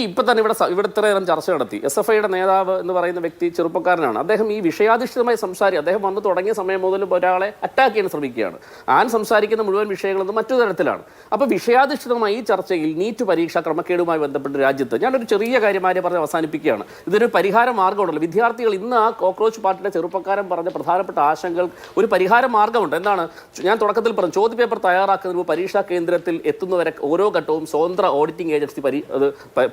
ഇപ്പം തന്നെ ഇവിടെ ഇത്രയേറെ ചർച്ച നടത്തി. SFIയുടെ നേതാവ് എന്ന് പറയുന്ന വ്യക്തി ചെറുപ്പക്കാരനാണ്. അദ്ദേഹം ഈ വിഷയാധിഷ്ഠിതമായി അദ്ദേഹം വന്ന് തുടങ്ങിയ സമയം മുതൽ ഒരാളെ അറ്റാക്ക് ചെയ്യാൻ ശ്രമിക്കുകയാണ്. ആൻ സംസാരിക്കുന്ന മുഴുവൻ വിഷയങ്ങളൊന്നും മറ്റു തരത്തിലാണ്. അപ്പോൾ വിഷയാധിഷ്ഠിതമായി ഈ ചർച്ചയിൽ നീറ്റ് പരീക്ഷാ ക്രമക്കേടുമായി ബന്ധപ്പെട്ട് രാജ്യത്ത് ഞാനൊരു ചെറിയ കാര്യമായി പറഞ്ഞ് അവസാനിപ്പിക്കുകയാണ്. ഇതൊരു പരിഹാര മാർഗ്ഗമുണ്ടല്ലോ. വിദ്യാർത്ഥികൾ ഇന്ന് ആ കോക്രോച്ച് പാർട്ടിയുടെ ചെറുപ്പക്കാരൻ പറഞ്ഞ പ്രധാനപ്പെട്ട ആശങ്കകൾ ഒരു പരിഹാര മാർഗമുണ്ട്. എന്താണ് ഞാൻ തുടക്കത്തിൽ പറഞ്ഞു, ചോദ്യപേപ്പർ തയ്യാറാക്കുന്നതിന് പരീക്ഷാ കേന്ദ്രത്തിൽ എത്തുന്നവരെ ഓരോ ഘട്ടവും സ്വതന്ത്ര ഓഡിറ്റിംഗ് ഏജൻസി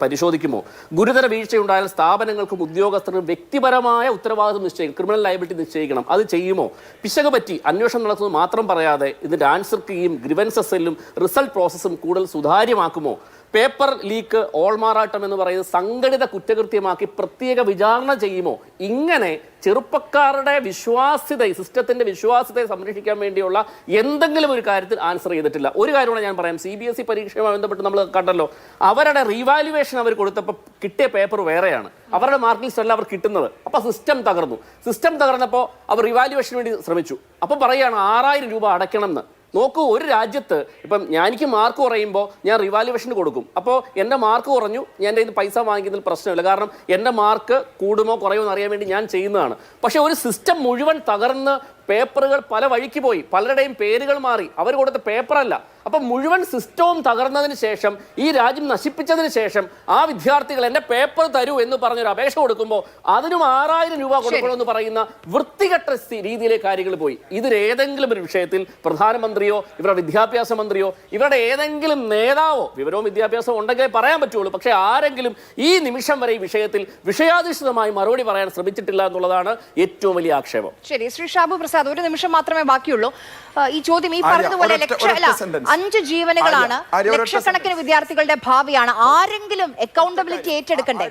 പരിശോധിക്കുമോ? ഗുരുതര വീഴ്ചയുണ്ടായാൽ സ്ഥാപനങ്ങൾക്കും ഉദ്യോഗസ്ഥർക്കും വ്യക്തിപരമായ ഉത്തരവാദിത്വം നിശ്ചയിക്കും, ക്രിമിനൽ ലയബിലിറ്റി നിശ്ചയിക്കണം. അത് ചെയ്യുമോ? പിശക് പറ്റി അന്വേഷണം നടത്തുന്നത് മാത്രം പറയാതെ ഇതിന്റെ ആൻസർ കീയും ഗ്രിവൻസസ് സെല്ലും റിസൾട്ട് പ്രോസസ്സും കൂടുതൽ സുതാര്യമാക്കുമോ? പേപ്പർ ലീക്ക്, ഓൾമാറാട്ടം എന്ന് പറയുന്നത് സംഘടിത കുറ്റകൃത്യമാക്കി പ്രത്യേക വിചാരണ ചെയ്യുമോ? ഇങ്ങനെ ചെറുപ്പക്കാരുടെ വിശ്വാസ്യത, സിസ്റ്റത്തിന്റെ വിശ്വാസ്യതയെ സംരക്ഷിക്കാൻ വേണ്ടിയുള്ള എന്തെങ്കിലും ഒരു കാര്യത്തിൽ ആൻസർ ചെയ്തിട്ടില്ല. ഒരു കാര്യമാണ് ഞാൻ പറയാം, CBSE പരീക്ഷയുമായി ബന്ധപ്പെട്ട് നമ്മൾ കണ്ടല്ലോ, അവരുടെ റീവാലുവേഷൻ അവർ കൊടുത്തപ്പോൾ കിട്ടിയ പേപ്പർ വേറെയാണ്, അവരുടെ മാർക്ക് ലിസ്റ്റ് അല്ല അവർ കിട്ടുന്നത്. അപ്പോൾ സിസ്റ്റം തകർന്നു. സിസ്റ്റം തകർന്നപ്പോൾ അവർ റിവാലുവേഷന് വേണ്ടി ശ്രമിച്ചു. അപ്പോൾ പറയുകയാണ് 6000 രൂപ അടയ്ക്കണം എന്ന്. നോക്കൂ, ഒരു രാജ്യത്ത് ഇപ്പം എനിക്ക് മാർക്ക് കുറയുമ്പോൾ ഞാൻ റിവാലുവേഷന് കൊടുക്കും. അപ്പോൾ എൻ്റെ മാർക്ക് കുറഞ്ഞു, ഞാൻ എൻ്റെ ഇത് പൈസ വാങ്ങിക്കുന്നതിൽ പ്രശ്നമില്ല, കാരണം എൻ്റെ മാർക്ക് കൂടുമോ കുറയുമോ എന്ന് അറിയാൻ വേണ്ടി ഞാൻ ചെയ്യുന്നതാണ്. പക്ഷേ ഒരു സിസ്റ്റം മുഴുവൻ തകർന്ന് പേപ്പറുകൾ പല വഴിക്ക് പോയി, പലരുടെയും പേരുകൾ മാറി, അവർ കൊടുത്ത പേപ്പറല്ല. അപ്പം മുഴുവൻ സിസ്റ്റവും തകർന്നതിന് ശേഷം, ഈ രാജ്യം നശിപ്പിച്ചതിന് ശേഷം ആ വിദ്യാർത്ഥികൾ എൻ്റെ പേപ്പർ തരൂ എന്ന് പറഞ്ഞൊരു അപേക്ഷ കൊടുക്കുമ്പോൾ അതിനും 6000 രൂപ കൊടുക്കണമെന്ന് പറയുന്ന വൃത്തികെട്ട രീതിയിലെ കാര്യങ്ങൾ പോയി. ഇതിലേതെങ്കിലും ഒരു വിഷയത്തിൽ പ്രധാനമന്ത്രിയോ ഇവരുടെ വിദ്യാഭ്യാസ മന്ത്രിയോ ഇവരുടെ ഏതെങ്കിലും നേതാവോ, വിവരവും വിദ്യാഭ്യാസവും ഉണ്ടെങ്കിലേ പറയാൻ പറ്റുള്ളൂ, പക്ഷേ ആരെങ്കിലും ഈ നിമിഷം വരെ ഈ വിഷയത്തിൽ വിഷയാധിഷ്ഠിതമായി മറുപടി പറയാൻ ശ്രമിച്ചിട്ടില്ല എന്നുള്ളതാണ് ഏറ്റവും വലിയ ആക്ഷേപം. ശരി, ശ്രീ ഷാബു പ്രസാദ്, ഒരു നിമിഷം മാത്രമേ ബാക്കിയുള്ളൂ. ഈ ചോദ്യം ഈ പറഞ്ഞതുപോലെ 5 ജീവനുകളാണ്, ലക്ഷക്കണക്കിന് വിദ്യാർത്ഥികളുടെ ഭാവിയാണ്. ആരെങ്കിലും അക്കൗണ്ടബിലിറ്റി ഏറ്റെടുക്കണ്ടേ?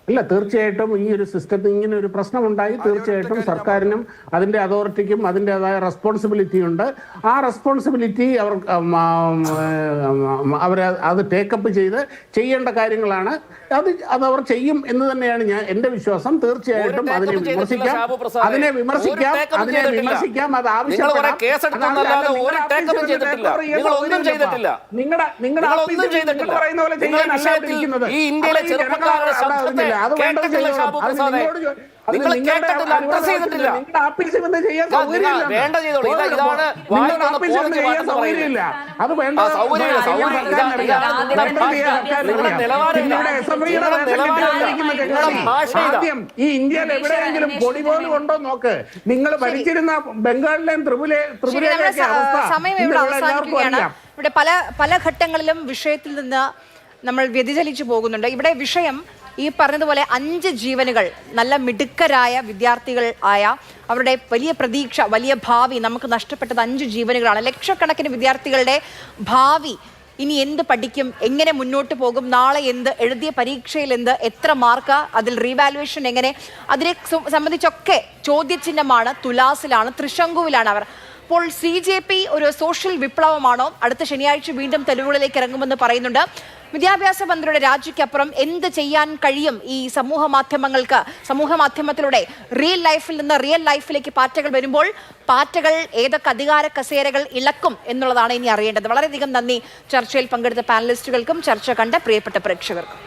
ഇല്ല, തീർച്ചയായിട്ടും ഈ ഒരു സിസ്റ്റത്തിൽ ഇങ്ങനെ ഒരു പ്രശ്നമുണ്ടായി, തീർച്ചയായിട്ടും സർക്കാരിനും അതിൻ്റെ അതോറിറ്റിക്കും അതിൻ്റെതായ റെസ്പോൺസിബിലിറ്റി ഉണ്ട്. ആ റെസ്പോൺസിബിലിറ്റി അവർ അത് ടേക്കപ്പ് ചെയ്യേണ്ട കാര്യങ്ങളാണ്. അതവർ ചെയ്യും എന്ന് തന്നെയാണ് എൻ്റെ വിശ്വാസം. തീർച്ചയായിട്ടും അതിനെ വിമർശിക്കാം, അത് ആവശ്യപ്പെടാം. നിങ്ങളുടെ പറയുന്ന പോലെ ചെയ്യാനല്ല ഇരിക്കുന്നത്. ആദ്യം ഈ ഇന്ത്യയിൽ എവിടെയെങ്കിലും പൊടി പോലും ഉണ്ടോ നോക്ക്. നിങ്ങൾ ഭരിച്ചിരുന്ന ബംഗാളിലെയും ത്രിപുരയിലെയൊക്കെ അവസ്ഥ ഇവിടെ പല ഘട്ടങ്ങളിലും വിഷയത്തിൽ നിന്ന് നമ്മൾ വ്യതിചലിച്ചു പോകുന്നുണ്ട്. ഇവിടെ വിഷയം ഈ പറഞ്ഞതുപോലെ 5 ജീവനുകൾ നല്ല മിടുക്കരായ വിദ്യാർത്ഥികൾ ആയ അവരുടെ വലിയ പ്രതീക്ഷ, വലിയ ഭാവി നമുക്ക് നഷ്ടപ്പെട്ടത് 5 ജീവനുകളാണ്. ലക്ഷക്കണക്കിന് വിദ്യാർത്ഥികളുടെ ഭാവി ഇനി എന്ത് പഠിക്കും, എങ്ങനെ മുന്നോട്ട് പോകും, നാളെ എന്ത്, എഴുതിയ പരീക്ഷയിൽ എന്ത്, എത്ര മാർക്ക്, അതിൽ റീവാലുവേഷൻ എങ്ങനെ, അതിനെ സംബന്ധിച്ചൊക്കെ ചോദ്യചിഹ്നമാണ്, തുലാസിലാണ്, തൃശങ്കുവിലാണ് അവർ. അപ്പോൾ CJP ഒരു സോഷ്യൽ വിപ്ലവമാണോ? അടുത്ത ശനിയാഴ്ച വീണ്ടും തെരുവുകളിലേക്ക് ഇറങ്ങുമെന്ന് പറയുന്നുണ്ട്. വിദ്യാഭ്യാസ മന്ത്രിയുടെ രാജിക്കപ്പുറം എന്ത് ചെയ്യാൻ കഴിയും ഈ സമൂഹ മാധ്യമത്തിലൂടെ റിയൽ ലൈഫിൽ നിന്ന് റിയൽ ലൈഫിലേക്ക് പാറ്റകൾ വരുമ്പോൾ പാറ്റകൾ ഏതൊക്കെ അധികാര കസേരകൾ ഇളക്കും എന്നുള്ളതാണ് ഇനി അറിയേണ്ടത്. വളരെയധികം നന്ദി ചർച്ചയിൽ പങ്കെടുത്ത പാനലിസ്റ്റുകൾക്കും ചർച്ച കണ്ട പ്രിയപ്പെട്ട പ്രേക്ഷകർക്കും.